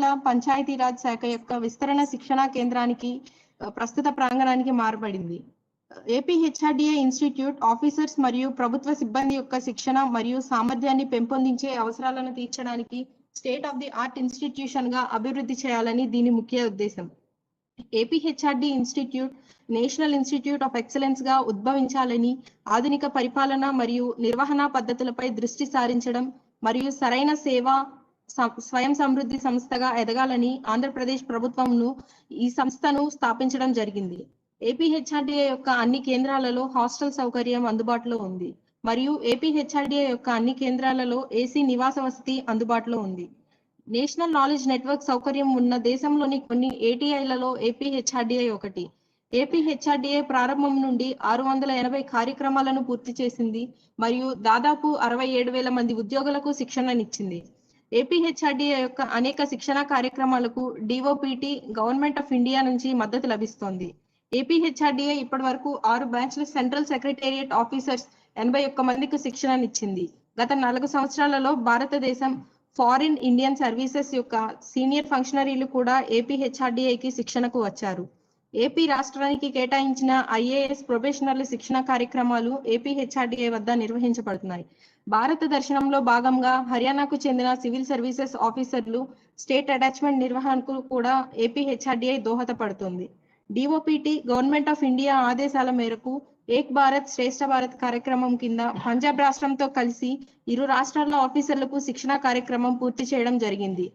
జిల్లా పంచాయతీరాజ్ శాఖ యొక్క విస్తరణ శిక్షణా కేంద్రానికి ప్రస్తుత ప్రాంగణానికి మారబడింది. ఏపీహెచ్ఆర్డీఏ ఇన్స్టిట్యూట్ ఆఫీసర్స్ మరియు ప్రభుత్వ సిబ్బంది యొక్క శిక్షణ మరియు సామర్థ్యాన్ని పెంపొందించే అవసరాలను తీర్చడానికి state of the art institution గా అభివృద్ధి చేయాలని దీని ముఖ్య ఉద్దేశం. APHRD institute national institute of excellence గా ఉద్భవించాలని, ఆధునిక పరిపాలన మరియు నిర్వహణ పద్ధతులపై దృష్టి సారించడం మరియు సరైన సేవా స్వయం సమృద్ధి సంస్థగా ఎదగాలని ఆంధ్రప్రదేశ్ ప్రభుత్వంను ఈ సంస్థను స్థాపించడం జరిగింది. ఏపీహెచ్ఆర్డీఏ యొక్క అన్ని కేంద్రాలలో హాస్టల్ సౌకర్యం అందుబాటులో ఉంది మరియు ఏపీహెచ్ఆర్డీఏ యొక్క అన్ని కేంద్రాలలో ఏసీ నివాస వసతి అందుబాటులో ఉంది. నేషనల్ నాలెడ్జ్ నెట్వర్క్ సౌకర్యం ఉన్న దేశంలోని కొన్ని ఏటీఐలలో ఏపీహెచ్ఆర్డీఐ ఒకటి. ఏపీహెచ్ఆర్డీఐ ప్రారంభం నుండి 680 కార్యక్రమాలను పూర్తి చేసింది మరియు దాదాపు 67,000 మంది ఉద్యోగులకు శిక్షణనిచ్చింది. ఏపీహెచ్ఆర్డీఐ యొక్క అనేక శిక్షణ కార్యక్రమాలకు డిఓపిటి గవర్నమెంట్ ఆఫ్ ఇండియా నుంచి మద్దతు లభిస్తోంది. ఏపీహెచ్ఆర్డీఐ ఇప్పటి వరకు 6 బ్రాంచ్ల సెంట్రల్ సెక్రటేరియట్ ఆఫీసర్స్ 81 మందికి శిక్షణనిచ్చింది. గత 4 సంవత్సరాలలో భారతదేశం ఫారిన్ ఇండియన్ సర్వీసెస్ యొక్క సీనియర్ ఫంక్షనరీలు కూడా ఏపీహెచ్ఆర్డీఐకి శిక్షణకు వచ్చారు. ఏపీ రాష్ట్రానికి కేటాయించిన ఐఏఎస్ ప్రొబేషనర్ల శిక్షణ కార్యక్రమాలు ఏపీహెచ్ఆర్డీఐ వద్ద నిర్వహించబడుతున్నాయి. భారత దర్శనంలో భాగంగా హర్యానాకు చెందిన సివిల్ సర్వీసెస్ ఆఫీసర్లు స్టేట్ అటాచ్మెంట్ నిర్వహణకు కూడా ఏపీహెచ్ఆర్డీఐ దోహదపడుతుంది. డిఓపిటి గవర్నమెంట్ ఆఫ్ ఇండియా ఆదేశాల మేరకు ఏక్ భారత్ శ్రేష్ఠ భారత్ కార్యక్రమం కింద పంజాబ్ రాష్ట్రంతో కలిసి ఇరు రాష్ట్రాల ఆఫీసర్లకు శిక్షణ కార్యక్రమం పూర్తి చేయడం జరిగింది.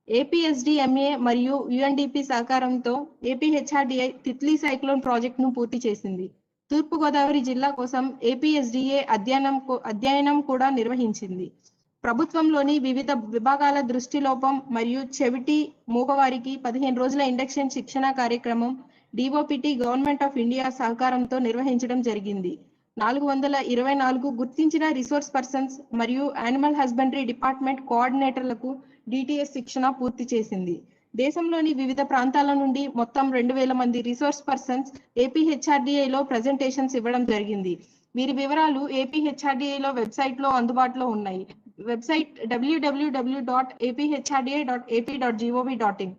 ఏపీఎస్డిఎంఏ మరియు యుఎన్డిపి సహకారంతో ఏపీహెచ్ఆర్డీఐ తిత్లీ సైక్లోన్ ప్రాజెక్టును పూర్తి చేసింది. తూర్పుగోదావరి జిల్లా కోసం ఏపీఎస్డిఏ అధ్యయనం కూడా నిర్వహించింది. ప్రభుత్వంలోని వివిధ విభాగాల దృష్టిలోపం మరియు చెవిటి మూగవారికి 15 రోజుల ఇండక్షన్ శిక్షణ కార్యక్రమం డిఓపిటి గవర్నమెంట్ ఆఫ్ ఇండియా సహకారంతో నిర్వహించడం జరిగింది. 424 గుర్తించిన రిసోర్స్ పర్సన్స్ మరియు యానిమల్ హస్బెండరీ డిపార్ట్మెంట్ కోఆర్డినేటర్లకు డిటిఎస్ శిక్షణ పూర్తి చేసింది. దేశంలోని వివిధ ప్రాంతాల నుండి మొత్తం 2,000 మంది రిసోర్స్ పర్సన్స్ ఏపీహెచ్ఆర్డీఐలో ప్రెజెంటేషన్స్ ఇవ్వడం జరిగింది. వీరి వివరాలు ఏపీహెచ్ఆర్డీఐలో వెబ్సైట్లో అందుబాటులో ఉన్నాయి. Website www.aphrda.ap.gov.in.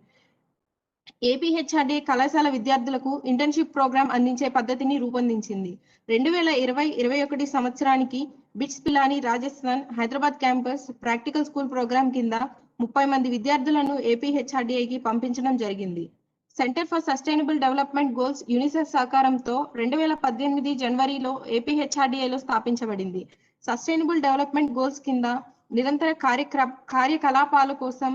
ఏపీహెచ్ఆర్డీఐ కళాశాల విద్యార్థులకు ఇంటర్న్షిప్ ప్రోగ్రాం అందించే పద్ధతిని రూపొందించింది. 2020-21 సంవత్సరానికి BITS Pilani Rajasthan Hyderabad campus practical school programme కింద 30 మంది విద్యార్థులను ఏపీహెచ్ఆర్డీఐకి పంపించడం జరిగింది. Centre for sustainable development goals UNICEF సహకారంతో 2018 జనవరిలో ఏపీహెచ్ఆర్డీఐలో స్థాపించబడింది. సస్టైనబుల్ డెవలప్మెంట్ గోల్స్ కింద నిరంతర కార్యకలాపాల కోసం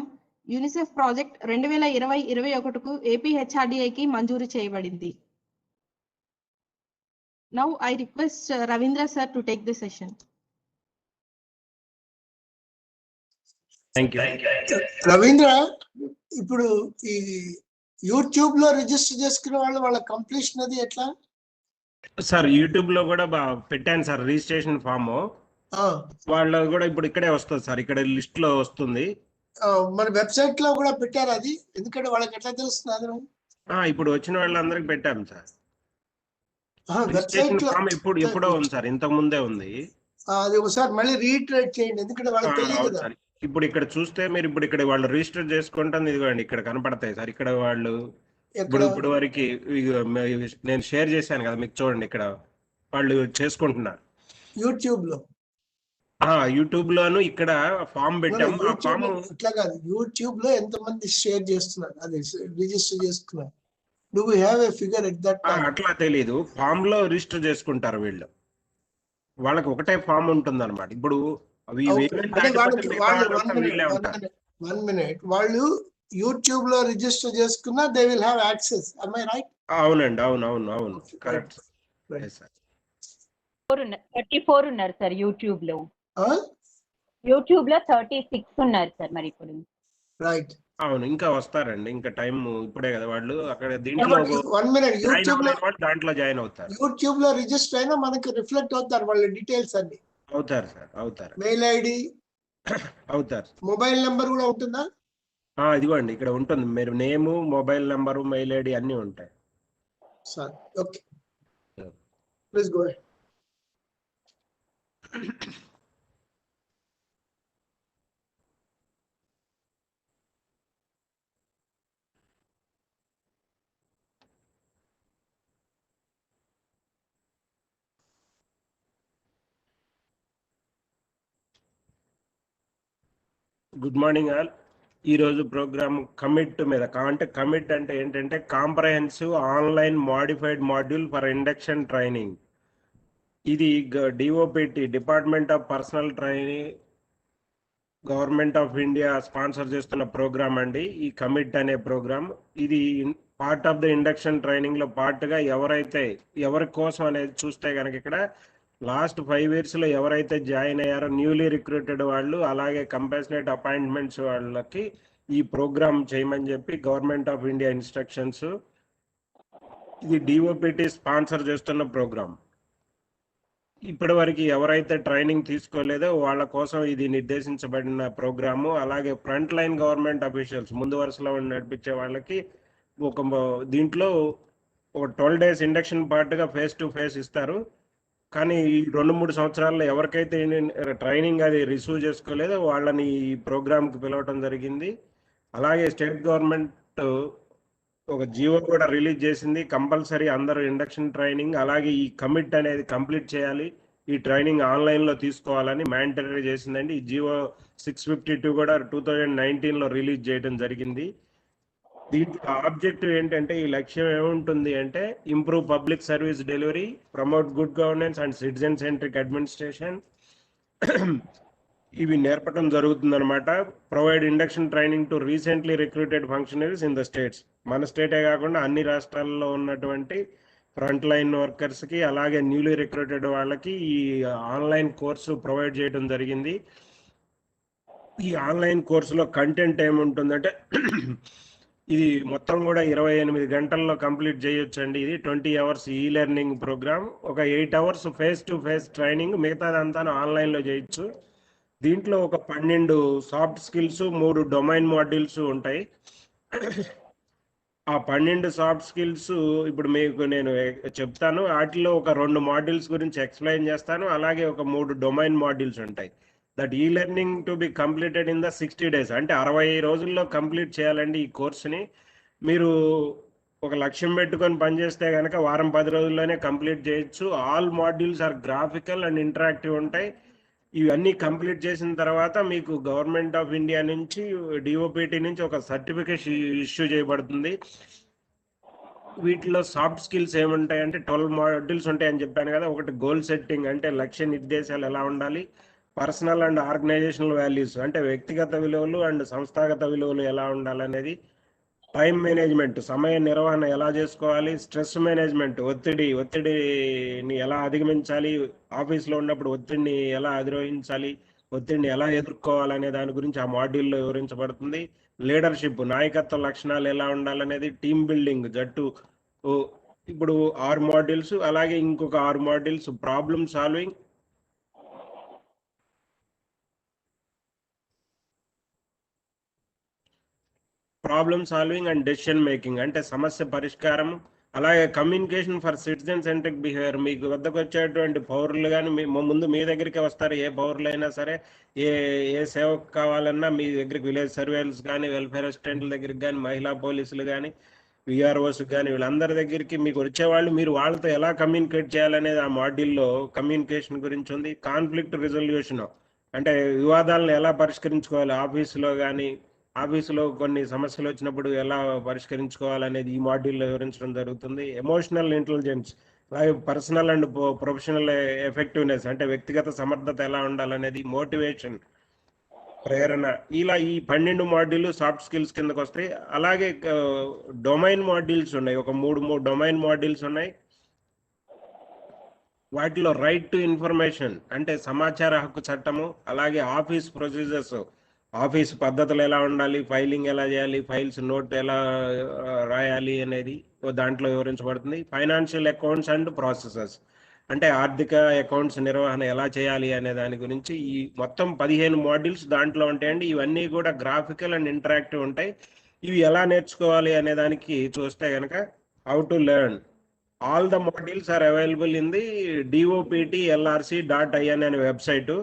యూనిసెఫ్ ప్రాజెక్ట్ 2020-21కు ఏపీహెచ్ఆర్డీఐకి మంజూరు చేయబడింది. Now I request Ravindra sir to take the session. Thank you. Ravindra, ఇప్పుడు ఈ యూట్యూబ్ లో రిజిస్టర్ చేసుకున్న వాళ్ళ కంప్లీషన్ అది ఎట్లా సార్? యూట్యూబ్ లో కూడా పెట్టాను సార్ రిజిస్ట్రేషన్ ఫామ్. వాళ్ళ కూడా ఇప్పుడు ఇక్కడే వస్తుంది సార్, ఇక్కడ లిస్ట్ లో వస్తుంది. మన వెబ్సైట్ లో కూడా పెట్టారు అది, ఎందుకంటే వాళ్ళకి ఎట్లా తెలుస్తుంది? ఇప్పుడు వచ్చిన వాళ్ళందరికి పెట్టాము సార్. వెబ్సైట్ లో ఎప్పుడో ఉంది సార్, ఇంతకు ముందే ఉంది. అది ఒకసారి మళ్ళీ రీట్రేట్ చేయండి, ఎందుకంటే వాళ్ళకి తెలియదు సార్. ఇప్పుడు ఇక్కడ చూస్తే మీరు ఇప్పుడు ఇక్కడ వాళ్ళు రిజిస్టర్ చేసుకుంటాను, ఇదిగోండి ఇక్కడ కనపడతాయి సార్. ఇక్కడ వాళ్ళు ఇప్పుడు వరకు నేను షేర్ చేశాను కదా మీకు, చూడండి ఇక్కడ వాళ్ళు చేసుకుంటున్నారు యూట్యూబ్ లో. యూట్యూబ్ లోను ఇక్కడ ఫామ్ పెట్టాము. ఇట్లా కాదు, యూట్యూబ్ లో ఎంత మంది షేర్ చేస్తున్నారు, అది రిజిస్టర్ చేసుకున్నారు. Do we have a figure at that time? అట్లా తెలీదు. ఫామ్ లో రిజిస్టర్ చేసుకుంటారు వీళ్ళు, వాళ్ళకి ఒకటే ఫామ్ ఉంటుంది అనమాట. ఇప్పుడు వాళ్ళు యూట్యూబ్ లో రిజిస్టర్ చేసుకున్నా they will have access. am I right? అవునండి, అవును కరెక్ట్. 34 ఉన్నారు సార్ యూట్యూబ్ లో. యూట్యూబ్ లో 36 ఉన్నారు సార్ మరి ఇప్పుడు. రైట్, అవును, ఇంకా వస్తారండి, ఇంకా టైం ఇప్పుడే కదా వాళ్ళు అక్కడ దీంట్లో దాంట్లో జాయిన్ అవుతారు. యూట్యూబ్ లో రిజిస్టర్ అయినా మనకి రిఫ్లెక్ట్ అవుతారు వాళ్ళ డీటెయిల్స్ అన్ని. అవుతారు సార్, అవుతారు. మెయిల్ ఐడి అవుతారు. మొబైల్ నెంబర్ కూడా ఉంటుందా? ఇదిగోండి ఇక్కడ ఉంటుంది, మీరు నేము, మొబైల్ నెంబరు, మెయిల్ ఐడి అన్ని ఉంటాయి sir. Okay, please go ahead. Good morning all. ఈరోజు ప్రోగ్రామ్ కమిట్ మీద అంటే కమిట్ అంటే ఏంటంటే comprehensive online modified module for induction training. ఇది DOPT department of personnel training government of India sponsor చేస్తున్న program అండి. ఈ కమిట్ అనే ప్రోగ్రామ్ ఇది part of the induction training లో పార్ట్గా ఎవరి కోసం అనేది చూస్తే కనుక ఇక్కడ లాస్ట్ 5 years లో ఎవరైతే జాయిన్ అయ్యారో న్యూలీ రిక్రూటెడ్ వాళ్ళు, అలాగే కంపాషనేట్ అపాయింట్మెంట్స్ వాళ్ళకి ఈ ప్రోగ్రామ్ చేయమని చెప్పి గవర్నమెంట్ ఆఫ్ ఇండియా ఇన్స్ట్రక్షన్స్. ఇది డిఓపిటి స్పాన్సర్ చేస్తున్న ప్రోగ్రామ్. ఇప్పటి వరకు ఎవరైతే ట్రైనింగ్ తీసుకోలేదో వాళ్ళ కోసం ఇది నిర్దేశించబడిన ప్రోగ్రాము. అలాగే ఫ్రంట్ లైన్ గవర్నమెంట్ అఫీషియల్స్, ముందు వరుసలో నడిపించే వాళ్ళకి దీంట్లో ఒక 12 days ఇండక్షన్ పార్ట్గా ఫేస్ టు ఫేస్ ఇస్తారు. కానీ ఈ 2-3 సంవత్సరాల్లో ఎవరికైతే ట్రైనింగ్ అది రిసీవ్ చేసుకోలేదో వాళ్ళని ఈ ప్రోగ్రామ్కి పిలవటం జరిగింది. అలాగే స్టేట్ గవర్నమెంట్ ఒక జీవో కూడా రిలీజ్ చేసింది, కంపల్సరీ అందరూ ఇండక్షన్ ట్రైనింగ్ అలాగే ఈ కమిట్ అనేది కంప్లీట్ చేయాలి, ఈ ట్రైనింగ్ ఆన్లైన్లో తీసుకోవాలని మ్యాండేటరీ చేసిందండి. ఈ జీవో 652 కూడా 2019లో రిలీజ్ చేయడం జరిగింది. దీంట్లో ఆబ్జెక్టివ్ ఏంటంటే, ఈ లక్ష్యం ఏముంటుంది అంటే improve public service delivery, promote good governance and citizen centric administration. ఇవి నేర్పడం జరుగుతుందన్నమాట. Provide induction training to recently recruited functionaries in the states. మన స్టేటే కాకుండా అన్ని రాష్ట్రాల్లో ఉన్నటువంటి ఫ్రంట్ లైన్ వర్కర్స్కి అలాగే న్యూలీ రిక్రూటెడ్ వాళ్ళకి ఈ ఆన్లైన్ కోర్సు ప్రొవైడ్ చేయడం జరిగింది. ఈ ఆన్లైన్ కోర్సులో కంటెంట్ ఏముంటుందంటే ఇది మొత్తం కూడా 28 గంటల్లో కంప్లీట్ చేయొచ్చండి. ఇది 20 hours ఈ లెర్నింగ్ ప్రోగ్రామ్. ఒక 8 hours face to face training, మిగతాదంతా ఆన్లైన్లో చేయొచ్చు. దీంట్లో ఒక 12 సాఫ్ట్ స్కిల్స్, 3 డొమైన్ మాడ్యూల్స్ ఉంటాయి. ఆ 12 సాఫ్ట్ స్కిల్స్ ఇప్పుడు మీకు నేను చెప్తాను. వాటిలో ఒక 2 మాడ్యూల్స్ గురించి ఎక్స్ప్లెయిన్ చేస్తాను. అలాగే ఒక 3 డొమైన్ మాడ్యూల్స్ ఉంటాయి. దట్ ఈ learning to be completed in the 60 days, అంటే 60 రోజుల్లో కంప్లీట్ చేయాలండి ఈ కోర్సుని. మీరు ఒక లక్ష్యం పెట్టుకొని పనిచేస్తే కనుక వారం 10 రోజుల్లోనే కంప్లీట్ చేయొచ్చు. All modules are graphical and interactive ఉంటాయి. ఇవన్నీ కంప్లీట్ చేసిన తర్వాత మీకు గవర్నమెంట్ ఆఫ్ ఇండియా నుంచి డిఓపిటి నుంచి ఒక సర్టిఫికేట్ ఇష్యూ చేయబడుతుంది. వీటిలో సాఫ్ట్ స్కిల్స్ ఏముంటాయి అంటే 12 మాడ్యూల్స్ ఉంటాయని చెప్పాను కదా. ఒకటి గోల్ సెట్టింగ్, అంటే లక్ష్య నిర్దేశాలు ఎలా ఉండాలి. పర్సనల్ అండ్ ఆర్గనైజేషనల్ వాల్యూస్, అంటే వ్యక్తిగత విలువలు అండ్ సంస్థాగత విలువలు ఎలా ఉండాలనేది. టైం మేనేజ్మెంట్, సమయ నిర్వహణ ఎలా చేసుకోవాలి. స్ట్రెస్ మేనేజ్మెంట్, ఒత్తిడిని ఎలా అధిగమించాలి. ఆఫీస్లో ఉన్నప్పుడు ఒత్తిడిని ఎలా అధిరోహించాలి, ఒత్తిడిని ఎలా ఎదుర్కోవాలనే దాని గురించి ఆ మాడ్యూల్లో వివరించబడుతుంది. లీడర్షిప్, నాయకత్వ లక్షణాలు ఎలా ఉండాలనేది. టీమ్ బిల్డింగ్, జట్టు. ఇప్పుడు 6 మాడ్యూల్స్, అలాగే ఇంకొక 6 modules problem solving, and decision making, అంటే సమస్య పరిష్కారం. అలాగే communication for citizen centric behaviour, మీకు వద్దకు వచ్చేటువంటి పౌరులు కానీ ముందు మీ దగ్గరికి వస్తారు. ఏ పౌరులైనా సరే, ఏ సేవకు కావాలన్నా మీ దగ్గరికి విలేజ్ సర్వేయర్స్ కానీ, వెల్ఫేర్ అసిస్టెంట్ల దగ్గరికి కానీ, మహిళా పోలీసులు కానీ, విఆర్ఓస్ కానీ, వీళ్ళందరి దగ్గరికి మీకు వచ్చేవాళ్ళు మీరు వాళ్ళతో ఎలా కమ్యూనికేట్ చేయాలనేది ఆ మాడ్యూల్లో కమ్యూనికేషన్ గురించి ఉంది. కాన్ఫ్లిక్ట్ రిజల్యూషన్, అంటే వివాదాలను ఎలా పరిష్కరించుకోవాలి. ఆఫీసులో కొన్ని సమస్యలు వచ్చినప్పుడు ఎలా పరిష్కరించుకోవాలనేది ఈ మాడ్యూల్లో వివరించడం జరుగుతుంది. ఎమోషనల్ ఇంటెలిజెన్స్, అలాగే పర్సనల్ అండ్ ప్రొఫెషనల్ ఎఫెక్టివ్నెస్, అంటే వ్యక్తిగత సమర్థత ఎలా ఉండాలనేది. మోటివేషన్, ప్రేరణ. ఇలా ఈ 12 మాడ్యూల్ సాఫ్ట్ స్కిల్స్ కిందకు వస్తాయి. అలాగే డొమైన్ మాడ్యూల్స్ ఉన్నాయి, ఒక 3 డొమైన్ మాడ్యూల్స్ ఉన్నాయి. వాటిలో రైట్ టు ఇన్ఫర్మేషన్, అంటే సమాచార హక్కు చట్టము. అలాగే ఆఫీస్ ప్రొసీజర్స్, ఆఫీస్ పద్ధతులు ఎలా ఉండాలి, ఫైలింగ్ ఎలా చేయాలి, ఫైల్స్ నోట్ ఎలా రాయాలి అనేది దాంట్లో వివరించబడుతుంది. ఫైనాన్షియల్ అకౌంట్స్ అండ్ ప్రాసెసెస్, అంటే ఆర్థిక అకౌంట్స్ నిర్వహణ ఎలా చేయాలి అనే దాని గురించి. ఈ మొత్తం 15 మాడ్యూల్స్ దాంట్లో ఉంటాయండి. ఇవన్నీ కూడా గ్రాఫికల్ అండ్ ఇంటరాక్టివ్ ఉంటాయి. ఇవి ఎలా నేర్చుకోవాలి అనే దానికి చూస్తే కనుక how to learn. All the modules are available in the doptlrc.in అనే website.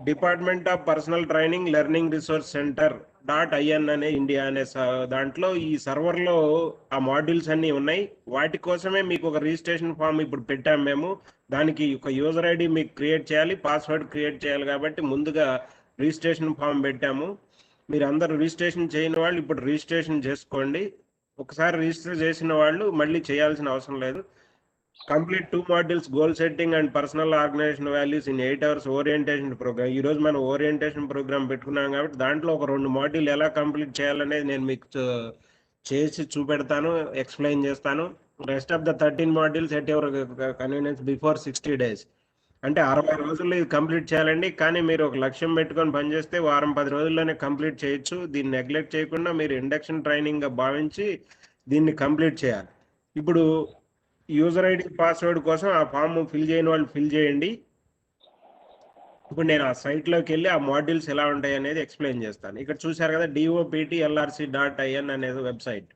Department of personnel training learning resource centre అనే ఇండియా అనే దాంట్లో ఈ సర్వర్లో ఆ మాడ్యూల్స్ అన్నీ ఉన్నాయి. వాటి కోసమే మీకు ఒక రిజిస్ట్రేషన్ ఫామ్ ఇప్పుడు పెట్టాము మేము. దానికి ఒక యూజర్ ఐడి మీకు క్రియేట్ చేయాలి, పాస్వర్డ్ క్రియేట్ చేయాలి. కాబట్టి ముందుగా రిజిస్ట్రేషన్ ఫామ్ పెట్టాము. మీరు అందరూ రిజిస్ట్రేషన్ చేయని వాళ్ళు ఇప్పుడు రిజిస్ట్రేషన్ చేసుకోండి. ఒకసారి రిజిస్టర్ చేసిన వాళ్ళు మళ్ళీ చేయాల్సిన అవసరం లేదు. Complete 2 modules goal setting and personal organisation values in 8 hours orientation programme. ఈ రోజు మనం ఓరియంటేషన్ ప్రోగ్రామ్ పెట్టుకున్నాం కాబట్టి దాంట్లో ఒక 2 మాడ్యూల్ ఎలా కంప్లీట్ చేయాలనేది నేను మీకు చేసి చూపెడతాను, ఎక్స్ప్లెయిన్ చేస్తాను. Rest of the 13 modules at your convenience before 60 days. అంటే 60 రోజుల్లో ఇది కంప్లీట్ చేయాలండి. కానీ మీరు ఒక లక్ష్యం పెట్టుకొని పనిచేస్తే వారం 10 రోజుల్లోనే కంప్లీట్ చేయొచ్చు. దీన్ని నెగ్లెక్ట్ చేయకుండా మీరు ఇండక్షన్ ట్రైనింగ్గా భావించి దీన్ని కంప్లీట్ చేయాలి. ఇప్పుడు యూజర్ ఐడి పాస్వర్డ్ కోసం ఆ ఫామ్ ఫిల్ చేయని వాళ్ళు ఫిల్ చేయండి. ఇప్పుడు నేను ఆ సైట్లోకి వెళ్ళి ఆ మాడ్యూల్స్ ఎలా ఉంటాయి అనేది ఎక్స్ప్లెయిన్ చేస్తాను. ఇక్కడ చూశారు కదా doptlrc.in అనేది వెబ్సైట్.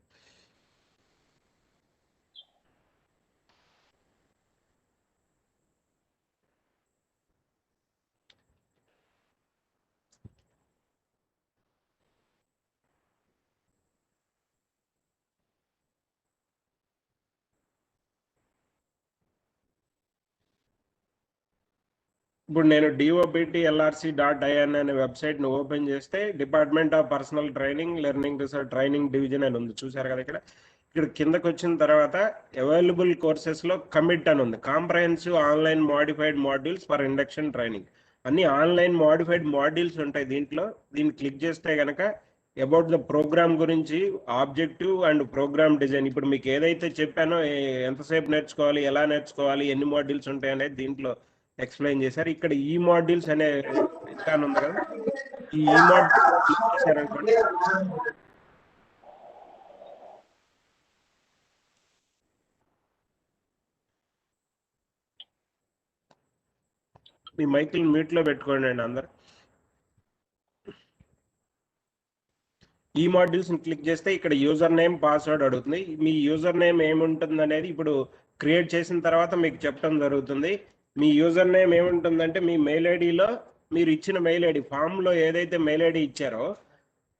ఇప్పుడు నేను doptlrc.in అనే వెబ్సైట్ను ఓపెన్ చేస్తే department of personnel training learning research training division అని ఉంది. చూసారు కదా ఇక్కడ కిందకు వచ్చిన తర్వాత అవైలబుల్ కోర్సెస్లో కమిట్ అని ఉంది. Comprehensive online modified modules for induction training. అన్ని ఆన్లైన్ మోడిఫైడ్ మాడ్యూల్స్ ఉంటాయి దీంట్లో. దీన్ని క్లిక్ చేస్తే కనుక అబౌట్ ద ప్రోగ్రామ్ గురించి, ఆబ్జెక్టివ్ అండ్ ప్రోగ్రామ్ డిజైన్, ఇప్పుడు మీకు ఏదైతే చెప్పానో ఎంతసేపు నేర్చుకోవాలి, ఎలా నేర్చుకోవాలి, ఎన్ని మాడ్యూల్స్ ఉంటాయి అనేది దీంట్లో ఎక్స్ప్లెయిన్ చేశారు. ఇక్కడ ఈ మాడ్యూల్స్ అనే ఐకాన్ ఉంది కదా, ఈ మాడ్యూల్ క్లిక్ చేశారనుకోండి మీ మైక్ని మ్యూట్లో పెట్టుకోండి అండి అందరు. ఈ మాడ్యూల్స్ని క్లిక్ చేస్తే ఇక్కడ యూజర్ నేమ్ పాస్వర్డ్ అడుగుతుంది. మీ యూజర్ నేమ్ ఏముంటుంది అనేది ఇప్పుడు క్రియేట్ చేసిన తర్వాత మీకు చెప్పడం జరుగుతుంది. మీ యూజర్ నేమ్ ఏముంటుందంటే మీ మెయిల్ ఐడిలో మీరు ఇచ్చిన మెయిల్ ఐడి ఫామ్లో ఏదైతే మెయిల్ ఐడి ఇచ్చారో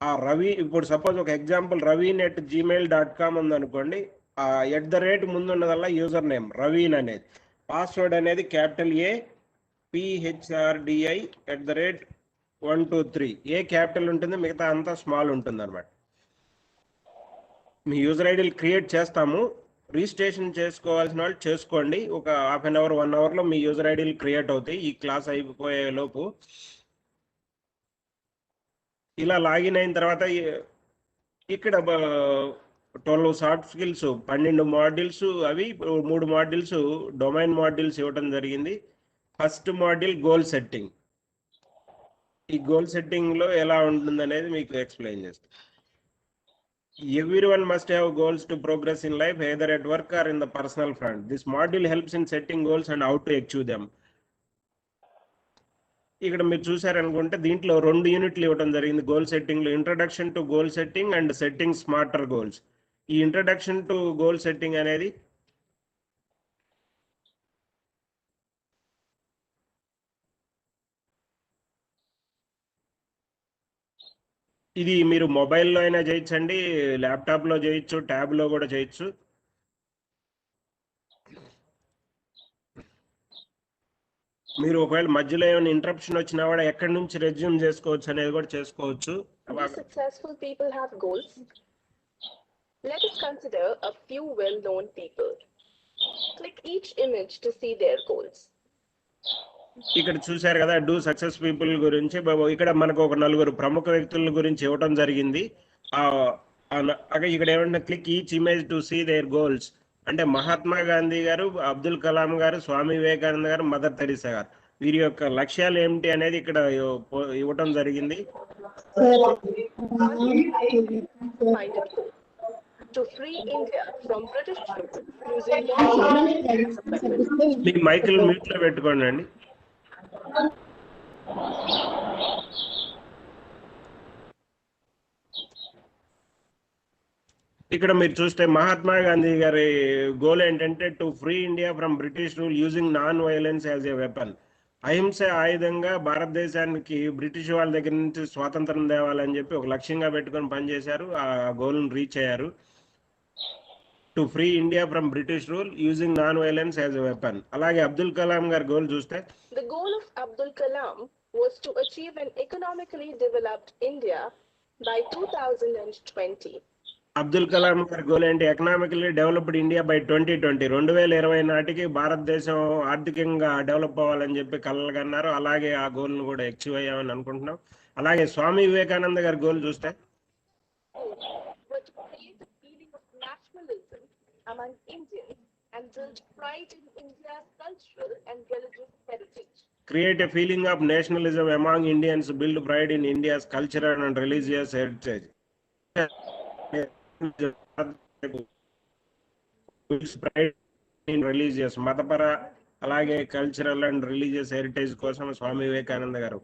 ఆ రవి, ఇప్పుడు సపోజ్ ఒక ఎగ్జాంపుల్ raveen@gmail.com ఉందనుకోండి, ఆ @ ముందున్నదల్లా యూజర్ నేమ్ రవీన్ అనేది. పాస్వర్డ్ అనేది క్యాపిటల్ APHRDI@123. ఏ క్యాపిటల్ ఉంటుంది, మిగతా అంతా స్మాల్ ఉంటుంది అనమాట. మీ యూజర్ ఐడీలు క్రియేట్ చేస్తాము. రిజిస్ట్రేషన్ చేసుకోవాల్సిన వాళ్ళు చేసుకోండి. ఒక హాఫ్ అన్ అవర్ 1 అవర్లో మీ యూజర్ ఐడీలు క్రియేట్ అవుతాయి ఈ క్లాస్ అయిపోయే లోపు. ఇలా లాగిన్ అయిన తర్వాత ఇక్కడ 12 సాఫ్ట్ స్కిల్స్, 12 మాడ్యూల్స్, అవి 3 మాడ్యూల్స్ డొమైన్ మాడ్యూల్స్ ఇవ్వడం జరిగింది. First module goal setting. ఈ గోల్ సెట్టింగ్ లో ఎలా ఉంటుంది అనేది మీకు ఎక్స్ప్లెయిన్ చేస్తాను. Everyone must have goals to progress in life, either at work or in the personal front. This module helps in setting goals and how to achieve them. ఇక్కడ మీరు చూసారనుకుంటే దీంట్లో 2 యూనిట్లు ఇవ్వడం జరిగింది గోల్ సెట్టింగ్ లో. Introduction to goal setting and setting smarter goals. ఈ introduction to goal setting అనేది ఇది మీరు మొబైల్లో అయినా చేయొచ్చండి, ల్యాప్టాప్లో చేయొచ్చు, ట్యాబ్లో కూడా చేయొచ్చు. మీరు ఒకవేళ మధ్యలో ఏమైనా ఇంటరప్షన్ వచ్చినా కూడా ఎక్కడి నుంచి రెజ్యూమ్ చేసుకోవచ్చు అనేది కూడా చేసుకోవచ్చు. Successful people have goals. Let us consider a few well-known people. Click each image to see their goals. ఇక్కడ చూశారు కదా డూ సక్సెస్ పీపుల్ గురించి. ఇక్కడ మనకు ఒక 4 ప్రముఖ వ్యక్తుల గురించి ఇవ్వడం జరిగింది. ఇక్కడ ఏమంటే click each image to see their goals. అంటే మహాత్మా గాంధీ గారు, అబ్దుల్ కలాం గారు, స్వామి వివేకానంద గారు, మదర్ తెరీసా గారు, వీరి యొక్క లక్ష్యాలు ఏమిటి అనేది ఇక్కడ ఇవ్వటం జరిగింది. To free India from British rule using మీ మైకులు మ్యూట్ లో పెట్టుకోండి అండి. ఇక్కడ మీరు చూస్తే మహాత్మా గాంధీ గారి గోల్ ఏంటంటే to free India from British rule using non violence as a weapon. అహింస ఆయుధంగా భారతదేశానికి బ్రిటిష్ వాళ్ళ దగ్గర నుంచి స్వాతంత్రం తేవాలని చెప్పి ఒక లక్ష్యంగా పెట్టుకొని పనిచేశారు. ఆ గోల్ను రీచ్ అయ్యారు. To free India from British rule using non violence as a weapon. అలాగే అబ్దుల్ కలాం గారి గోల్ చూస్తే The goal of Abdul Kalam was to achieve an economically developed India by 2020. Abdul Kalam గారి గోల్ ఏంటి? ఎకనామికల్లీ డెవలప్డ్ ఇండియా బై 2020, 2020 నాటికి భారతదేశం ఆర్థికంగా develop అవ్వాలని చెప్పి కలలుగన్నారు. అలాగే ఆ గోల్ను కూడా అచీవ్ అయ్యామని అనుకుంటున్నాం. అలాగే స్వామి వివేకానంద గారి గోల్ చూస్తే But to create a feeling of nationalism among Indians and build pride in India's cultural and religious heritage. Create a feeling of nationalism among Indians, build pride in India's cultural and religious heritage. Builds pride in religious, మతపర అలాగే cultural and religious heritage కోసం స్వామి వివేకానంద గారు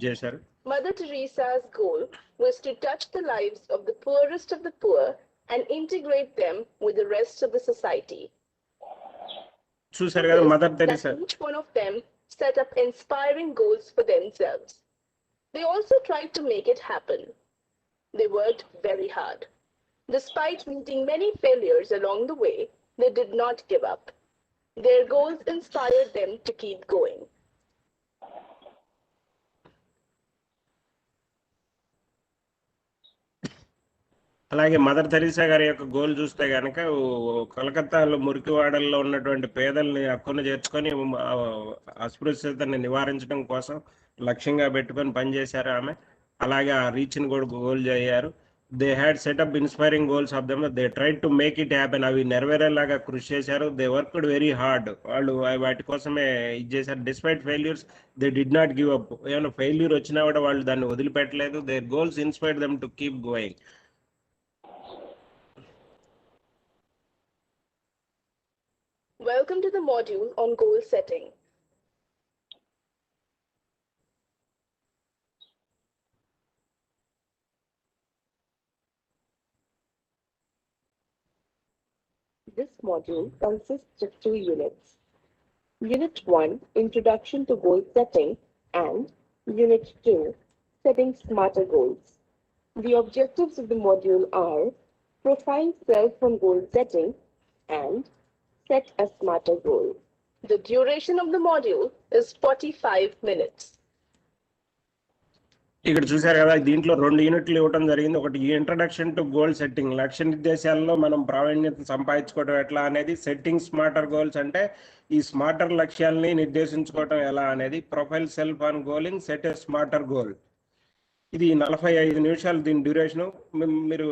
చేశారు. Mother Teresa's goal was to touch the lives of the poorest of the poor and integrate them with the rest of the society. చూశారు కదా mother Teresa. Each one of them set up inspiring goals for themselves. They also tried to make it happen. They worked very hard. Despite meeting many failures along the way, they did not give up. Their goals inspired them to keep going. అలాగే mother Teresa గారి యొక్క goal చూస్తే కనుక కలకత్తాలో మురికివాడల్లో ఉన్నటువంటి పేదల్ని హక్కును చేర్చుకొని అస్పృశ్యతని నివారించడం కోసం లక్ష్యంగా పెట్టుకొని పనిచేశారు ఆమె. అలాగే ఆ రీచ్ని కూడా గోల్ చేయారు. They had setup inspiring goals of them, they tried to make it happen. అవి నెరవేరేలాగా కృషి చేశారు. They worked very hard. వాళ్ళు వాటి కోసమే ఇది చేశారు. Despite failures they did not give up. ఏమైనా ఫెయిల్యూర్ వచ్చినా కూడా వాళ్ళు దాన్ని వదిలిపెట్టలేదు. Their goals inspired them to keep going. Welcome to the module on goal setting. This module consists of 2 units. Unit 1, Introduction to Goal Setting, and Unit 2, Setting Smarter Goals. The objectives of the module are profile self on goal setting and set a smarter goal. The duration of the module is 45 minutes. ఇక్కడ చూసారు కదా, దీంట్లో 2 యూనిట్లు ఇవ్వడం జరిగింది. ఒకటి introduction to goal setting, లక్ష్య నిర్దేశాల్లో మనం ప్రావీణ్యత సంపాదించుకోవడం ఎట్లా అనేది. సెట్టింగ్ స్మార్టర్ గోల్స్ అంటే ఈ స్మార్టర్ లక్ష్యాలని నిర్దేశించుకోవడం ఎలా అనేది. Profile self on goaling, set a smarter goal. ఇది 45 నిమిషాలు దీని డ్యూరేషను. మీరు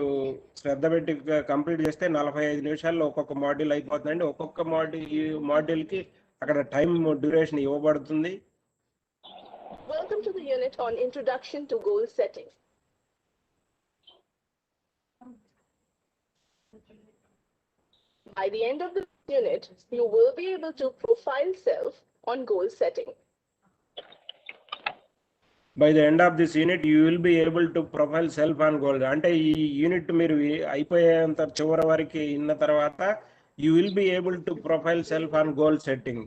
శ్రద్ధ పెట్టి కంప్లీట్ చేస్తే 45 నిమిషాల్లో ఒక్కొక్క మాడ్యూల్ అయిపోతుందండి. ఒక్కొక్క మాడ్యూల్కి అక్కడ టైం డ్యూరేషన్ ఇవ్వబడుతుంది. Welcome to the unit on Introduction to Goal Setting. By the end of the unit, you will be able to profile self on goal setting. By the end of this unit, you will be able to profile self on goal. అంటే ఈ unit మీరు అయిపోయేంత చివరి వరకు ఇన్న తర్వాత you will be able to profile self on goal setting.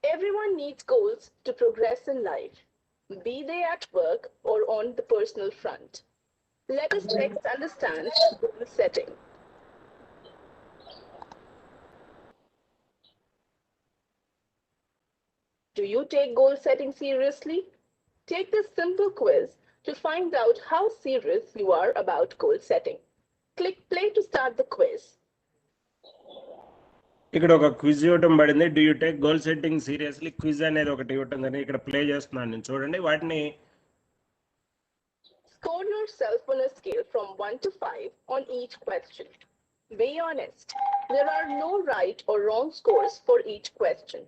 Everyone needs goals to progress in life, be they at work or on the personal front. Let us next understand goal setting. Do you take goal setting seriously? Take this simple quiz to find out how serious you are about goal setting. Click play to start the quiz. ఇక్కడ ఒక quiz ఇవ్వటం పడింది. Do you take goal setting seriously? Quiz అనేది ఒకటి ఇవ్వటం జరిగింది. ఇక్కడ play చేస్తున్నాను నేను, చూడండి వాటిని. Score yourself on a scale from 1 to 5 on each question. Be honest. There are no right or wrong scores for each question.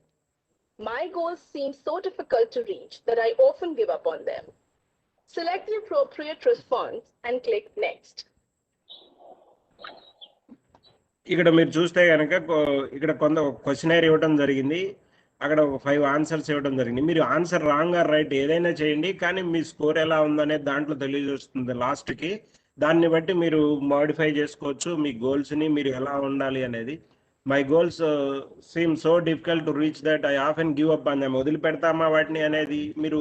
My goals seem so difficult to reach that I often give up on them. Select the appropriate response and click next. ఇక్కడ మీరు చూస్తే కనుక ఇక్కడ కొంత questionnaire ఇవ్వడం జరిగింది. అక్కడ ఒక 5 ఆన్సర్స్ ఇవ్వడం జరిగింది. మీరు ఆన్సర్ రాంగ్ ఆర్ రైట్ ఏదైనా చేయండి, కానీ మీ స్కోర్ ఎలా ఉందనేది దాంట్లో తెలియజేస్తుంది లాస్ట్కి. దాన్ని బట్టి మీరు మాడిఫై చేసుకోవచ్చు మీ గోల్స్ని, మీరు ఎలా ఉండాలి అనేది. My goals seem so difficult to reach that I often give up అని వదిలిపెడతామా వాటిని అనేది. మీరు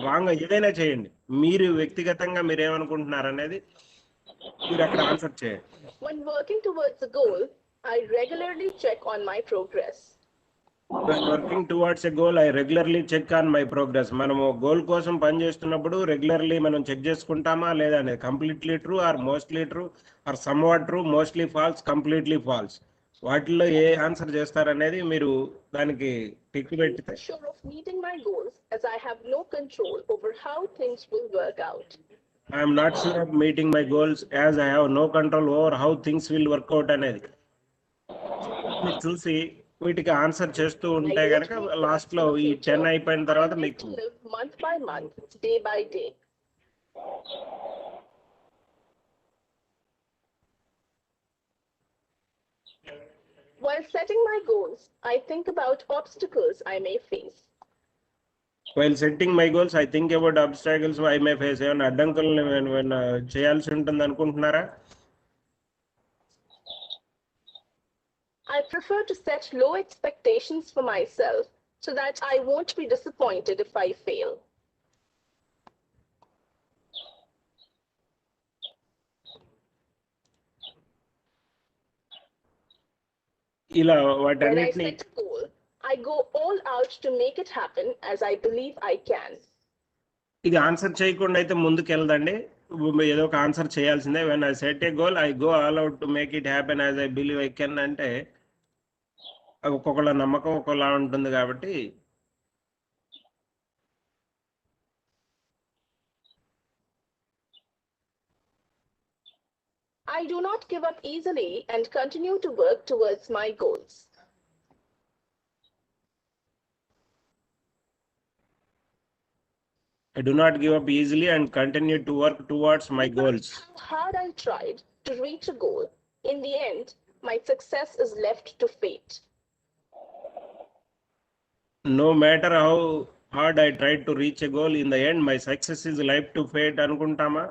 రాంగ్ ఏదైనా చేయండి, మీరు వ్యక్తిగతంగా మీరు ఏమనుకుంటున్నారు అనేది మీరు అక్కడ ఆన్సర్ చేయండి. When working towards a goal, I regularly check on my progress. When working towards a goal, I regularly check on my progress. మనము గోల్ కోసం పని చేస్తున్నప్పుడు రెగ్యులర్లీ మనం చెక్ చేసుకుంటామా లేదా అనేది completely true or mostly true or somewhat true mostly false completely false వాటిల్లో ఏ ఆన్సర్ చేస్తారనేది మీరు దానికి టిక్ పెట్టితే Sure of meeting my goals as I have no control over how things will work out. I'm not sure of meeting my goals as I have no control over how things will work out అనేది మీరు చూసి వీటికి answer చేస్తూ ఉంటే కనుక last లో ఈ 10 అయిపోయిన తర్వాత I need మీకు to live month by month, day by day. While setting my goals, I think about obstacles I may face. While setting my goals I think about obstacles I may face ఏమైనా అడ్డంకులను చేయాల్సి ఉంటుంది అనుకుంటున్నారా I prefer to set low expectations for myself so that I won't be disappointed if I fail. ఇలా When I వాటన్నిటిని set a goal, I go all out to make it happen as I believe I can. ఇది answer చేయకుండా అయితే ముందుకు వెళ్ళదండి ఏదో ఒక answer చేయాల్సిందే when I set A goal I go all out to make it happen as I believe I can అంటే ఒక్కొక్కళ్ళ నమ్మకం ఒక్కొక్కలా ఉంటుంది కాబట్టి I do not give up easily and continue to work towards my goals. I do not give up easily and continue to work towards my goals. How hard I tried to reach a goal, in the end, my success is left to fate. No matter how hard I tried to reach a goal, in the end, my success is left to fate అనుకుంటామా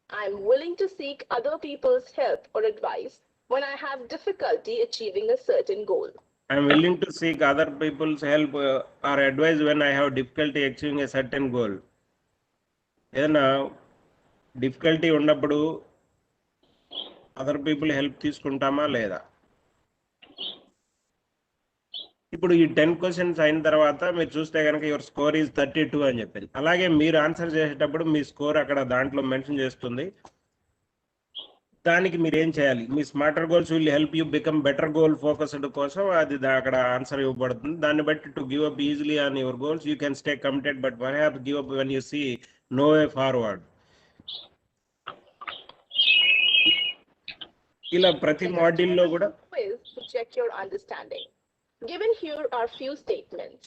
I'm willing to seek other people's help or advice when I have difficulty achieving a certain goal. I am willing to seek other people's help or advice when I have difficulty achieving a certain goal. ఏదైనా difficulty ఉన్నప్పుడు other people help తీసుకుంటామా లేదా ఇప్పుడు ఈ 10 questions అయిన తర్వాత మీరు చూస్తే కనుక యువర్ స్కోర్ ఈజ్ 32 అని చెప్పింది అలాగే మీరు ఆన్సర్ చేసేటప్పుడు మీ స్కోర్ అక్కడ దాంట్లో మెన్షన్ చేస్తుంది దానికి మీరు ఏం చేయాలి మీ smarter goals will help you become better goal focused కోసం అది అక్కడ ఆన్సర్ ఇవ్వబడుతుంది దాన్ని బట్టి to give up easily on your goals you can stay committed but perhaps give up when you see no way forward ఇలా ప్రతి మాడ్యూల్లో కూడా quiz to check your understanding. Given here are few statements.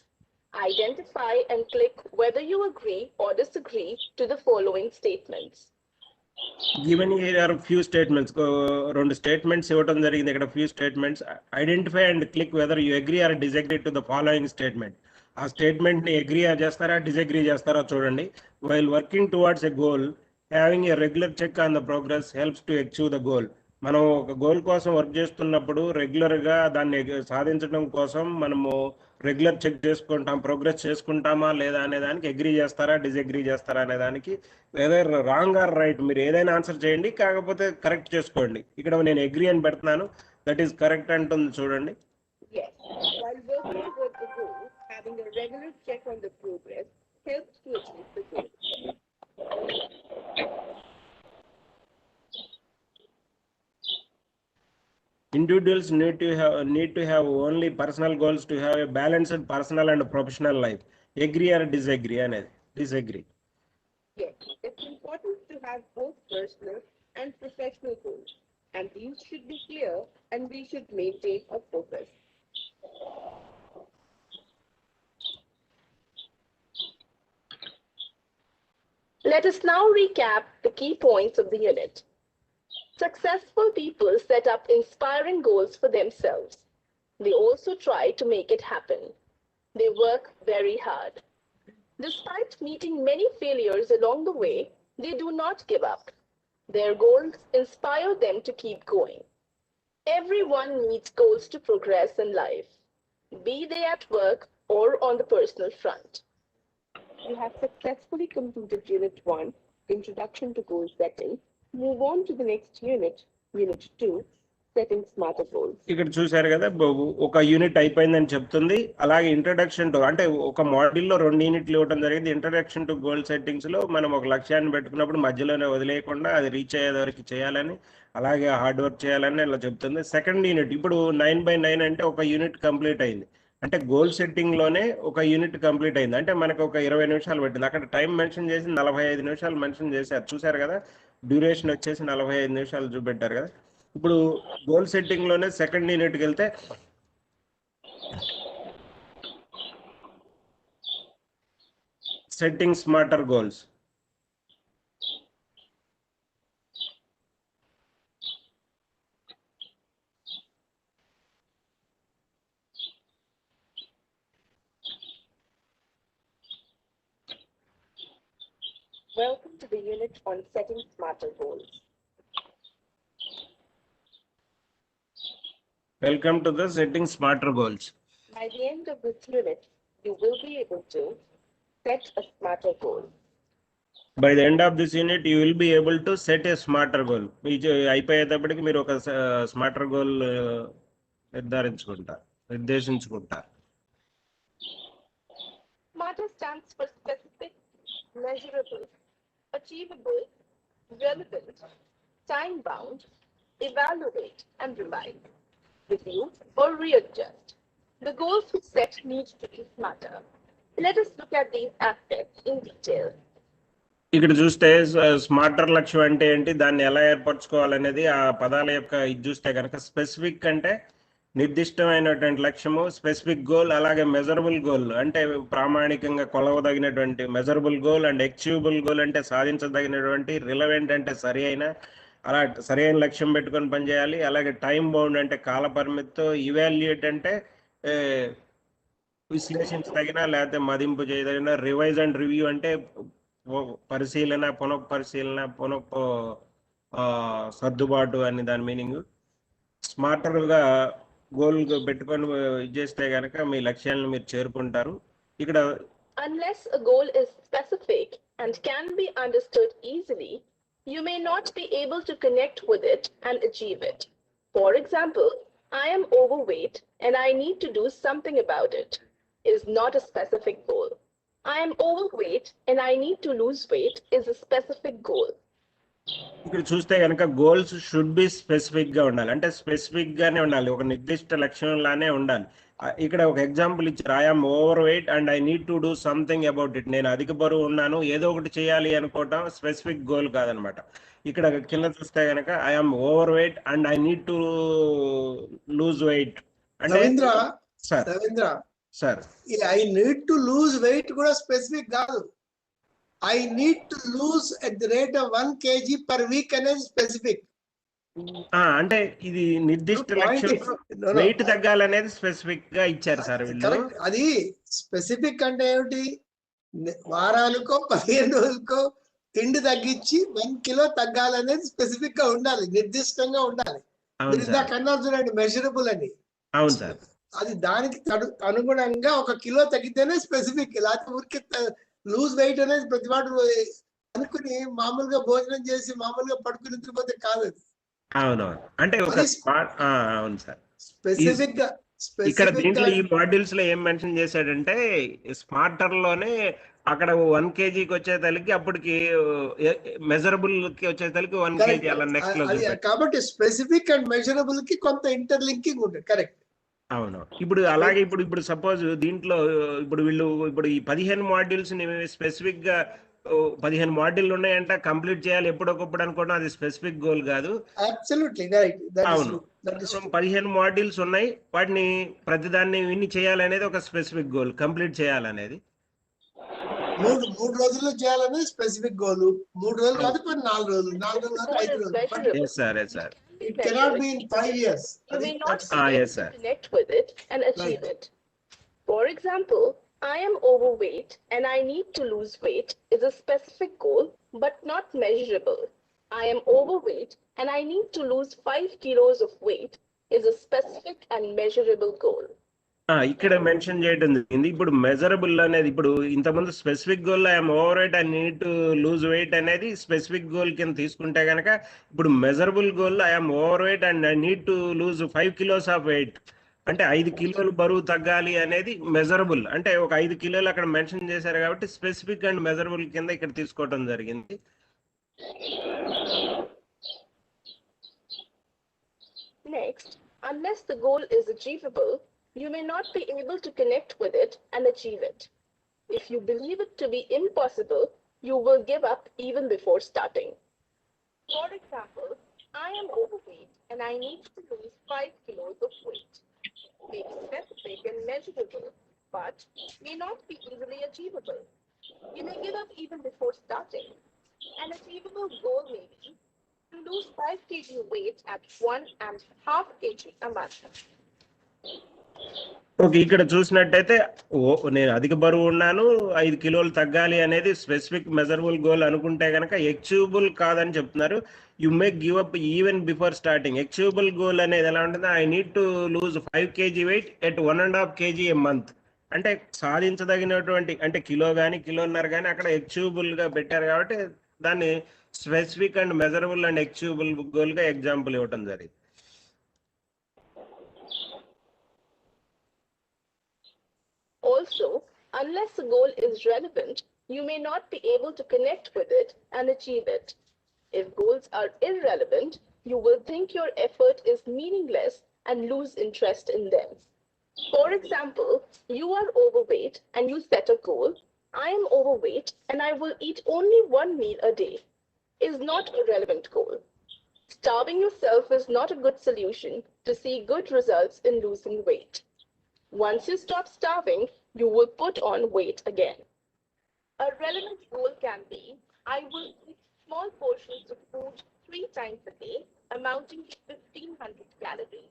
Identify and click whether you agree or disagree to the following statements. Given here are few statements. రెండు statements ఇవ్వడం జరిగింది ఇక్కడ few statements. Identify and click whether you agree or disagree to the following statement. ఆ statement ని agree చేస్తారా disagree చేస్తారా చూడండి. While working towards a goal, having a regular check on the progress helps to achieve the goal. మనం ఒక goal కోసం work చేస్తున్నప్పుడు రెగ్యులర్గా దాన్ని సాధించడం కోసం మనము రెగ్యులర్ చెక్ చేసుకుంటాం ప్రోగ్రెస్ చేసుకుంటామా లేదా అనే దానికి అగ్రీ చేస్తారా డిసగ్రీ చేస్తారా అనే దానికి వెదర్ రాంగ్ ఆర్ రైట్ మీరు ఏదైనా ఆన్సర్ చేయండి కాకపోతే కరెక్ట్ చేసుకోండి ఇక్కడ నేను అగ్రీ అని పెడుతున్నాను దట్ ఈస్ కరెక్ట్ అంటుంది చూడండి Yes, while working towards the goal, having a regular check on the progress helps to achieve the goal. Individuals need to have only personal goals to have a balanced personal and professional life. Agree or disagree? Disagree. Yes, it's important to have both personal and professional goals, and these should be clear and we should maintain a focus. Let us now recap the key points of the unit. Successful people set up inspiring goals for themselves. They also try to make it happen. They work very hard. Despite meeting many failures along the way, they do not give up. Their goals inspire them to keep going. Everyone needs goals to progress in life, be they at work or on the personal front. You have successfully completed Unit 1, Introduction to Goal Setting. Move on to the next unit, Unit 2, setting smarter goals. ఇక్కడ చూసారు కదా ఒక unit అయిపోయిందని చెప్తుంది. అలాగే introduction to అంటే ఒక మాడ్యూల్లో 2 యూనిట్లు ఇవ్వడం జరిగింది. ఇంట్రడక్షన్ టు గోల్ సెట్టింగ్స్ లో మనం ఒక లక్ష్యాన్ని పెట్టుకున్నప్పుడు మధ్యలోనే వదిలేయకుండా అది రీచ్ అయ్యే వరకు చేయాలని, అలాగే హార్డ్ వర్క్ చేయాలని ఇలా చెప్తుంది. సెకండ్ యూనిట్ ఇప్పుడు 9/9 అంటే ఒక యూనిట్ కంప్లీట్ అయింది. అంటే గోల్ సెట్టింగ్ లోనే ఒక యూనిట్ కంప్లీట్ అయింది. అంటే మనకు ఒక 20 నిమిషాలు పట్టింది. అక్కడ టైం మెన్షన్ చేసి 45 నిమిషాలు మెన్షన్ చేశారు. చూసారు కదా, డ్యూరేషన్ వచ్చేసి 45 నిమిషాలు చూపెట్టారు కదా. ఇప్పుడు గోల్ సెట్టింగ్ లోనే సెకండ్ యూనిట్కి వెళ్తే setting smarter goals. Welcome to the unit on setting smarter goals. Welcome to the setting smarter goals. By the end of this unit, you will be able to set a smarter goal. By the end of this unit, you will be able to set a smarter goal. అయిపోయేటప్పటికి మీరు ఒక smarter goal నిర్దేశించుకుంటారు. Smarter stands for specific, measurable, achievable, relevant, time-bound, evaluate and revise, review or readjust. The goals we set need to be smarter. Let us look at these aspects in detail. ఇక్కడ చూస్తే smarter లక్ష్యం అంటే ఏంటి, దాన్ని ఎలా ఏర్పరచుకోవాలనేది ఆ పదాల యొక్క ఇది చూస్తే కనుక స్పెసిఫిక్ అంటే నిర్దిష్టమైనటువంటి లక్ష్యము, స్పెసిఫిక్ గోల్, అలాగే మెజరబుల్ గోల్ అంటే ప్రామాణికంగా కొలవదగినటువంటి measurable goal, and achievable goal అంటే సాధించదగినటువంటి, రిలవెంట్ అంటే సరి అయిన లక్ష్యం పెట్టుకొని పనిచేయాలి. అలాగే టైం బౌండ్ అంటే కాల పరిమితితో, ఇవాల్యుయేట్ అంటే విశ్లేషించదగిన లేకపోతే మదింపు చేయదగిన, రివైజ్ అండ్ రివ్యూ అంటే పరిశీలన, పునఃపరిశీలన, సర్దుబాటు అని దాని మీనింగ్. స్మార్టర్గా గోల్ పెట్టుకొని ఇది చేస్తే కనుక మీ లక్ష్యాలను మీరు చేరుకుంటారు. ఇక్కడ Unless a goal is specific and can be understood easily, you may not be able to connect with it and achieve it. For example, I am overweight and I need to do something about it is not a specific goal. I am overweight and I need to lose weight is a specific goal. ఇక్కడ చూస్తే కనుక goals should be specific గా ఉండాలి. అంటే specific గానే ఉండాలి, ఒక నిర్దిష్ట లక్ష్యంలానే ఉండాలి. ఇక్కడ ఒక ఎగ్జాంపుల్ ఇచ్చారు, I'm overweight and I need to do something about it. నేను అధిక బరువు ఉన్నాను, ఏదో ఒకటి చేయాలి అనుకోవటం స్పెసిఫిక్ గోల్ కాదనమాట. ఇక్కడ కింద చూస్తే కనుక I'm overweight and I need to lose weight అంటే sir I need to lose weight కూడా స్పెసిఫిక్ కాదు. I need to lose at the rate of 1 kg per week అనేది స్పెసిఫిక్. అంటే ఇది నిర్దిష్ట లక్ష్యం, వెయిట్ తగ్గాలనేది స్పెసిఫిక్ గా ఇచ్చారు సార్ వీళ్ళు. అది స్పెసిఫిక్ అంటే ఏమిటి, వారానికో 15 రోజులకో తిండి తగ్గించి 1 కిలో తగ్గాలనేది స్పెసిఫిక్ గా ఉండాలి, నిర్దిష్టంగా ఉండాలి. మీరు ఇందాక అన్నారు చూడండి మెజరబుల్ అని. అవును సార్, అది దానికి అనుగుణంగా 1 కిలో తగ్గితేనే స్పెసిఫిక్. లేకపోతే ఊరికి లూజ్ వెయిట్ అనేది ప్రతి వాడు అనుకుని మామూలుగా భోజనం చేసి మామూలుగా పడుకుని నిద్రపోతే కాదు. అవునవును, అంటే అవును సార్. స్పెసిఫిక్ గా ఇక్కడ దీంట్లో ఈ మాడ్యూల్స్ లో ఏం మెన్షన్ చేశాడంటే స్మార్టర్ లోనే అక్కడ 1 kgకి వచ్చేతలకి అప్పటికి మెజరబుల్ కి వచ్చేతలకి 1 kg అలా నెక్స్ట్ లో. కాబట్టి స్పెసిఫిక్ అండ్ మెజరబుల్ కి కొంత ఇంటర్లింకింగ్ ఉంటుంది. కరెక్ట్. అవును. ఇప్పుడు అలాగే ఇప్పుడు సపోజ్ దీంట్లో ఇప్పుడు వీళ్ళు ఈ 15 మాడ్యూల్స్ స్పెసిఫిక్ గా 15 మాడ్యూల్ ఉన్నాయంట, కంప్లీట్ చేయాలి ఎప్పుడొకప్పుడు అనుకోవడం అది స్పెసిఫిక్ గోల్ కాదు. అవును, 15 మాడ్యూల్స్ ఉన్నాయి, వాటిని ప్రతిదాన్ని విన్ని చేయాలనేది ఒక స్పెసిఫిక్ గోల్, కంప్లీట్ చేయాలనేది. 3 రోజుల్లో చేయాలనేది స్పెసిఫిక్ గోల్. 3 రోజులు కాదు, 4 రోజులు, 4 రోజులు కాదు, 5 రోజులు. Yes sir, yes sir. It cannot be in 5 years. You may not yes sir. connect with it and achieve it. For example, I am overweight and I need to lose weight is a specific goal but not measurable. I am overweight and I need to lose 5 kilos of weight is a specific and measurable goal. ఇక్కడ mention చేయడం జరిగింది. ఇప్పుడు measurable అనేది ఇప్పుడు ఇంతకుముందు specific goal I'm overweight and need to lose wait అనేది specific goal కింద తీసుకుంటే కనుక ఇప్పుడు measurable goal I'm overweight and I need to lose 5 kilos of weight అంటే 5 కిలోలు బరువు తగ్గాలి అనేది మెజరబుల్. అంటే ఒక 5 కిలోలు అక్కడ మెన్షన్ చేశారు కాబట్టి స్పెసిఫిక్ అండ్ మెజరబుల్ కింద ఇక్కడ తీసుకోవడం జరిగింది. Next, unless the goal is achievable, you may not be able to connect with it and achieve it. If you believe it to be impossible, you will give up even before starting. For example, I am overweight and I need to lose 5 kilos of weight. May be specific and measurable, but may not be easily achievable. You may give up even before starting. An achievable goal may be to lose 5 kg weight at 1.5 kg a month. Okay, ఇక్కడ చూసినట్టయితే నేను అధిక బరువు ఉన్నాను 5 కిలోలు తగ్గాలి అనేది specific measurable goal అనుకుంటే కనుక అచీవబుల్ కాదని చెప్తున్నారు. You may give up even before starting. Achievable goal అనేది ఎలా ఉంటుంది? I need to lose 5 kg weight at 1.5 kg a month. అంటే సాధించదగినటువంటి అంటే కిలో కానీ కిలోన్నర కానీ అక్కడ అచీవబుల్ గా పెట్టారు కాబట్టి దాన్ని specific and measurable and achievable goal గా ఎగ్జాంపుల్ ఇవ్వడం జరిగింది. Also, unless the goal is relevant, you may not be able to connect with it and achieve it. If goals are irrelevant, you will think your effort is meaningless and lose interest in them. For example, you are overweight and you set a goal. I am overweight and I will eat only one meal a day. Is not a relevant goal. Starving yourself is not a good solution to see good results in losing weight. Once you stop starving, you will put on weight again. A relevant goal can be, I will eat small portions of food 3 times a day, amounting to 1500 calories.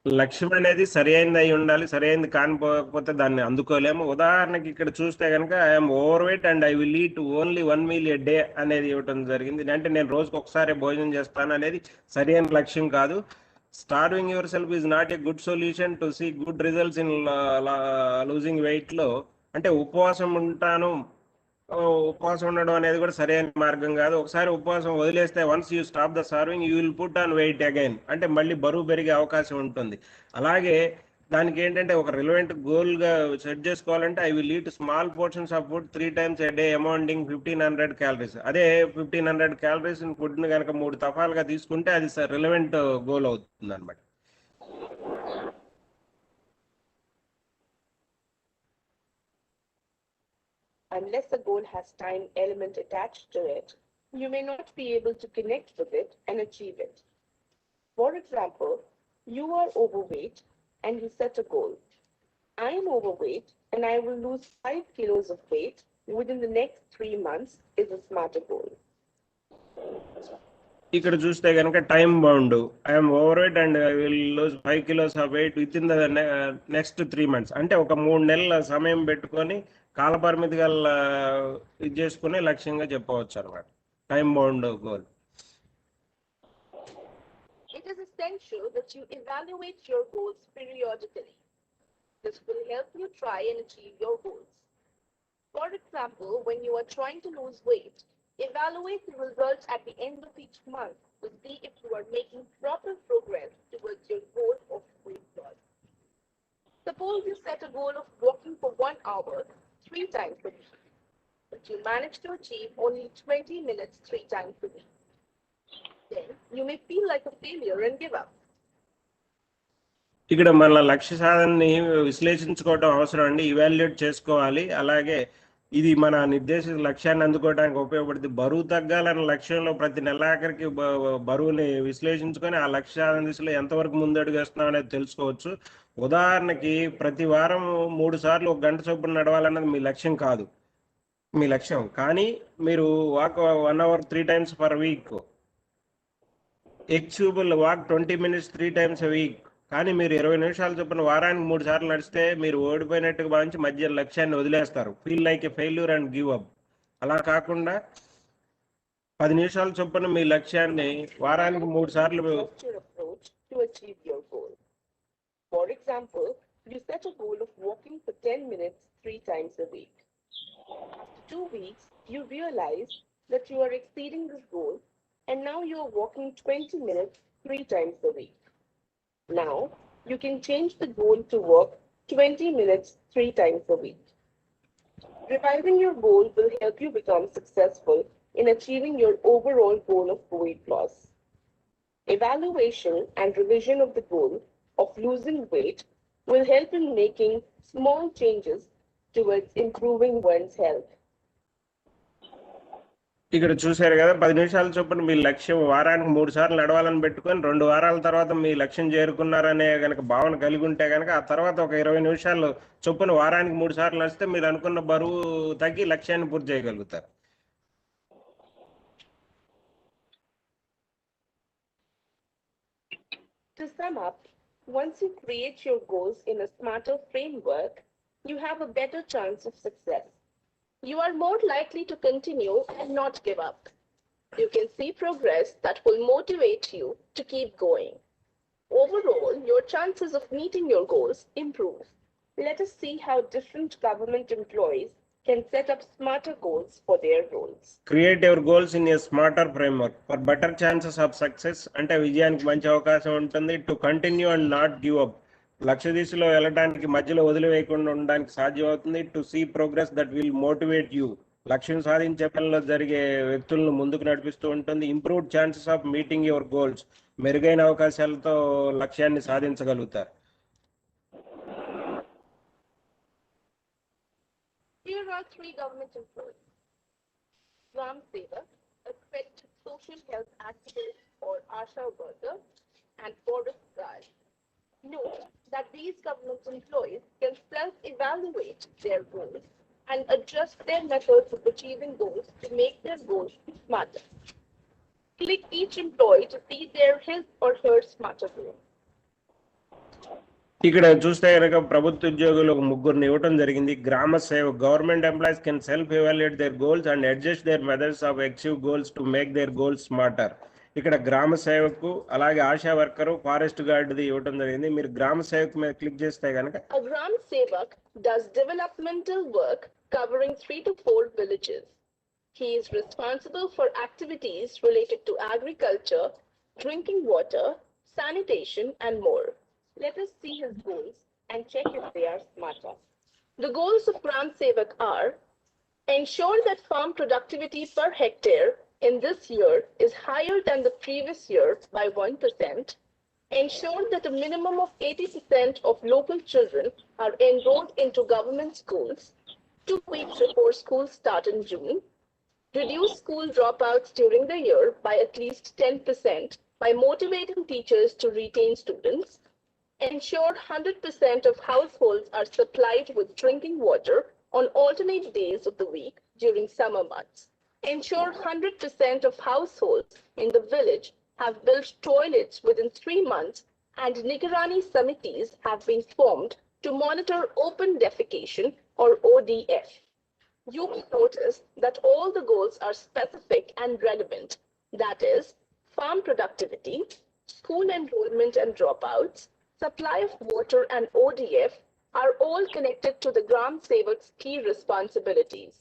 లక్ష్యం అనేది సరైనది అయి ఉండాలి. సరైనది కానిపోతే దాన్ని అందుకోలేము. ఉదాహరణకి ఇక్కడ చూస్తే కనుక I'm overweight and I will eat only 1 meal a day అనేది ఇవ్వడం జరిగింది. అంటే నేను రోజుకు ఒకసారి భోజనం చేస్తాను అనేది సరైన లక్ష్యం కాదు. Starving yourself is not a good solution to see good results in losing weight లో అంటే ఉపవాసం ఉంటాను, ఉపవాసం ఉండడం అనేది కూడా సరైన మార్గం కాదు. ఒకసారి ఉపవాసం వదిలేస్తే once you stop the serving you will put on weight again అంటే మళ్ళీ బరువు పెరిగే అవకాశం ఉంటుంది. అలాగే దానికి ఏంటంటే ఒక రిలవెంట్ గోల్ గా సెట్ చేసుకోవాలంటే I will eat small portions of food 3 times a day amounting 1500 calories. అదే 1500 calories ఫుడ్ ని కనుక 3 దఫాలుగా తీసుకుంటే అది రిలవెంట్ గోల్ అవుతుంది అనమాట. Unless the goal has time element attached to it, you may not be able to connect with it and achieve it. For example, you are overweight and you set a goal. I am overweight and I will lose 5 kilos of weight within the next 3 months is a smarter goal. ఇక్కడ చూస్తే కనుక time bound I'm overweight and I will lose 5 kilos of weight with in the next 3 months అంటే ఒక 3 నెలల సమయం పెట్టుకొని కాలపరిమితి గల ఇది చేసుకుని లక్ష్యంగా చెప్పవచ్చు అనమాట. Time bound goal. It is essential that you evaluate your goals periodically. This will help you try and achieve your goals. For example, when you are trying to lose weight, evaluate the results at the end of each month to see if you are making proper progress towards your goal of weight loss. Suppose you set a goal of walking for 1 hour 3 times a week, but you manage to achieve only 20 minutes 3 times a week. Then you may feel like a failure and give up. ఇక్కడ మన లక్ష్య సాధనని విశ్లేషించుకోవడం అవసరం అండి, evaluate చేసుకోవాలి. అలాగే ఇది మన నిర్దేశిత లక్ష్యాన్ని అందుకోవడానికి ఉపయోగపడుతుంది. బరువు తగ్గాలన్న లక్ష్యంలో ప్రతి నెలాఖరికి బరువుని విశ్లేషించుకొని ఆ లక్ష్య సాధన దిశలో ఎంతవరకు ముందడుగు వేస్తున్నాం అనేది తెలుసుకోవచ్చు. ఉదాహరణకి ప్రతి వారం 3 సార్లు 1 గంట చొప్పున నడవాలన్నది మీ లక్ష్యం కాదు, మీ లక్ష్యం. కానీ మీరు walk 1 hour 3 times per week, achievable walk 20 minutes 3 times a week. కానీ మీరు 20 నిమిషాలు చొప్పున వారానికి 3 సార్లు నడిస్తే మీరు ఓడిపోయినట్టుగా భావించి మధ్య లక్ష్యాన్ని వదిలేస్తారు, feel like A failure and give up. అలా కాకుండా 10 నిమిషాల చొప్పున మీ లక్ష్యాన్ని వారానికి 3 సార్లు. For example, You set a goal of walking for 10 minutes 3 times a week. After 2 weeks, you realize that you are exceeding this goal and now you are walking 20 minutes 3 times a week. Now, you can change the goal to walk 20 minutes 3 times a week. Revising your goal will help you become successful in achieving your overall goal of weight loss. Evaluation and revision of the goal of losing weight will help in making small changes towards improving one's health. ఇక్కడ చూశారు కదా, 10 నిమిషాల చొప్పున మీ లక్ష్యం వారానికి 3 సార్లు నడవాలని పెట్టుకొని 2 వారాల తర్వాత మీ లక్ష్యం చేరుకున్నారనే కనుక భావన కలిగి ఉంటే కనుక ఆ తర్వాత ఒక 20 నిమిషాలు చొప్పున వారానికి 3 సార్లు నడిస్తే మీరు అనుకున్న బరువు తగ్గి లక్ష్యాన్ని పూర్తి చేయగలుగుతారు. To sum up, once you create your goals in a smarter framework, you have a better chance of success. You are more likely to continue and not give up. You can see progress that will motivate you to keep going. Overall, your chances of meeting your goals improve. Let us see how different government employees can set up smarter goals for their roles. Create your goals in a smarter framework for better chances of success. అంటే విజయానికి మంచి అవకాశం ఉంటుంది. To continue and not give up. లక్ష్య దిశలో వెళ్ళడానికి మధ్యలో వదిలివేయకుండా ఉండడానికి సాధ్యం అవుతుంది. To see progress that will motivate you. లక్ష్యం సాధించే పనిలో జరిగే వ్యక్తులను ముందుకు నడిపిస్తూ ఉంటుంది. Improved chances of meeting your goals. మెరుగైన అవకాశాలతో లక్ష్యాన్ని సాధించగలుగుతారు. Here are 3 government employees. Gram Sevak, a accredited social health activist or ASHA worker, and forest guard. Note that these government employees can self-evaluate their goals and adjust their methods of achieving goals to make their goals smarter. Click each employee to see their his or her smarter goal. ఇక్కడ చూస్తే కనుక ప్రభుత్వ ఉద్యోగులు 3 ఇవ్వడం జరిగింది. Grama Seva. Government employees can self evaluate their goals and adjust their methods of achieve goals to make their goals smarter. ఇక్కడ గ్రామ సేవకు అలాగే ఆశా వర్కరు ఫారెస్ట్ గార్డ్ది ఇవ్వడం జరిగింది. మీరు గ్రామ సేవకు మీద క్లిక్ చేస్తే కనుక A Gram Sevak does developmental work covering 3 to 4 villages. He is responsible for activities related to agriculture, drinking water, sanitation, and more. Let us see his goals and check if they are smarter. The goals of Gram Sevak are: ensure that farm productivity per hectare in this year is higher than the previous year by 1%. Ensure that a minimum of 80% of local children are enrolled into government schools 2 weeks before school start in June. Reduce school dropouts during the year by at least 10% by motivating teachers to retain students. Ensure 100% of households are supplied with drinking water on alternate days of the week during summer months. Ensure 100% of households in the village have built toilets within 3 months, and Nigarani Samitis have been formed to monitor open defecation or ODF. You will notice that all the goals are specific and relevant. That is, farm productivity, school enrollment and dropouts, supply of water and ODF are all connected to the Gram Sevak's key responsibilities.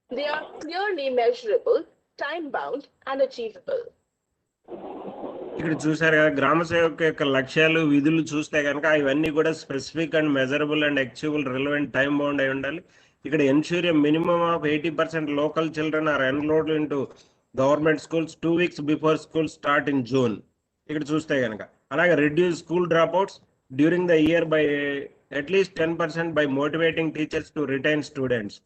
They are clearly measurable, time-bound, and achievable. ఇక్కడ చూసారు కదా, గ్రామ సేవక యొక్క లక్ష్యాలు విధులు చూస్తే కనుక ఇవన్నీ కూడా specific and measurable and achievable relevant time bound అయి ఉండాలి. ఇక్కడ ensure minimum of 80% local children are enrolled in to government schools 2 weeks before school start in June. ఇక్కడ చూస్తే కనుక అలాగే reduce school dropouts during the year by at least 10% by motivating teachers to retain students.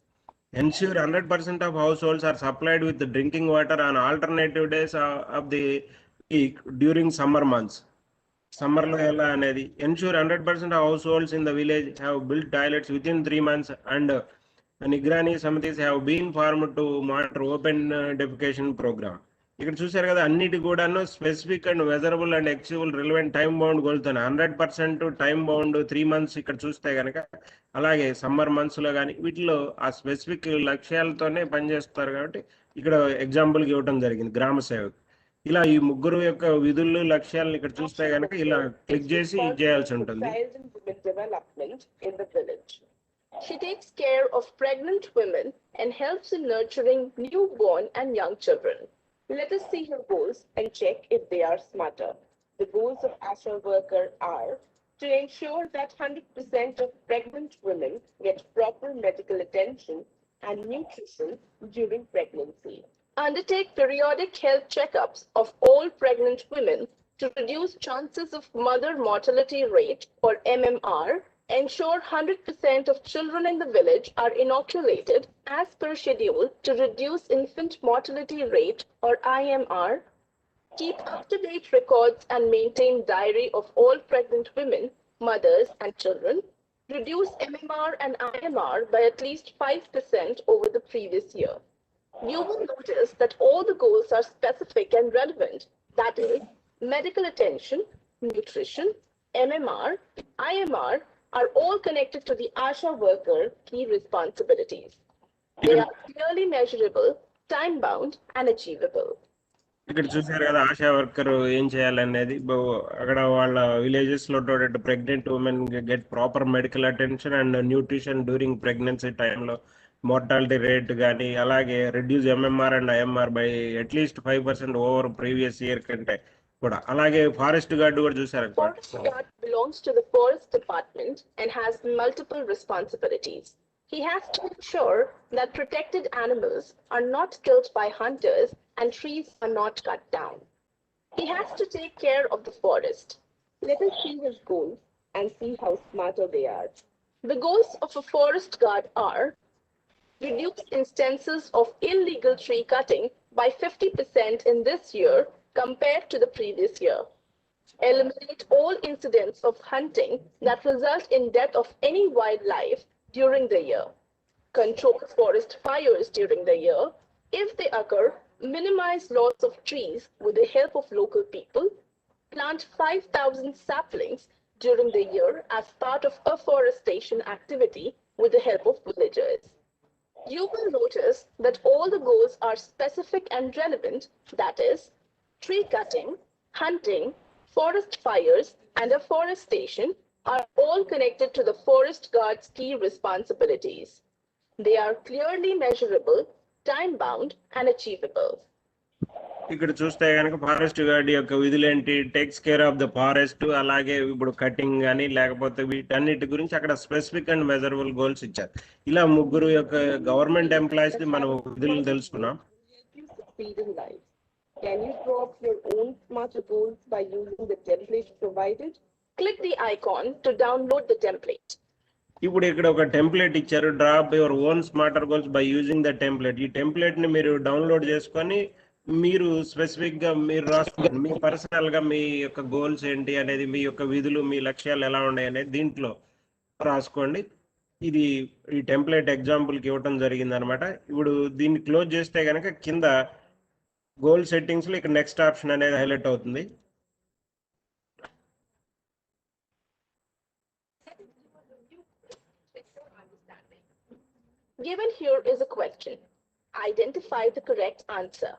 Ensure 100% of households are supplied with drinking water on alternative days of the week during summer months. Summer lo ela anedi. Ensure 100% of households in the village have built toilets within 3 months, and Nigrani Samitis have been formed to monitor open defecation program. ఇక్కడ చూసారు కదా, అన్నిటి కూడాను specific and measurable and achievable relevant time bound గోల్తోనే 100% time bound 3 months ఇక్కడ చూస్తే కనుక, అలాగే సమ్మర్ మంత్స్ లో కానీ వీటిలో ఆ స్పెసిఫిక్ లక్ష్యాలతోనే పనిచేస్తారు. కాబట్టి ఇక్కడ ఎగ్జాంపుల్కి ఇవ్వడం జరిగింది గ్రామ సేవకు. ఇలా ఈ ముగ్గురు యొక్క విధులు లక్ష్యాలను ఇక్కడ చూస్తే కనుక ఇలా క్లిక్ చేసి చేయాల్సి ఉంటుంది. Child and women development in the village. She takes care of pregnant women and helps in nurturing newborn and young children. Let us see her goals and check if they are smarter. The goals of ASHA worker are to ensure that 100% of pregnant women get proper medical attention and nutrition during pregnancy. Undertake periodic health checkups of all pregnant women to reduce chances of mother mortality rate or MMR. Ensure 100% of children in the village are inoculated as per schedule to reduce infant mortality rate or IMR. Keep up-to-date records and maintain diary of all pregnant women, mothers and children. Reduce MMR and IMR by at least 5% over the previous year. You will notice that all the goals are specific and relevant. That is, medical attention, nutrition, MMR, IMR are all connected to the ASHA worker key responsibilities. They are clearly measurable, time-bound, and achievable. ఇక్కడ చూసారు కదా ASHA worker ఏం చేయాలనేది. అక్కడ వాళ్ళ villages లో pregnant women get proper medical attention and nutrition during pregnancy టైంలో mortality rate కానీ అలాగే reduce MMR and IMR by at least 5% over previous year కంటే కూడా. అలాగే ఫారెస్ట్ గార్డ్ కూడా చూసారు. Forest guard belongs to the forest department and has multiple responsibilities. He has to ensure that protected animals are not killed by hunters and trees are not cut down. He has to take care of the forest. Let us see his goals and see how smarter they are. The goals of a forest guard are reduce instances of illegal tree cutting by 50% in this year compared to the previous year. Eliminate all incidents of hunting that result in death of any wildlife during the year. Control forest fires during the year. If they occur, minimize loss of trees with the help of local people. Plant 5,000 saplings during the year as part of afforestation activity with the help of villagers. You will notice that all the goals are specific and relevant, that is, tree cutting, hunting, forest fires, and afforestation are all connected to the forest guard's key responsibilities. They are clearly measurable, time-bound, and achievable. ఇక్కడ చూస్తే కనుక forest gourd యొక్క విధులు ఏంటి, takes care of the forest, అలాగే ఇప్పుడు cutting కానీ లేకపోతే వీటన్నిటి గురించి అక్కడ స్పెసిఫిక్ అండ్ మెజరబుల్ గోల్స్ ఇచ్చారు. ఇలా ముగ్గురు యొక్క గవర్నమెంట్ ఎంప్లాయీస్ ది మనం విధులు తెలుసుకున్నాం. Can you draw up your own smarter goals by using the template provided? Click the icon to download the template. ఇప్పుడు ఇక్కడ ఒక టెంప్లెట్ ఇచ్చారు, draw up your own smarter goals by using the template. ఈ template ని మీరు download చేసుకొని మీరు specific గా మీరు రాసుకోండి. మీ పర్సనల్ గా మీ యొక్క గోల్స్ ఏంటి అనేది, మీ యొక్క విధులు, మీ లక్ష్యాలు ఎలా ఉన్నాయి అనేది దీంట్లో రాసుకోండి. ఇది ఈ టెంప్లెట్ ఎగ్జాంపుల్కి ఇవ్వటం జరిగింది అనమాట. ఇప్పుడు దీన్ని క్లోజ్ చేస్తే కనుక కింద గోల్ సెట్టింగ్స్ లో ఇక్కడ నెక్స్ట్ ఆప్షన్ అనేది హైలైట్ అవుతుంది. Given here is a question. Identify the correct answer.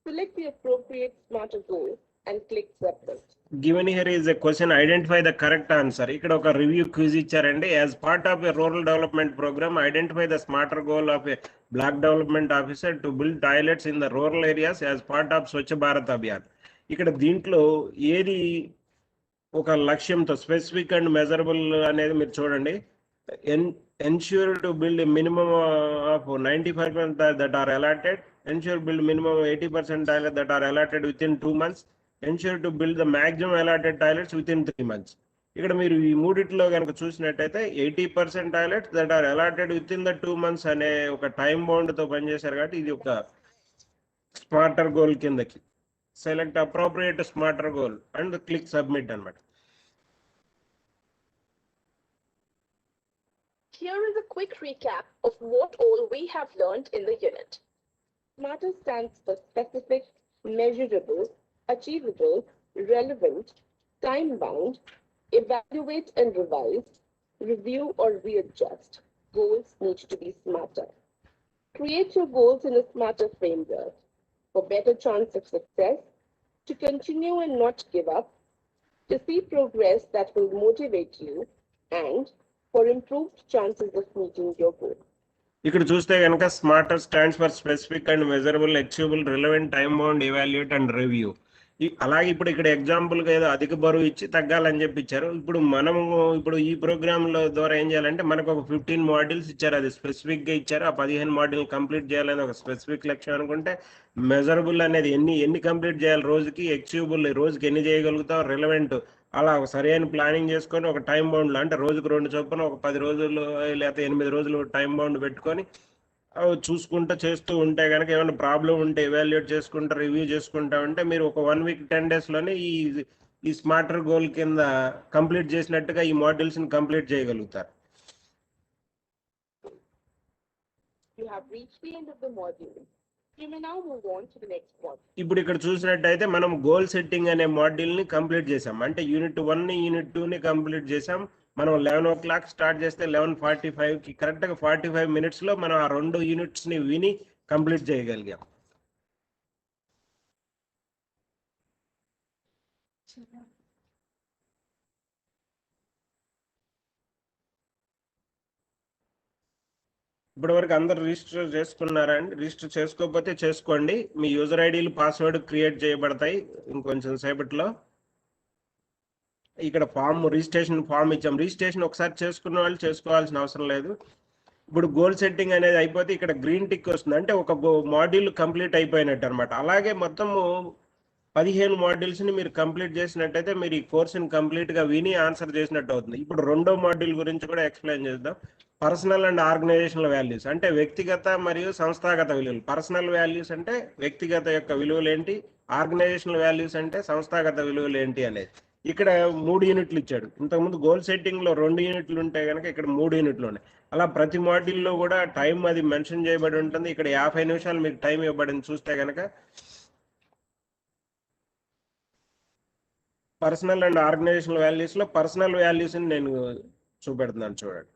Select the appropriate smarter goal and click submit. Given here is a question, identify the correct answer. ఇక్కడ ఒక review quiz ఇచ్చారండి. As part of a rural development program, identify the smarter goal of a block development officer to build toilets in the rural areas as part of Swachh Bharat Abhiyan. ఇక్కడ దీంట్లో ఏది ఒక లక్ష్యంతో specific and measurable అనేది మీరు చూడండి. ensure to build a minimum of 95% that are allotted, ensure build minimum 80% toilets that are allotted within 2 months, ensure to build the maximum allotted toilets within 3 months. ఇక్కడ మీరు ఈ మూడిట్లో కనుక చూసినట్టయితే 80% toilets that are allotted within the 2 months అనే ఒక time bound తో పనిచేశారు కాబట్టి ఇది ఒక స్మార్టర్ గోల్ కిందకి. Select appropriate smarter goal and click submit అన్నమాట. Here is a quick recap of what all we have learned in the unit. SMARTER stands for specific, measurable, achievable, relevant, time-bound, evaluate and revise, review or readjust. Goals need to be smarter. Create your goals in a SMARTER framework. For better chance of success, to continue and not give up, to see progress that will motivate you, and for improved chances of meeting your goal. ఇక్కడ చూస్తే కనుక smarter stands for specific and measurable, achievable, relevant, time bound, evaluate and review. అలాగే ఇప్పుడు ఇక్కడ ఎగ్జాంపుల్గా ఏదో అధిక బరువు ఇచ్చి తగ్గాలని చెప్పి ఇచ్చారు. ఇప్పుడు మనము ఇప్పుడు ఈ ప్రోగ్రాంలో ద్వారా ఏం చేయాలంటే మనకు ఒక 15 మాడ్యూల్స్ ఇచ్చారు, అది స్పెసిఫిక్గా ఇచ్చారు. ఆ 15 మాడ్యూల్ కంప్లీట్ చేయాలని ఒక స్పెసిఫిక్ లక్ష్యం అనుకుంటే, మెజరబుల్ అనేది ఎన్ని ఎన్ని కంప్లీట్ చేయాలి రోజుకి, అచీవబుల్ రోజుకి ఎన్ని చేయగలుగుతాం, రిలవెంట్ అలా ఒక సరైన ప్లానింగ్ చేసుకొని ఒక టైం బౌండ్లో అంటే రోజుకు 2 చొప్పున ఒక 10 రోజులు లేకపోతే 8 రోజులు టైం బౌండ్ పెట్టుకొని చూసుకుంటూ చేస్తూ ఉంటే కనుక ఏమైనా ప్రాబ్లం ఉంటే ఎవాల్యుయేట్ చేసుకుంటా రివ్యూ చేసుకుంటా ఉంటే మీరు ఒక 1 వీక్ 10 డేస్లోనే ఈ స్మార్టర్ గోల్ కింద కంప్లీట్ చేసినట్టుగా ఈ మాడ్యూల్స్ని కంప్లీట్ చేయగలుగుతారు. You have reached the end of the module. You may now move on to the next module. ఇప్పుడు ఇక్కడ చూసినట్టయితే మనం గోల్ సెట్టింగ్ అనే మాడ్యూల్ని కంప్లీట్ చేసాం. అంటే యూనిట్ 1 యూనిట్ 2ని కంప్లీట్ చేసాం. మనం 11 o'clock స్టార్ట్ చేస్తే 11:45కి కరెక్ట్గా 45 minutesలో మనం ఆ 2 యూనిట్స్ని విని కంప్లీట్ చేయగలిగాం. ఇప్పటి వరకు అందరు రిజిస్టర్ చేసుకున్నారా అండి? రిజిస్టర్ చేసుకోకపోతే చేసుకోండి. మీ యూజర్ ఐడీలు పాస్వర్డ్ క్రియేట్ చేయబడతాయి ఇంకొంచెం సేపట్లో. ఇక్కడ రిజిస్ట్రేషన్ ఫామ్ ఇచ్చాం. రిజిస్ట్రేషన్ ఒకసారి చేసుకున్న వాళ్ళు చేసుకోవాల్సిన అవసరం లేదు. ఇప్పుడు గోల్ సెట్టింగ్ అనేది అయిపోతే ఇక్కడ గ్రీన్ టిక్ వస్తుంది, అంటే ఒక మాడ్యూల్ కంప్లీట్ అయిపోయినట్టు అనమాట. అలాగే మొత్తము 15 మాడ్యూల్స్ని మీరు కంప్లీట్ చేసినట్టయితే మీరు ఈ కోర్సుని కంప్లీట్గా విని ఆన్సర్ చేసినట్టు అవుతుంది. ఇప్పుడు 2వ మాడ్యూల్ గురించి కూడా ఎక్స్ప్లెయిన్ చేద్దాం. పర్సనల్ అండ్ ఆర్గనైజేషనల్ వాల్యూస్ అంటే వ్యక్తిగత మరియు సంస్థాగత విలువలు. పర్సనల్ వాల్యూస్ అంటే వ్యక్తిగత యొక్క విలువలు ఏంటి, ఆర్గనైజేషనల్ వాల్యూస్ అంటే సంస్థాగత విలువలు ఏంటి అనేది. ఇక్కడ 3 యూనిట్లు ఇచ్చాడు. ఇంతకుముందు గోల్ సెట్టింగ్లో 2 యూనిట్లు ఉంటే కనుక ఇక్కడ 3 యూనిట్లు ఉన్నాయి. అలా ప్రతి మాడ్యూల్లో కూడా టైం అది మెన్షన్ చేయబడి ఉంటుంది. ఇక్కడ 50 నిమిషాలు మీకు టైం ఇవ్వబడింది. చూస్తే కనుక పర్సనల్ అండ్ ఆర్గనైజేషనల్ వాల్యూస్లో పర్సనల్ వాల్యూస్ని నేను చూపెడుతున్నాను చూడండి.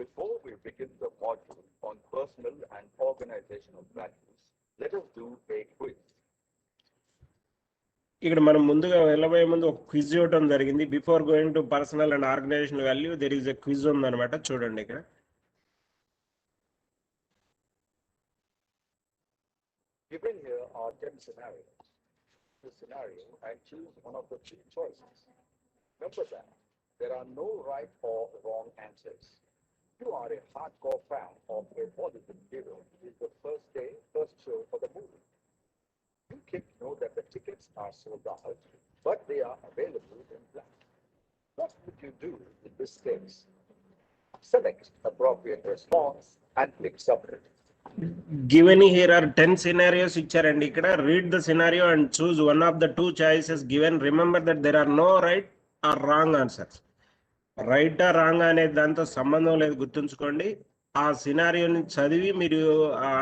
Before we begin the module on personal and organizational values, let us do a quiz. ఇక్కడ మనం ముందుగా వెళ్ళబోయే ముందు ఒక క్విజ్ ఇవ్వడం జరిగింది. Before going to personal and organisational value there is a quiz ఉందన్నమాట. చూడండి ఇక్కడ. Given here are 10 scenarios. The scenario and choose one of the 3 choices. Remember that there are no right or wrong answers. You are a hardcore fan of a Bollywood hero. It is the first show for the movie. You can know that the tickets are sold out, but they are available in black. What would you do in this case? Select appropriate response and click submit. Given here are 10 scenarios ఇచ్చారండి. ఇక్కడ read the scenario and choose one of the 2 choices given. Remember that there are no right or wrong answers. Right ఆ wrong అనే దాంతో సంబంధం లేదు, గుర్తుంచుకోండి. ఆ సినారియోని చదివి మీరు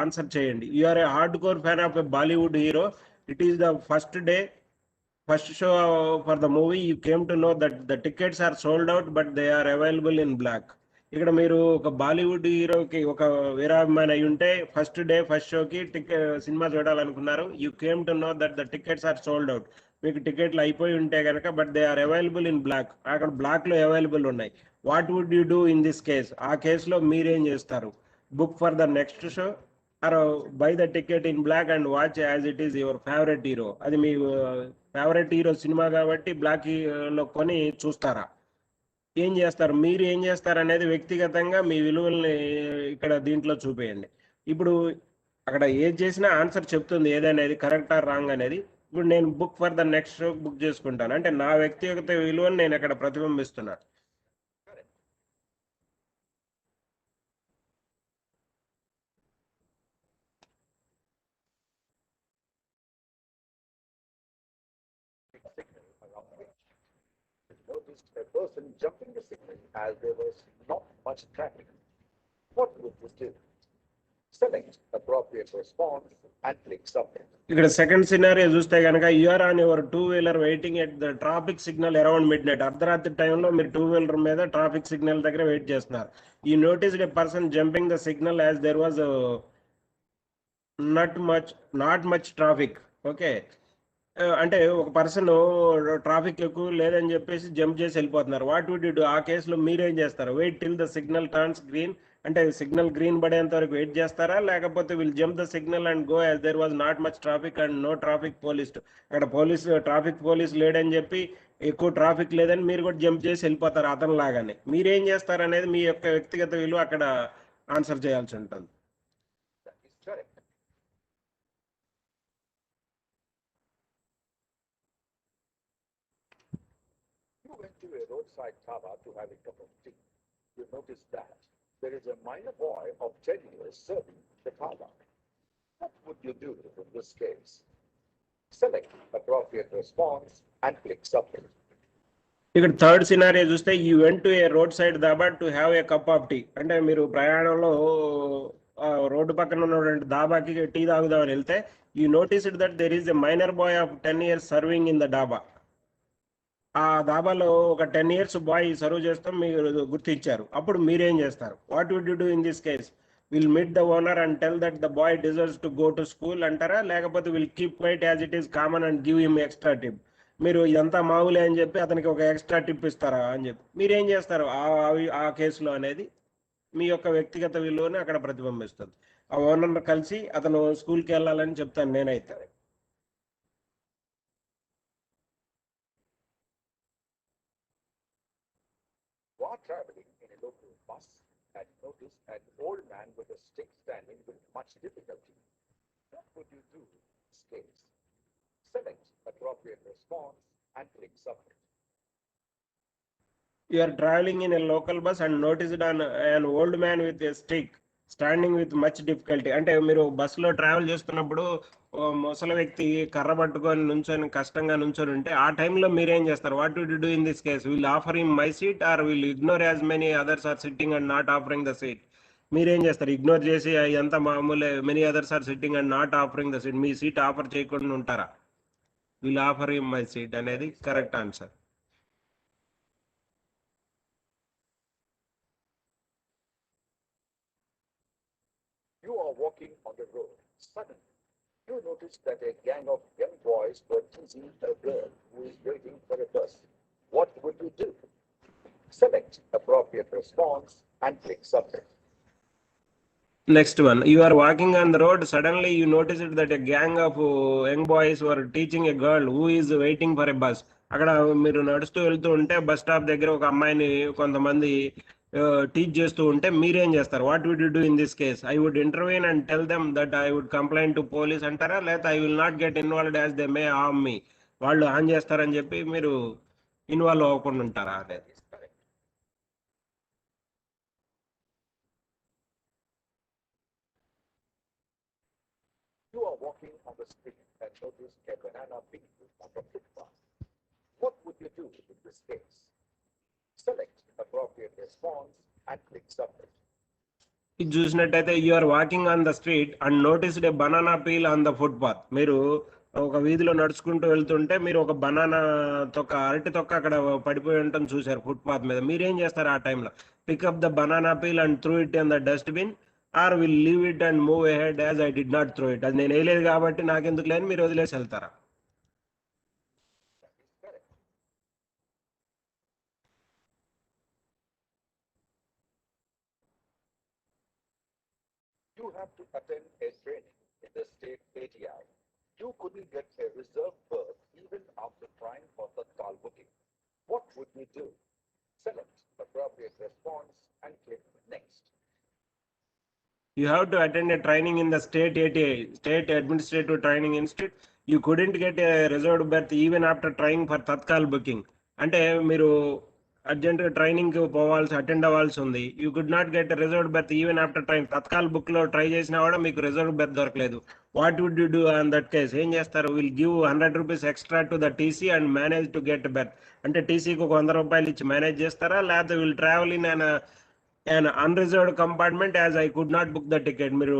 ఆన్సర్ చేయండి. You are a hardcore fan of a Bollywood hero. It is the first show for the movie. You came to know that the tickets are sold out but they are available in black. ఇక్కడ మీరు ఒక బాలీవుడ్ హీరోకి ఒక వీరాభిమాని అయి ఉంటే first షోకి సినిమా చూడాలనుకున్నారు. You came to know that the tickets are sold out. మీకు టికెట్లు అయిపోయి ఉంటే కనుక but they are available in black. అక్కడ బ్లాక్లో అవైలబుల్ ఉన్నాయి. What would you do in this case? ఆ కేసులో మీరేం చేస్తారు? Book for the next show or buy the ticket in black and watch as it is your favourite hero. అది మీ favourite hero cinema కాబట్టి బ్లాక్లో కొని చూస్తారా? ఏం చేస్తారు? మీరు ఏం చేస్తారు అనేది వ్యక్తిగతంగా మీ విలువల్ని ఇక్కడ దీంట్లో చూపేయండి. ఇప్పుడు అక్కడ ఏది చేసినా ఆన్సర్ చెప్తుంది ఏదనేది కరెక్ట్ ఆర్ రాంగ్ అనేది. ఇప్పుడు నేను book for the next show book చేసుకుంటాను అంటే నా వ్యక్తిగత విలువను నేను అక్కడ ప్రతిబింబిస్తున్నాను. Noticed a person jumping the signal as there was not much traffic. What would you do? Select appropriate response and click submit. ఇక్కడ సెకండ్ సినారియో చూస్తే కనుక you're on your two wheeler waiting at the traffic signal around midnight. అర్ధరాత్రి టైంలో మీరు two wheeler మీద traffic signal దగ్గర wait చేస్తున్నారు. You noticed a person jumping the signal as there was not much traffic. Okay, అంటే ఒక person traffic ఎక్కువ లేదని చెప్పేసి జంప్ చేసి వెళ్ళిపోతున్నారు. What would you do? ఆ కేసులో మీరేం చేస్తారు? Wait till the signal turns green, అంటే సిగ్నల్ గ్రీన్ పడేంత వరకు వెయిట్ చేస్తారా, లేకపోతే will jump the signal and go as there was not much traffic and no traffic police. అక్కడ ట్రాఫిక్ పోలీస్ లేడని చెప్పి ఎక్కువ ట్రాఫిక్ లేదని మీరు కూడా జంప్ చేసి వెళ్ళిపోతారు అతను లాగానే. మీరేం చేస్తారు అనేది మీ యొక్క వ్యక్తిగత విలువ అక్కడ ఆన్సర్ చేయాల్సి ఉంటుంది. That is correct. You went to a roadside dhaba to have a cup of tea. You noticed that there is a minor boy of 10 years serving the dhaba. What would you do in this case? Select appropriate response and click submit. ఇక్కడ third scenario చూస్తే you went to a roadside dhaba to have a cup of tea. అంటే మీరు ప్రయాణంలో road పక్కన ఉన్నటువంటి దాబాకి tea తాగుదామని వెళ్తే you noticed that there is a minor boy of 10 years serving in the dhaba. ఆ దాబాలో ఒక 10 years బాయ్ సర్వ్ చేస్తాం మీరు గుర్తించారు. అప్పుడు మీరేం చేస్తారు? What would you do in this case? Will meet the owner and tell that the boy deserves to go to school అంటారా, లేకపోతే will keep quiet as it is common and give him extra tip? మీరు ఇదంతా మామూలే అని చెప్పి అతనికి ఒక extra tip ఇస్తారా అని చెప్పి మీరేం చేస్తారు ఆ కేసులో అనేది మీ యొక్క వ్యక్తిగత విలువని అక్కడ ప్రతిబింబిస్తుంది. ఆ ఓనర్ కలిసి అతను స్కూల్కి వెళ్ళాలని చెప్తాను నేనైతే. While traveling in a local bus and noticed an old man with a stick standing with much difficulty. What would you do in this case? Select appropriate response and click submit. You are traveling in a local bus and noticed an old man with a stick standing with much difficulty. అంటే మీరు బస్సులో travel చేస్తున్నప్పుడు ముసలి వ్యక్తి కర్ర పట్టుకొని నుంచొని కష్టంగా నుంచొని ఉంటే ఆ టైంలో మీరేం చేస్తారు? What would you do in this case? Will offer him my seat or will ignore as many others are sitting and not offering the seat? మీరేం చేస్తారు? ఇగ్నోర్ చేసి ఎంత మామూలే, many others are sitting and not offering the seat, మీ seat offer చేయకుండా ఉంటారా? Will offer him my seat అనేది correct answer. You are walking on the road. Suddenly, you notice that a gang of young boys were teasing a girl who is waiting for a bus. What would you do? Select appropriate response and click submit. Next one, you are walking on the road. Suddenly, you noticed that a gang of young boys were teaching a girl who is waiting for a bus. అక్కడ మీరు నడుస్తూ వెళ్తూ ఉంటే bus stop దగ్గర ఒక అమ్మాయిని కొంతమంది teach చేస్తూ ఉంటే మీరేం చేస్తారు? What would you do in this case? I would intervene and tell them that I would complaint to police అంటారా, లేకపోతే I will not get involved as they may harm me, వాళ్ళు ఆన్ చేస్తారని చెప్పి మీరు ఇన్వాల్వ్ అవ్వకుండా ఉంటారా అనేది. You are walking on the street and notice a banana peel on the footpath. What would you do in this case? Select appropriate response and click submit. ఇది చూసినట్టయితే you are walking on the street and noticed a banana peel on the footpath. మీరు ఒక వీధిలో నడుచుకుంటూ వెళ్తుంటే మీరు ఒక banana తొక్క, అరటి తొక్క అక్కడ పడిపోయి ఉండటం చూసారు ఫుట్పాత్ మీద. మీరేం చేస్తారు ఆ టైంలో? Pick up the banana peel and throw it in the dustbin or will leave it and move ahead as I did not throw it. అది నేను వేయలేదు కాబట్టి నాకెందుకు లేని మీరు వదిలేసి వెళ్తారా? You have to attend a training in the state ATI. You couldn't get a reserved berth even after trying for the call booking. What would you do? Select appropriate response and click next. You have to attend a training in the state ATI, State Administrative Training Institute. You couldn't get a reserved berth even after trying for Tatkal booking. అంటే మీరు అర్జెంట్గా ట్రైనింగ్కి attend అవ్వాల్సి ఉంది. You could not get reserved berth even after train. Tatkal బుక్లో try చేసినా కూడా మీకు రిజర్వ్డ్ బెర్త్ దొరకలేదు. What would you do on that case? ఏం చేస్తారు? Will give 100 rupees extra to the TC and manage to get berth. అంటే టీసీకి ఒక 100 రూపాయలు ఇచ్చి మేనేజ్ చేస్తారా, లేకపోతే will travel in an unreserved compartment as I could not book the ticket. మీరు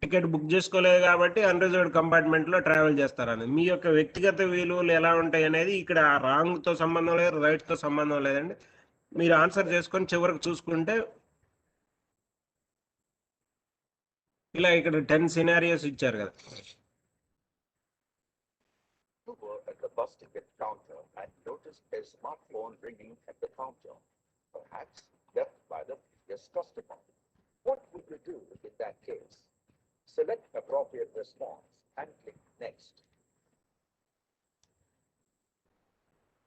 టికెట్ బుక్ చేసుకోలేదు కాబట్టి అన్రిజర్వ్డ్ కంపార్ట్మెంట్ లో ట్రావెల్ చేస్తారని. మీ యొక్క వ్యక్తిగత విలువలు ఎలా ఉంటాయి అనేది ఇక్కడ రాంగ్ తో సంబంధం లేదు, రైట్ తో సంబంధం లేదండి. మీరు ఆన్సర్ చేసుకొని చివరికి చూసుకుంటే ఇలా ఇక్కడ 10 సినారియోస్ ఇచ్చారు కదా. You were at the bus ticket counter and noticed a smartphone ringing at the counter, perhaps left by the previous customer. What would you do in that case? Select appropriate response and click Next.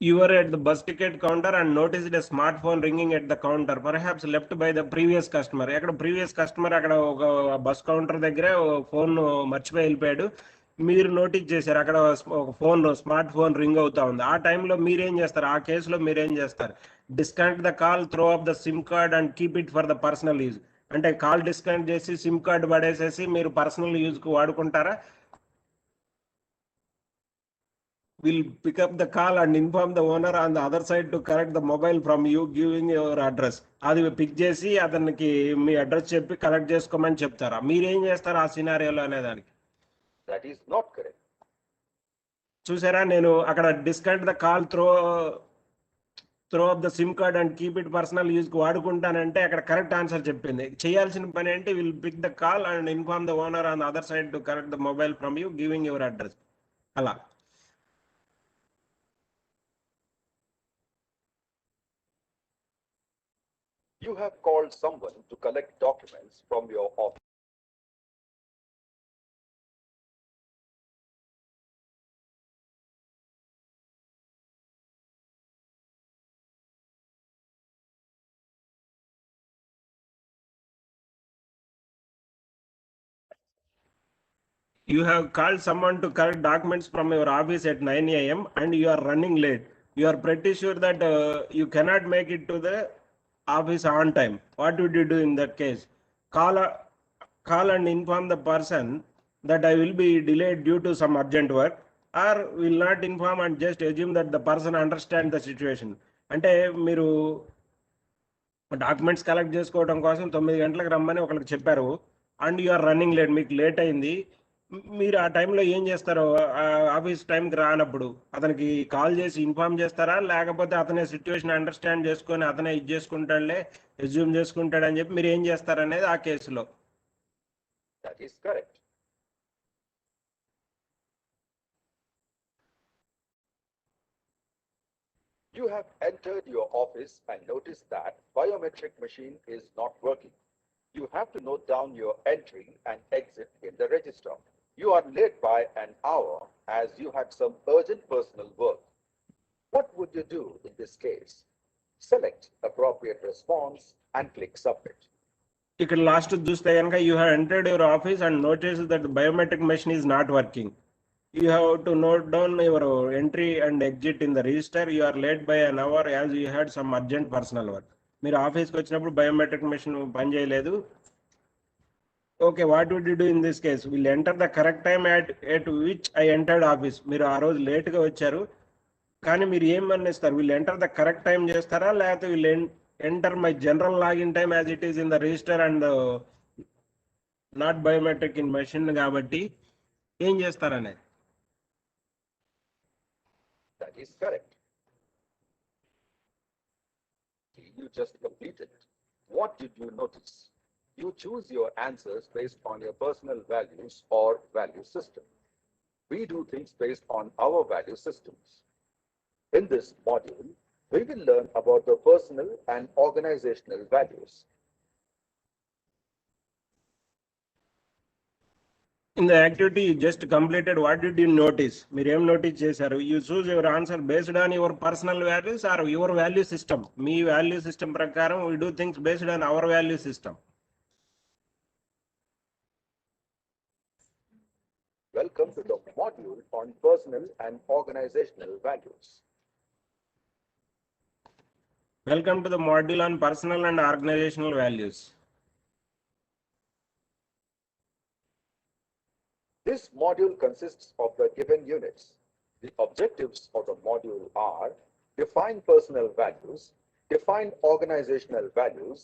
You were at the bus ticket counter and noticed a smartphone ringing at the counter, perhaps left by the previous customer. అక్కడ previous customer అక్కడ ఒక bus counter దగ్గర phone మర్చిపోయి వెళ్ళిపోయాడు. మీరు notice చేశారు అక్కడ ఒక ఫోన్ స్మార్ట్ ఫోన్ రింగ్ అవుతా ఉంది. ఆ టైంలో మీరేం చేస్తారు? ఆ కేసులో మీరేం చేస్తారు? Disconnect the call, throw off the sim card and keep it for the personal use. అంటే కాల్ డిస్కనెక్ట్ చేసి సిమ్ కార్డ్ పడేసేసి మీరు personal యూజ్కి వాడుకుంటారా? Will pick up the call and inform the owner on the other side to correct the mobile from you giving your address. అది pick చేసి అతనికి మీ address చెప్పి collect చేసుకోమని చెప్తారా? మీరేం చేస్తారు ఆ సినారియోలో అనేదానికి? That is not correct. చూసారా, నేను అక్కడ disconnect the call, throw off the sim card and keep it personal యూజ్కి వాడుకుంటానంటే అక్కడ కరెక్ట్ ఆన్సర్ చెప్పింది. చేయాల్సిన పని ఏంటి? Will pick the call and inform the owner on the other side to correct the mobile from you giving your address. అలా You have called someone to collect documents from your office. You have called someone to collect documents from your office at 9 a.m. and you are running late. You are pretty sure that you cannot make it to the office on time. What would you do in that case? Call and inform the person that I will be delayed due to some urgent work, or will not inform and just assume that the person understands the situation. అంటే మీరు documents collect చేసుకోవడం కోసం 9 గంటలకు రమ్మని ఒకరికి చెప్పారు and you are running late, మీకు late అయింది. మీరు ఆ టైంలో ఏం చేస్తారు? ఆఫీస్ టైంకి రానప్పుడు అతనికి కాల్ చేసి ఇన్ఫార్మ్ చేస్తారా, లేకపోతే అతనే సిచ్యువేషన్ అండర్స్టాండ్ చేసుకొని అతనే ఇది చేసుకుంటాడులే, ఎజ్యూమ్ చేసుకుంటాడని చెప్పి మీరు ఏం చేస్తారనేది ఆ కేసులో? That is correct. You have entered your office and noticed that biometric machine is not working. You have to note down your entry and exit in the register. You are late by an hour as you had some urgent personal work. What would you do in this case? Select appropriate response and click Submit. ఇక్కడ last చూస్తే కనుక you have entered your office and notice that biometric machine is not working. You have to note down your entry and exit in the register. You are late by an hour as you had some urgent personal work. మీరు ఆఫీస్కి వచ్చినప్పుడు biometric machine పనిచేయలేదు. Okay, what would you do in this case? Will enter the correct time at which I entered office. మీరు ఆ రోజు లేట్గా వచ్చారు కానీ మీరు ఏం మన్నిస్తారు? Will enter the correct time చేస్తారా, లేకపోతే will enter my general login time as it is in the register and not biometric in machine కాబట్టి ఏం చేస్తారనేది? That is correct. You just completed. What did you notice? You choose your answers based on your personal values or value system. We do things based on our value systems. In this module, we will learn about the personal and organizational values. In the activity you just completed, what did you notice? మీరు ఏం notice చేశారు? You choose your answer based on your personal values or your value system. మీ value system ప్రకారం we do things based on our value system. Welcome to the module on personal and organizational values. Welcome to the module on personal and organizational values. This module consists of the given units. The objectives of the module are: define personal values, define organizational values,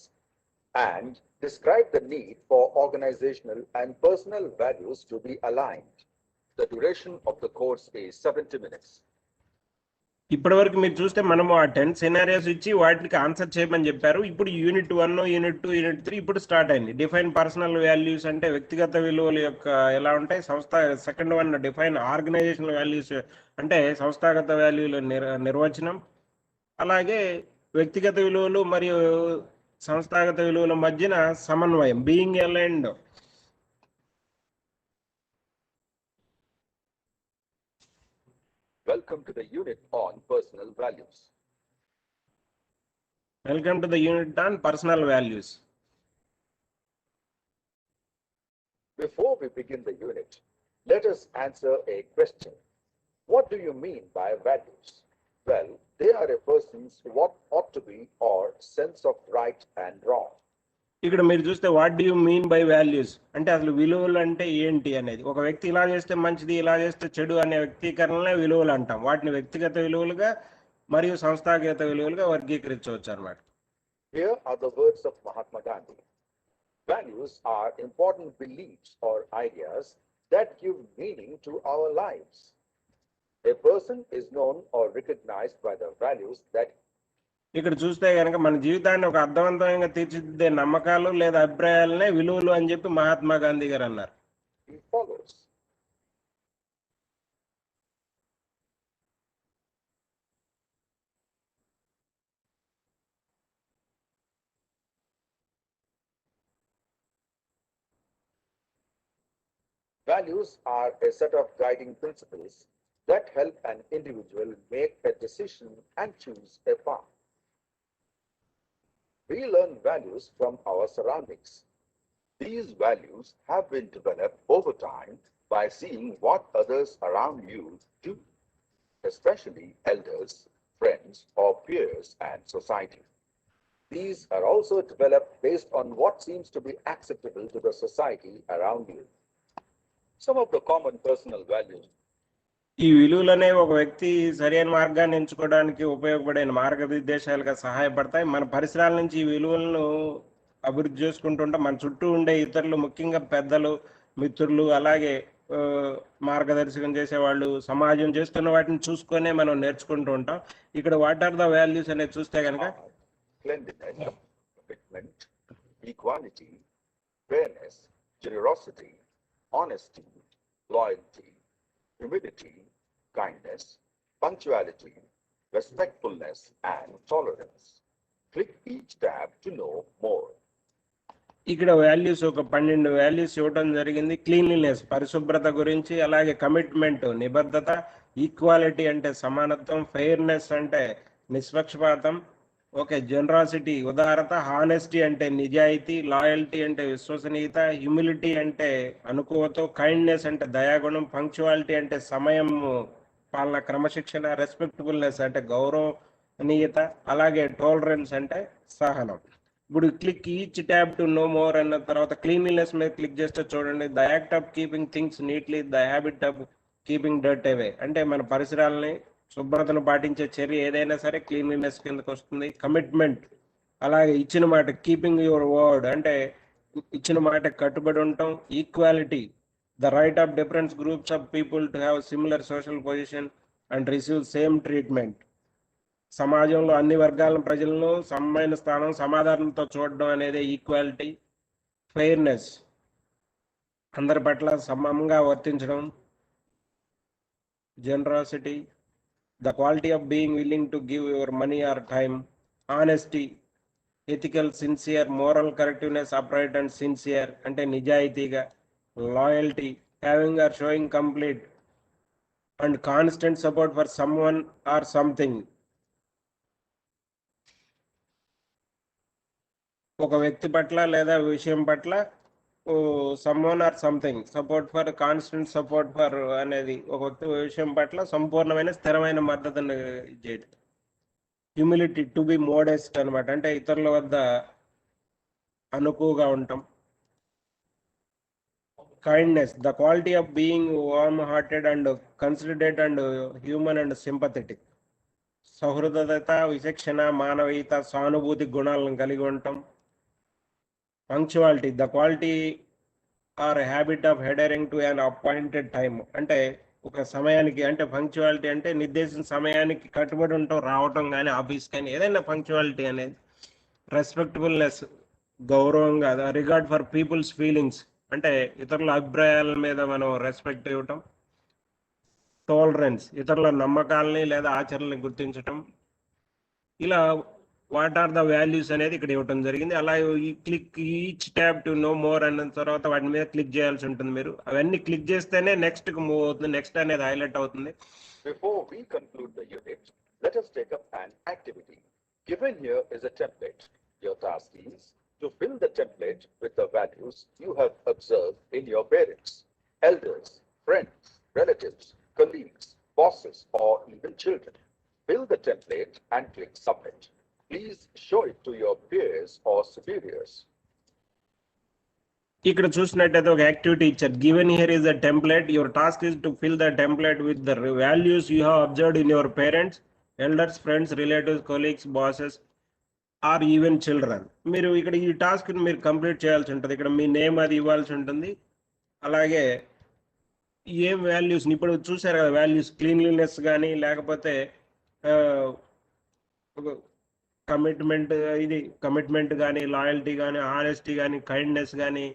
and describe the need for organizational and personal values to be aligned. The duration of the course is 70 minutes. ఇప్పటివరకు మీరు చూస్తే మనము ఆ 10 scenarios ఇచ్చి వాటికి answer చేయమని చెప్పారు. ఇప్పుడు యూనిట్ 1, యూనిట్ 2, యూనిట్ 3 ఇప్పుడు స్టార్ట్ అయింది. డిఫైన్ పర్సనల్ వాల్యూస్ అంటే వ్యక్తిగత విలువల యొక్క ఎలా ఉంటాయి. Second one define organisational values అంటే సంస్థాగత వాల్యూల నిర్వచనం. అలాగే వ్యక్తిగత విలువలు మరియు సంస్థాగత విలువల మధ్యన సమన్వయం, being aligned. Welcome to the unit on personal values. Welcome to the unit on personal values. Before we begin the unit, let us answer a question. What do you mean by values? Well, they are a person's what ought to be or sense of right and wrong. ఇక్కడ మీరు చూస్తే what do you mean by values అంటే అసలు విలువలు అంటే ఏంటి అనేది. ఒక వ్యక్తి ఇలా చేస్తే మంచిది, ఇలా చేస్తే చెడు అనే వ్యక్తీకరణలే విలువలు అంటాం. వాటిని వ్యక్తిగత విలువలుగా మరియు సంస్థాగత విలువలుగా వర్గీకరించవచ్చు అన్నమాట. Here are the words of Mahatma Gandhi. Values are important beliefs or ideas that give meaning to our lives. A person is known or recognized by the values that ఇక్కడ చూస్తే కనుక మన జీవితాన్ని ఒక అర్థవంతంగా తీర్చిదిద్దే నమ్మకాలు లేదా అభిప్రాయాలనే విలువలు అని చెప్పి మహాత్మా గాంధీ గారు అన్నారు. he follows. Values are a set of guiding principles that help an individual make a decision and choose a path. We learn values from our surroundings. These values have been developed over time by seeing what others around you do, especially elders, friends, or peers and society. These are also developed based on what seems to be acceptable to the society around you. Some of the common personal values. ఈ విలువలనే ఒక వ్యక్తి సరైన మార్గాన్ని ఎంచుకోవడానికి ఉపయోగపడే మార్గనిర్దేశాలుగా సహాయపడతాయి. మన పరిసరాల నుంచి ఈ విలువలను అభివృద్ధి చేసుకుంటుంటాం. మన చుట్టూ ఉండే ఇతరులు, ముఖ్యంగా పెద్దలు, మిత్రులు, అలాగే మార్గదర్శకం చేసేవాళ్ళు, సమాజం చేస్తున్న వాటిని చూసుకొనే మనం నేర్చుకుంటూ ఉంటాం. ఇక్కడ వాట్ ఆర్ ద వాల్యూస్ అనేది చూస్తే కనుక cleanliness, commitment, equality, fairness, generosity, honesty, loyalty, humility, kindness, punctuality, respectfulness, and tolerance. Click each tab to know more. ఇక్కడ వాల్యూస్ ఒక 12 వాల్యూస్ ఇవ్వడం జరిగింది. క్లీన్లీనెస్ పరిశుభ్రత గురించి, అలాగే కమిట్మెంట్ నిబద్ధత, ఈక్వాలిటీ అంటే సమానత్వం, ఫెయిర్నెస్ అంటే నిష్పక్షపాతం, ఓకే, జనరాసిటీ ఉదారత, హానెస్టీ అంటే నిజాయితీ, లాయల్టీ అంటే విశ్వసనీయత, హ్యూమిలిటీ అంటే అనుకువతో, కైండ్నెస్ అంటే దయాగుణం, పంక్చువాలిటీ అంటే సమయం పాలన క్రమశిక్షణ, రెస్పెక్టబుల్నెస్ అంటే గౌరవనీయత, అలాగే టాలరెన్స్ అంటే సహనం. ఇప్పుడు click each tab to know more అన్న తర్వాత క్లీన్లీనెస్ మీద క్లిక్ చేస్తే చూడండి, the act of keeping things neatly, the habit of keeping dirt away అంటే మన పరిసరాలని శుభ్రతను పాటించే చర్య ఏదైనా సరే క్లీన్లీనెస్ కిందకి వస్తుంది. కమిట్మెంట్ అలాగే ఇచ్చిన మాట, కీపింగ్ యువర్ వర్డ్ అంటే ఇచ్చిన మాట కట్టుబడి ఉంటాం. Equality the right of different groups of people to have similar social position and receive same treatment. సమాజంలో అన్ని వర్గాల ప్రజలను సమైన స్థానం, సమాధానంతో చూడడం అనేది ఈక్వాలిటీ. ఫెయిర్నెస్ అందరి పట్ల సమంగా వర్తించడం. Generosity the quality of being willing to give your money or time. Honesty ethical, sincere, moral correctness, upright and sincere అంటే నిజాయితీగా. Loyalty having or showing complete and constant support for someone or something. ఒక వ్యక్తి పట్ల లేదా విషయం పట్ల someone or something support for, constant support for అనేది ఒక వ్యక్తి విషయం పట్ల సంపూర్ణమైన స్థిరమైన మద్దతును చేయడం. హ్యూమిలిటీ టు బి మోడెస్ట్ అనమాట అంటే ఇతరుల వద్ద అనుకువగా ఉంటాం. Kindness the quality of being warm hearted and considerate and human and sympathetic. సహృదయత, విచక్షణ, మానవీయత, సానుభూతి గుణాలను కలిగి ఉంటాం. Punctuality the quality or habit of adhering to an appointed time. అంటే ఒక సమయానికి, అంటే పంక్చువాలిటీ అంటే నిర్దేశించిన సమయానికి కట్టుబడి ఉంటాం, రావటం కానీ ఆఫీస్ కానీ ఏదైనా పంక్చువాలిటీ అనేది. రెస్పెక్టబుల్నెస్ గౌరవం కాదు. రిగార్డ్ ఫర్ పీపుల్స్ ఫీలింగ్స్ అంటే ఇతరుల అభిప్రాయాల మీద మనం రెస్పెక్ట్ ఇవ్వటం. టాలరెన్స్ ఇతరుల నమ్మకాలని లేదా ఆచరణని గుర్తించటం. ఇలా వాట్ ఆర్ ద వాల్యూస్ అనేది ఇక్కడ ఇవ్వటం జరిగింది. అలా ఈ click each tab to know more అన్న తర్వాత వాటి మీద క్లిక్ చేయాల్సి ఉంటుంది. మీరు అవన్నీ క్లిక్ చేస్తేనే నెక్స్ట్ కి మూవ్ అవుతుంది, నెక్స్ట్ అనేది హైలైట్ అవుతుంది. Before we conclude the unit, let us take up an activity. Given here is a template. Your task is to fill the template with the values you have observed in your parents, elders, friends, relatives, colleagues, bosses, or even children. Fill the template and click submit. Please show it to your peers or superiors. ఇక్కడ చూసినట్టయితే ఒక activity ఇచ్చారు. Given here is a template. Your task is to fill the template with the values you have observed in your parents, elders, friends, relatives, colleagues, bosses or even children. మీరు ఇక్కడ ఈ task మీరు complete చేయాల్సి ఉంటుంది. ఇక్కడ మీ name అది ఇవ్వాల్సి ఉంటుంది. అలాగే ఏం వాల్యూస్ ఇప్పుడు చూసారు కదా, వాల్యూస్ క్లీన్లీనెస్ కానీ, లేకపోతే కమిట్మెంట్, ఇది కమిట్మెంట్ కానీ, లాయల్టీ కానీ, ఆనెస్టీ కానీ, కైండ్నెస్ కానీ,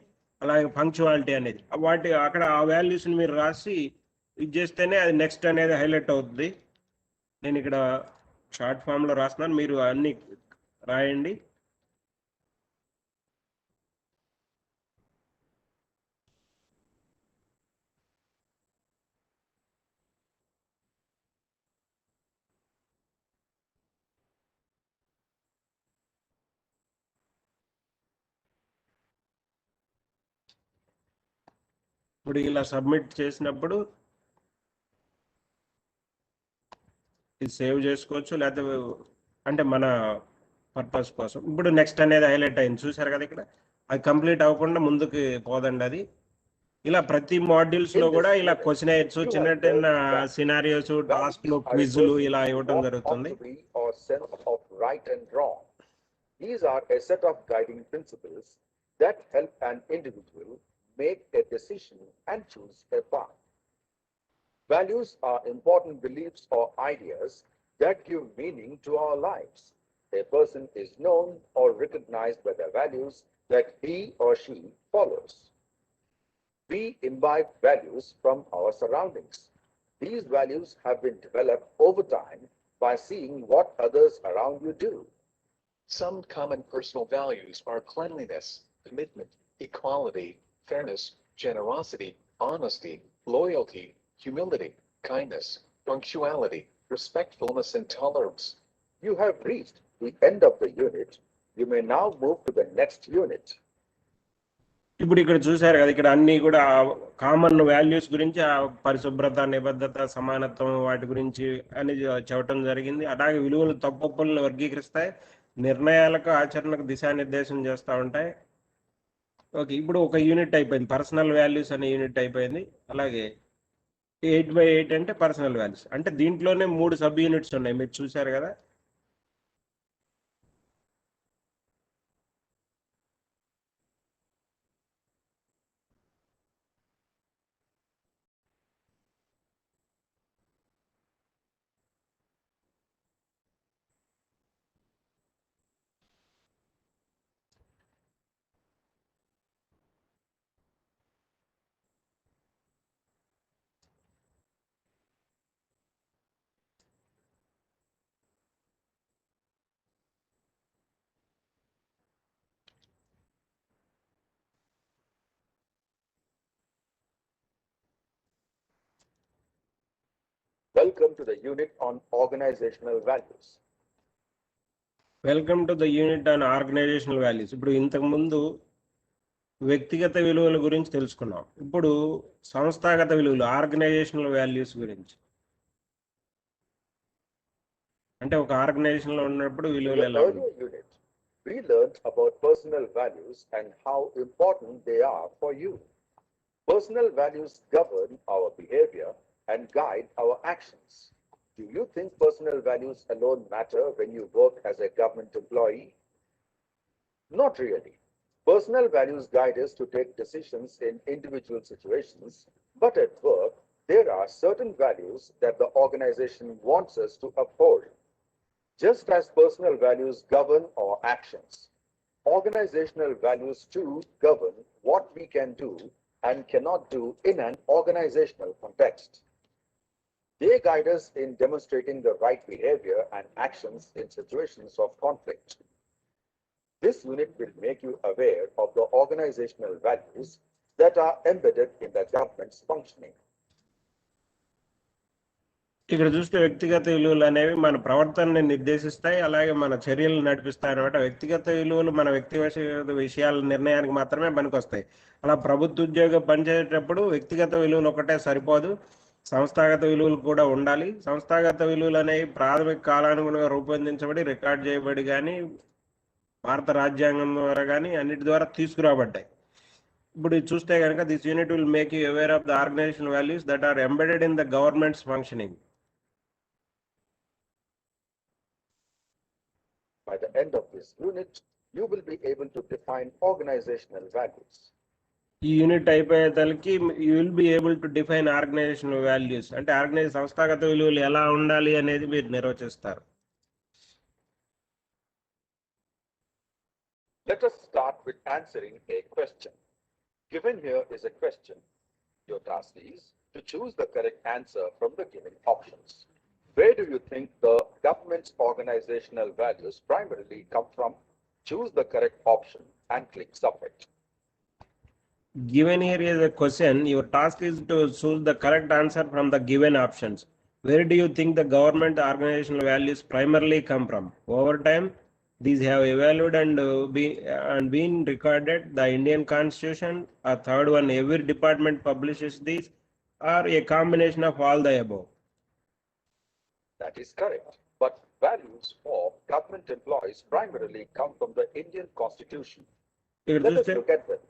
అలాగే పంక్చువాలిటీ అనేది వాటి అక్కడ ఆ వాల్యూస్ని మీరు రాసి ఇది చేస్తేనే అది నెక్స్ట్ అనేది హైలైట్ అవుతుంది. నేను ఇక్కడ షార్ట్ ఫామ్లో రాస్తున్నాను, మీరు అన్ని రాయండి. ఇప్పుడు ఇలా సబ్మిట్ చేసినప్పుడు ఇది సేవ్ చేసుకోవచ్చు, లేకపోతే అంటే మన పర్పస్ కోసం. ఇప్పుడు నెక్స్ట్ అనేది హైలైట్ అయింది, చూసారు కదా. ఇక్కడ అది కంప్లీట్ అవ్వకుండా ముందుకు పోదండి అది. ఇలా ప్రతి మాడ్యూల్స్ లో కూడా ఇలా క్వశ్చన్ ఎయిర్స్, చిన్న చిన్న సినారియోస్, టాస్క్లు, క్విజ్లు ఇలా ఇవ్వడం జరుగుతుంది. These are a set of guiding principles that help an individual make a decision and choose a path. Values are important beliefs or ideas that give meaning to our lives. A person is known or recognized by the values that he or she follows. We imbibe values from our surroundings. These values have been developed over time by seeing what others around you do. Some common personal values are cleanliness, commitment, equality, fairness, generosity, honesty, loyalty, humility, kindness, punctuality, respectfulness, and tolerance. You have reached the end of the unit. You may now move to the next unit. ఇప్పుడు ఇక్కడ చూసారు కదా, ఇక్కడ అన్ని కూడా common values గురించి, పరిశుభ్రత, నిబద్ధత, సమానత్వం, వాటి గురించి అని చెప్పడం జరిగింది. అలాగే విలువలు తప్పులను వర్గీకరిస్తాయి, నిర్ణయాలకు ఆచరణకు దిశానిర్దేశం చేస్తూ ఉంటాయి. ఓకే, ఇప్పుడు ఒక యూనిట్ అయిపోయింది, పర్సనల్ వాల్యూస్ అనే యూనిట్ అయిపోయింది. అలాగే 8x8 అంటే పర్సనల్ వాల్యూస్, అంటే దీంట్లోనే 3 సబ్ యూనిట్స్ ఉన్నాయి, మీరు చూసారు కదా. Welcome to the unit on organizational values. Welcome to the unit on organizational values. ఇప్పుడు ఇంతకు ముందు వ్యక్తిగత విలువల గురించి తెలుసుకున్నాం. ఇప్పుడు సంస్థాగత విలువలు, ఆర్గనైజేషనల్ వాల్యూస్ గురించి, అంటే ఒక ఆర్గనైజేషన్ లో ఉన్నప్పుడు విలువలు ఎలా ఉంటాయి. We learned about personal values and how important they are for you. Personal values govern our behavior and guide our actions. Do you think personal values alone matter when you work as a government employee? Not really. Personal values guide us to take decisions in individual situations, but at work, there are certain values that the organization wants us to uphold. Just as personal values govern our actions, organizational values too govern what we can do and cannot do in an organizational context. They guide us in demonstrating the right behavior and actions in situations of conflict. This unit will make you aware of the organizational values that are embedded in the government's functioning. ఇక్కడ చూస్తే వ్యక్తిగత విలువలు అనేవి మన ప్రవర్తనని నిర్దేశిస్తాయి, అలాగే మన చర్యలు నడిపిస్తాయి అనమాట. వ్యక్తిగత విలువలు మన వ్యక్తిగత విషయాల నిర్ణయానికి మాత్రమే పనికొస్తాయి. అలా ప్రభుత్వ ఉద్యోగం పనిచేసేటప్పుడు వ్యక్తిగత విలువలు ఒకటే సరిపోదు, సంస్థాగత విలువలు కూడా ఉండాలి. సంస్థాగత విలువలు అనేవి ప్రాథమిక కాలానుగుణంగా రూపొందించబడి రికార్డ్ చేయబడి కానీ భారత రాజ్యాంగం ద్వారా కానీ అన్నిటి ద్వారా తీసుకురాబడ్డాయి. ఇప్పుడు చూస్తే కనుక this unit will make you aware of the organization values that are embedded in the government's functioning. By the end of this unit, you will be able to define organizational values. ఈ unit అయిపోయేతలకి you will be able to define organisational values, అంటే సంస్థాగత విలువలు ఎలా ఉండాలి అనేది మీరు నిర్వచిస్తారు. Let us start with answering a question. Given here is a question. Your task is to choose the correct answer from the given options. Where do you think the government's organizational values primarily come from? Choose the correct option and click submit. Given here is a question. Your task is to choose the correct answer from the given options. Where do you think the government organizational values primarily come from? Over time, these have evolved and been recorded. The Indian Constitution, a third one, every department publishes these, or a combination of all the above. That is correct. But values for government employees primarily come from the Indian Constitution. Let us look at them.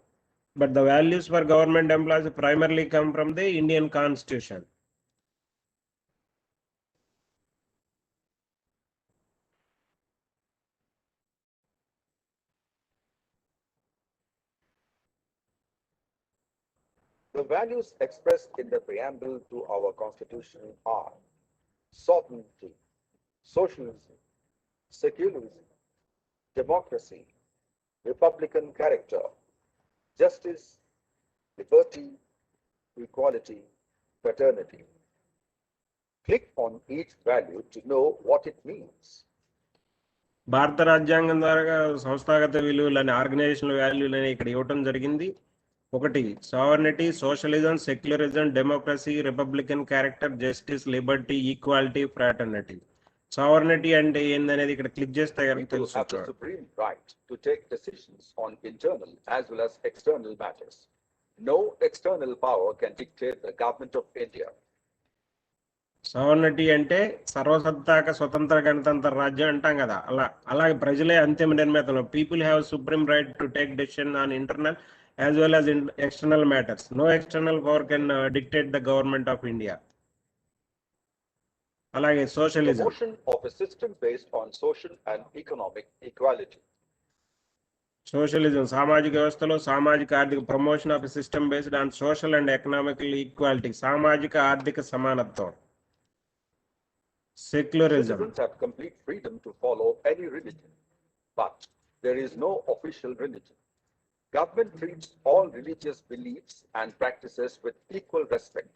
But the values for government employees primarily come from the Indian Constitution. The values expressed in the preamble to our Constitution are sovereignty, socialism, secularism, democracy, republican character, justice, liberty, equality, fraternity. Click on each value to know what it means. భారత రాజ్యాంగం ద్వారా సంస్థాగత విలువలని organisational వాల్యూలని ఇక్కడ ఇవ్వటం జరిగింది. ఒకటి sovereignty, socialism, secularism, democracy, Republican character, justice, Liberty, equality, fraternity. Sovereignty అంటే ఏందనేది ఇక్కడ క్లిక్ చేస్తే కనుక తెలుస్తుంది. Supreme right to take decisions on internal as well as external matters. No external power can dictate the government of India. Sovereignty అంటే సర్వసత్తాక స్వతంత్ర గణతంత్ర రాజ్యం అంటాం కదా, అలాగే ప్రజలే అంతిమ నిర్ణేతలు. People have supreme right to take decision on internal as well as in external matters. No external power can dictate the government of India. Alage socialism. Promotion of a system based on social and economic equality. Socialism, సామాజిక వ్యవస్థలో సామాజిక ఆర్థిక promotion of system based on social and economical equality, సామాజిక ఆర్థిక సమానత్వం. Secularism. Citizens have complete freedom to follow any religion, but there is no official religion. Government treats all religious beliefs and practices with equal respect.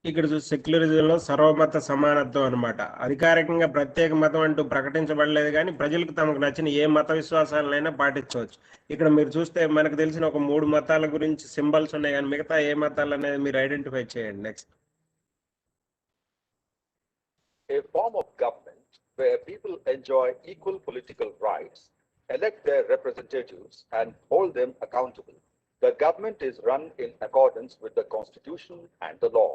ఇక్కడ సెక్యులరిజంలో సర్వమత సమానత్వం అనమాట. అధికారికంగా ప్రత్యేక మతం అంటూ ప్రకటించబడలేదు, కానీ ప్రజలకు తమకు నచ్చిన ఏ మత విశ్వాసాలైనా పాటించవచ్చు. ఇక్కడ మీరు చూస్తే మనకు తెలిసిన ఒక 3 మతాల గురించి సింబల్స్ ఉన్నాయి, కానీ మిగతా ఏ మతాలు అనేది మీరు ఐడెంటిఫై చేయండి. Next, a form of government where people enjoy equal political rights, elect their representatives and hold them accountable. The government is run in accordance with the Constitution and the law.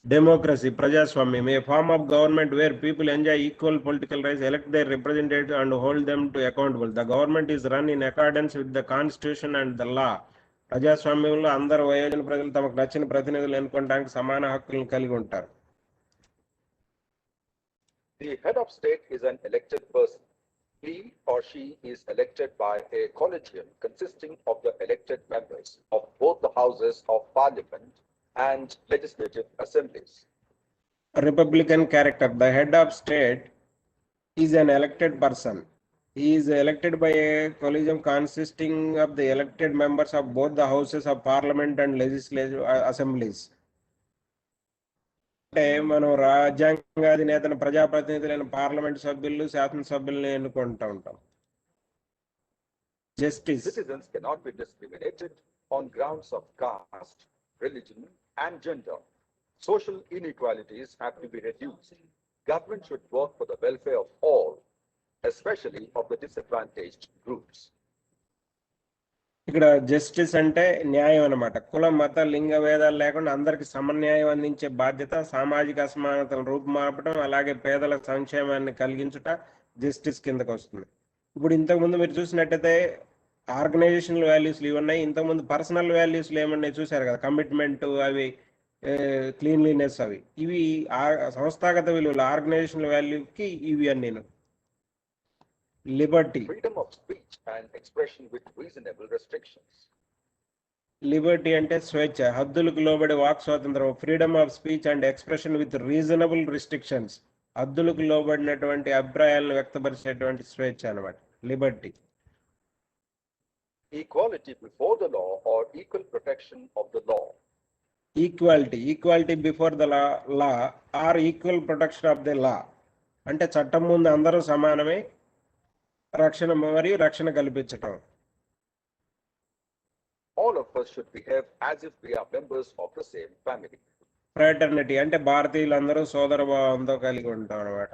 Democracy, ప్రజాస్వామ్యం, a form of government where people enjoy equal political rights, elect their representatives and hold them to accountable. The government is run in accordance with the Constitution and the law. ప్రజాస్వామ్యంలో అందరు వయోజన ప్రజలు తమకు నచ్చిన ప్రతినిధులు ఎన్నుకోవడానికి సమాన హక్కులను కలిగి ఉంటారు. The head of state is an elected person. He or she is elected by a collegium consisting of the elected members of both the houses of parliament and legislative assemblies. Republican character. The head of state is an elected person. He is elected by a collegium consisting of the elected members of both the houses of parliament and legislative assemblies. అంటే మనం రాజ్యాంగాధినేతను ప్రజాప్రతినిధులైన parliament సభ్యులు శాసనసభ్యులను ఎన్నుకుంటూ ఉంటాం. Justice. Citizens cannot be discriminated on grounds of caste, religion, and gender. Social inequalities have to be reduced. Government should work for the welfare of all, especially of the disadvantaged groups. ఇక్కడ justice అంటే న్యాయం అన్నమాట. కుల మత లింగ భేదాలు లేకుండా అందరికి సమన్యాయం అందించే బాధ్యత, సామాజిక అసమానతలను రూపుమాపడం, అలాగే పేదల సంక్షేమాన్ని కలిగించుట జస్టిస్ కిందకు వస్తుంది. ఇప్పుడు ఇంతకుముందు మీరు చూసినట్టయితే ఆర్గనైజేషనల్ వాల్యూస్లు ఇవన్నీ, ఇంతకుముందు పర్సనల్ వాల్యూస్లు ఏమన్నాయి చూసారు కదా, కమిట్మెంట్, అవి క్లీన్లీనెస్, అవి ఇవి సంస్థాగత విలువలు. ఆర్గనైజేషనల్ వాల్యూకి ఇవి అన్నీ. Liberty. Freedom of speech and expression with reasonable restrictions. Liberty అంటే స్వేచ్ఛ, హద్దులకు లోబడి వాక్ స్వాతంత్రం. Freedom of speech and expression with reasonable restrictions. హద్దులకు లోబడినటువంటి అభిప్రాయాలను వ్యక్తపరిచేటువంటి స్వేచ్ఛ అన్నమాట liberty. Equality before the law or equal protection of the law. Equality before the law or equal protection of the law. అంటే చట్టం ముందు అందరూ సమానమే, రక్షణ మరియు రక్షణ కల్పించటం. All of us should behave as if we are members of the same family. Fraternity అంటే భారతీయులందరూ సోదర భావంతో కలిగి ఉంటాం అన్నమాట.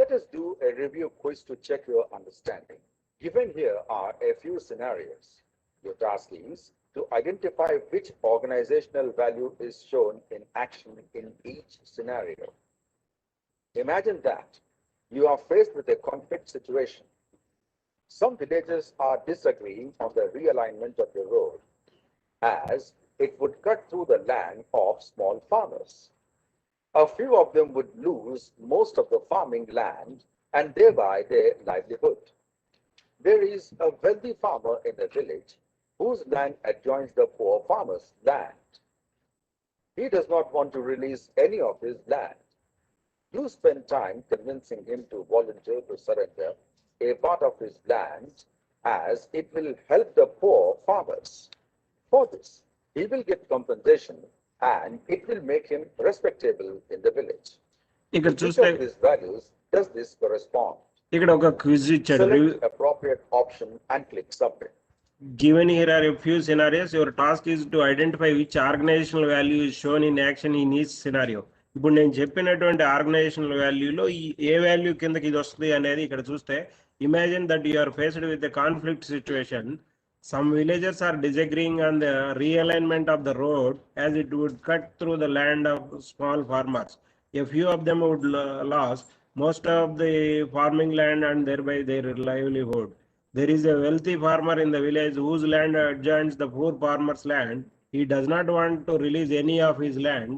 Let us do a review quiz to check your understanding. Given here are a few scenarios. Your task is to identify which organizational value is shown in action in each scenario. Imagine that you are faced with a conflict situation. Some villagers are disagreeing on the realignment of the road, as it would cut through the land of small farmers. A few of them would lose most of the farming land and thereby their livelihood. There is a wealthy farmer in the village whose land adjoins the poor farmer's land. He does not want to release any of his land. You spend time convincing him to volunteer to surrender a part of his land, as it will help the poor farmers. For this, he will get compensation and it will make him respectable in the village. ఇక్కడ Which చూస్తే of these values does this correspond? ఇక్కడ ఒక quiz ఇచ్చాడు. Select appropriate option and click submit. Given here are a few scenarios. Your task is to identify which organizational value is shown in action in each scenario. ఇప్పుడు నేను చెప్పినటువంటి organisational వాల్యూలో ఏ value కిందకి ఇది వస్తుంది అనేది ఇక్కడ చూస్తే, imagine that you are faced with a conflict situation. Some villagers are disagreeing on the realignment of the road as it would cut through the land of small farmers. A few of them would lose most of the farming land and thereby their livelihood. There is a wealthy farmer in the village whose land adjoins the poor farmer's land. He does not want to release any of his land.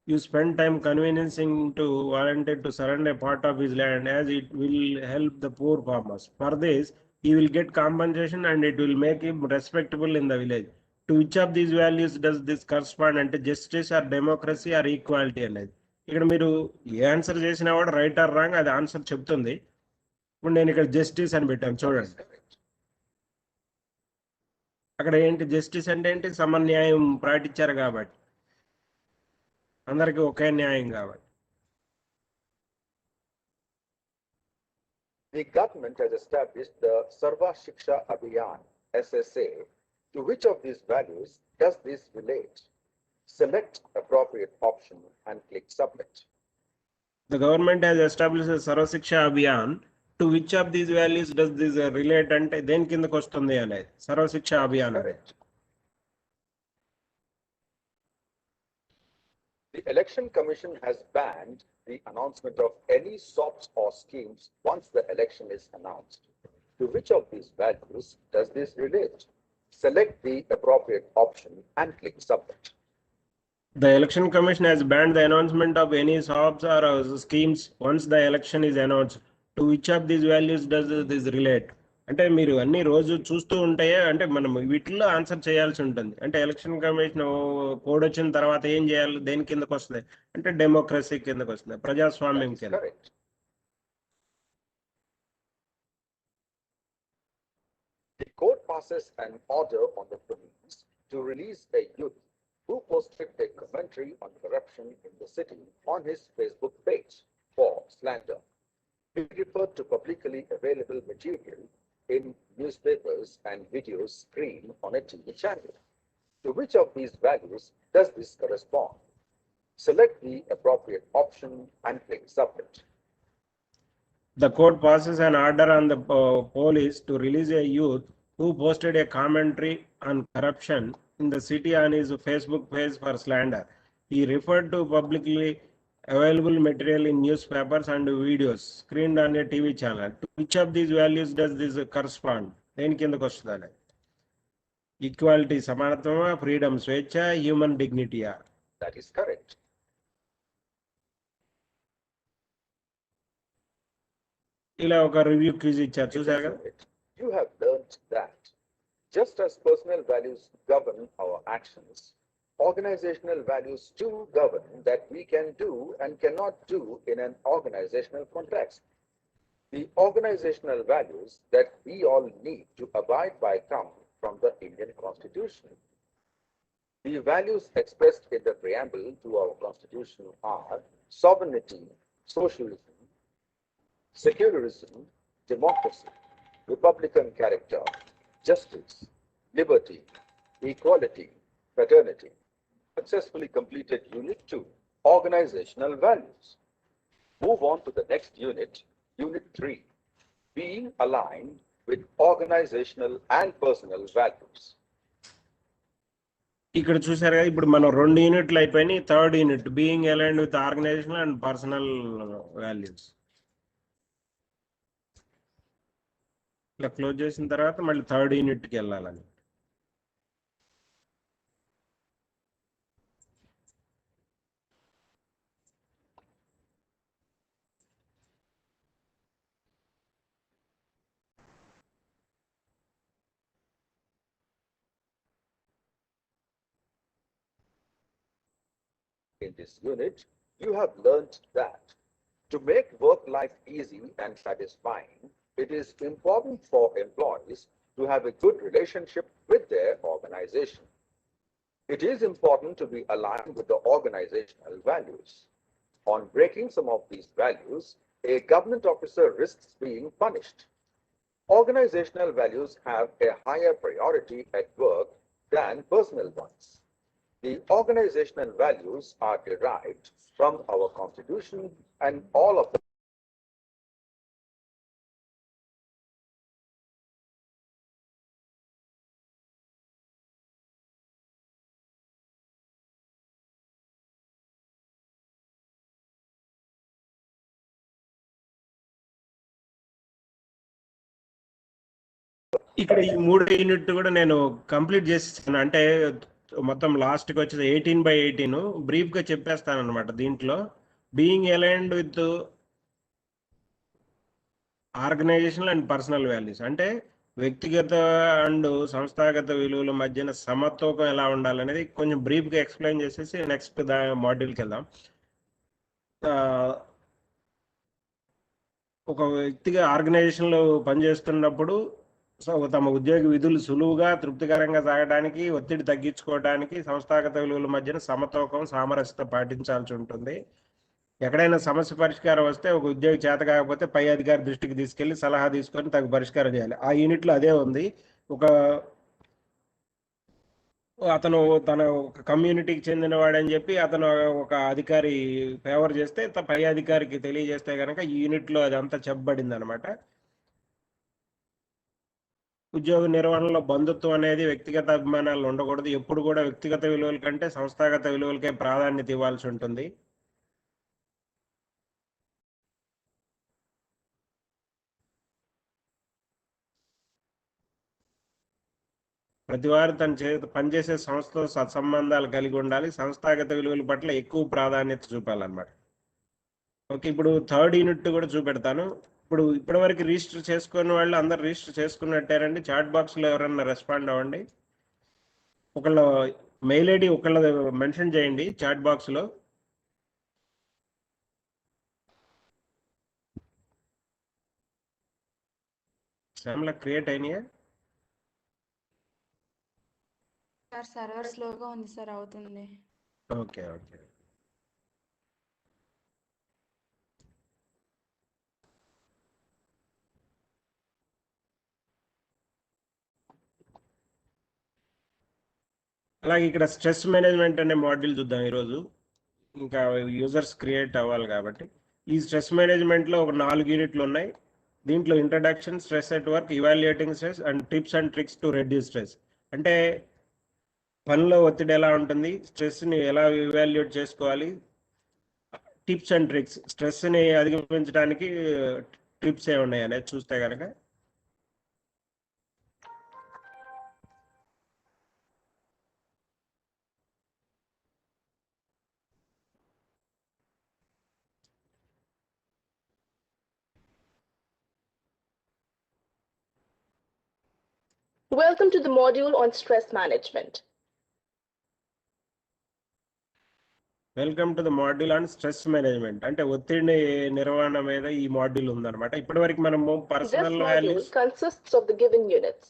You spend time convincing to volunteer to surrender a part of his land, as it will help the poor farmers. For this, he will get compensation and it will make him respectable in the village. To which of these values does this correspond? అంటే justice or democracy or equality అనేది. ఇక్కడ మీరు ఏ answer చేసినా కూడా right or wrong అది answer చెప్తుంది. ఇప్పుడు నేను ఇక్కడ జస్టిస్ అని పెట్టాను చూడండి. అక్కడ ఏంటి జస్టిస్ అంటే ఏంటి? సమన్యాయం పాటించారు కాబట్టి, అందరికి ఒకే న్యాయం కాబట్టి. The government has established the Sarva Shiksha Abhiyan SSA. To which of these values does this relate? Select appropriate option and click submit. The government has established a Sarva Shiksha Abhiyan. To which of these values does this relate? అంటే దేని కిందకు వస్తుంది అనేది సర్వ శిక్ష Abhiyan. The Election Commission has banned the announcement of any SOPs or schemes once the election is announced. To which of these values does this relate? Select the appropriate option and click submit. The Election Commission has banned the announcement of any shops or schemes once the election is announced. To which of these values does this relate? అంటే మీరు అన్ని రోజు చూస్తూ ఉంటాయే, అంటే మనం వీటిల్లో answer చేయాల్సి ఉంటుంది. అంటే ఎలక్షన్ కమిషన్ కోడ్ వచ్చిన తర్వాత ఏం చేయాలి, దేని కిందకు వస్తుంది అంటే డెమోక్రసీ కిందకు వస్తుంది, ప్రజాస్వామ్యం కింద. The court passes an order on the police to release a youth who posted a commentary on corruption in the city on his Facebook page for slander. He referred to publicly available material in newspapers and videos screened on a TV channel. To which of these values does this correspond? Select the appropriate option and click submit. The court passes an order on the police to release a youth who posted a commentary on corruption in the city on his Facebook page for slander. He referred to publicly available material in newspapers and videos screened on a TV channel. To which of these values does this correspond? దేని కిందకు వస్తుందండి? Equality సమానత్వమా, freedom స్వేచ్ఛ, human డిగ్నిటీయా? That is correct. ఇలా ఒక review quiz ఇచ్చారు, చూసారు కదా? You have learned that just as personal values govern our actions, organizational values too govern that we can do and cannot do in an organizational context. The organizational values that we all need to abide by come from the Indian Constitution. The values expressed in the preamble to our Constitution are sovereignty, socialism, secularism, democracy, republican character, justice, liberty, equality, fraternity. Successfully completed Unit 2, Organizational Values. Move on to the next unit, Unit 3, Being Aligned with Organizational and Personal Values. ఇక్కడ చూసారు కదా, ఇప్పుడు మనం 2 యూనిట్లు అయిపోయినాయి. Third unit being aligned with organization and personal values. ఇలా close చేసిన తర్వాత మళ్ళీ థర్డ్ యూనిట్కి వెళ్ళాలని. In this unit, you have learned that to make work life easy and satisfying, it is important for employees to have a good relationship with their organization. It is important to be aligned with the organizational values. On breaking some of these values, a government officer risks being punished. Organizational values have a higher priority at work than personal ones. The organizational values are derived from our Constitution and all of them. ఇక్కడ ఈ 3 unit కూడా నేను complete చేసేసాను. అంటే మొత్తం లాస్ట్కి వచ్చేది 18/18 బ్రీఫ్గా చెప్పేస్తాను అనమాట. దీంట్లో being aligned with organization and personal values అంటే వ్యక్తిగత అండ్ సంస్థాగత విలువల మధ్యన సమతూకం ఎలా ఉండాలనేది కొంచెం బ్రీఫ్గా ఎక్స్ప్లెయిన్ చేసేసి నెక్స్ట్ మాడ్యూల్కి వెళ్దాం. ఒక వ్యక్తిగా ఆర్గనైజేషన్లో పనిచేస్తున్నప్పుడు తమ ఉద్యోగ విధులు సులువుగా తృప్తికరంగా సాగడానికి, ఒత్తిడి తగ్గించుకోవడానికి సంస్థాగత విలువల మధ్యన సమతూకం, సామరస్యత పాటించాల్సి ఉంటుంది. ఎక్కడైనా సమస్య పరిష్కారం వస్తే ఒక ఉద్యోగి చేత కాకపోతే పై అధికారి దృష్టికి తీసుకెళ్లి సలహా తీసుకొని తగు పరిష్కారం చేయాలి. ఆ యూనిట్లో అదే ఉంది. అతను తన ఒక కమ్యూనిటీకి చెందినవాడని చెప్పి అతను ఒక అధికారి ఫేవర్ చేస్తే పై అధికారికి తెలియజేస్తే కనుక ఈ యూనిట్లో అదంతా చెప్పబడింది అనమాట. ఉద్యోగ నిర్వహణలో బంధుత్వం అనేది వ్యక్తిగత అభిమానాలు ఉండకూడదు. ఎప్పుడు కూడా వ్యక్తిగత విలువల కంటే సంస్థాగత విలువలకే ప్రాధాన్యత ఇవ్వాల్సి ఉంటుంది. ప్రతి వారు పనిచేసే సంస్థతో సత్సంబంధాలు కలిగి ఉండాలి, సంస్థాగత విలువల పట్ల ఎక్కువ ప్రాధాన్యత చూపాలన్నమాట. ఓకే, ఇప్పుడు థర్డ్ యూనిట్ కూడా చూపెడతాను. ఇప్పుడు ఇప్పటివరకు రిజిస్టర్ చేసుకున్న వాళ్ళు అందరు రిజిస్టర్ చేసుకున్నట్టారండి. చాట్ బాక్స్లో ఎవరన్నా రెస్పాండ్ అవ్వండి. ఒకళ్ళ మెయిల్ ఐడి ఒకళ్ళ మెన్షన్ చేయండి చాట్ బాక్స్లో. శ్యామ్లా క్రియేట్ అయినాయా? సార్ సర్వర్ స్లోగా ఉంది సార్, అవుతుంది. Okay okay. అలాగే ఇక్కడ స్ట్రెస్ మేనేజ్మెంట్ అనే మాడ్యూల్ చూద్దాం ఈరోజు. ఇంకా యూజర్స్ క్రియేట్ అవ్వాలి కాబట్టి ఈ స్ట్రెస్ మేనేజ్మెంట్లో ఒక 4 యూనిట్లు ఉన్నాయి. దీంట్లో introduction, stress at work, evaluating stress and tips and tricks to reduce stress. అంటే పనిలో ఒత్తిడి ఎలా ఉంటుంది, స్ట్రెస్ని ఎలా ఇవాల్యుయేట్ చేసుకోవాలి, టిప్స్ అండ్ ట్రిక్స్, స్ట్రెస్ని అధిగమించడానికి టిప్స్ ఏ ఉన్నాయి అనేది చూస్తే కనుక Welcome to the module on stress management. Welcome to the module on stress management. అంటే ఒత్తిడి నిర్వహణ మీద ఈ మాడ్యూల్ ఉందన్నమాట. ఇప్పటివరకు మనము personal values consists of the given units.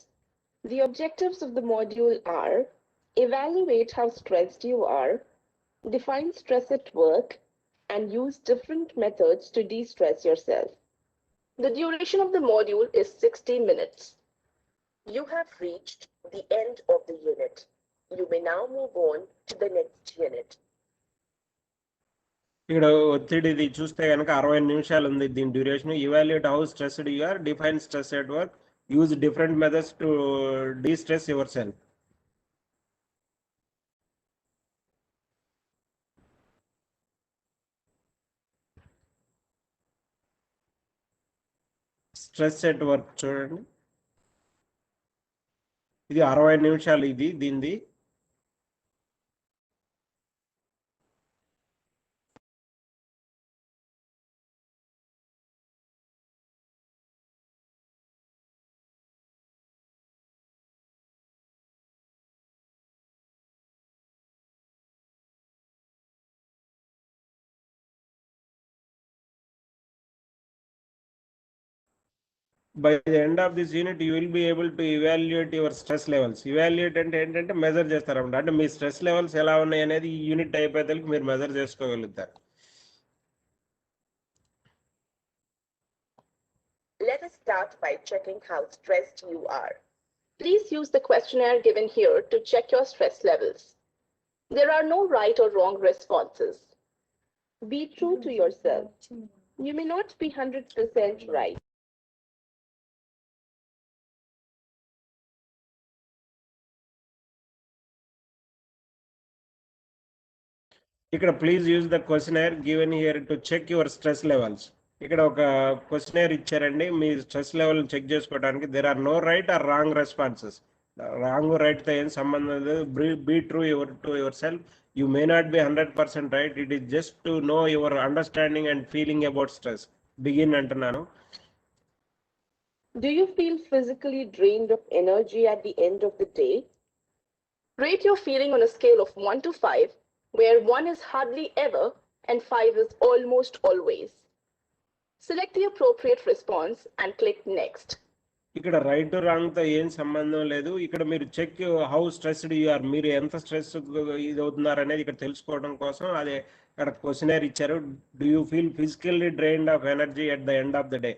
The objectives of the module are: evaluate how stressed you are, define stress at work, and use different methods to de-stress yourself. The duration of the module is 60 minutes. You have reached the end of the unit. You may now move on to the next unit. ఇక్కడ ఒత్తిడిది చూస్తే కనుక 60 నిమిషాలు ఉంది దీని duration. Evaluate how stressed you are, define stress at work, use different methods to destress your self. Stress at work చూడండి, ఇది 60 నిమిషాలు ఇది దీనిది. By the end of this unit, you will be able to evaluate your stress levels. Evaluate అంటే ఏంటంటే measure చేస్తారన్నమాట. అంటే మీ stress levels ఎలా ఉన్నాయి అనేది ఈ యూనిట్ అయిపోయేసరికి మీరు మెజర్ చేసుకోగలుగుతారు. Let us start by checking how stressed you are. Please use the questionnaire given here to check your stress levels. There are no right or wrong responses. Be true to yourself. You may not be 100% right. ఇక్కడ please use the questionnaire given here to check your stress levels. ఇక్కడ ఒక questionnaire ఇచ్చారండి మీ stress level check చేసుకోవడానికి. There are no right or wrong responses. Wrong రైట్తో ఏం సంబంధం లేదు. Be true to your you may not be 100% right. It is just to know your understanding and feeling about stress. Begin అంటున్నాను. Do you feel physically drained of energy at the end of the day? Rate your feeling on a scale of 1 to 5, where 1 is hardly ever and 5 is almost always. Select the appropriate response and click next. ఇక్కడ right wrong తో ఏం సంబంధం లేదు. ఇక్కడ మీరు check how stressed you are, మీరు ఎంత stress ఇది అవుతున్నారు అనేది ఇక్కడ తెలుసుకోవడం కోసం అదే ఇక్కడ క్వశ్చనర్ ఇచ్చారు. Do you feel physically drained of energy at the end of the day.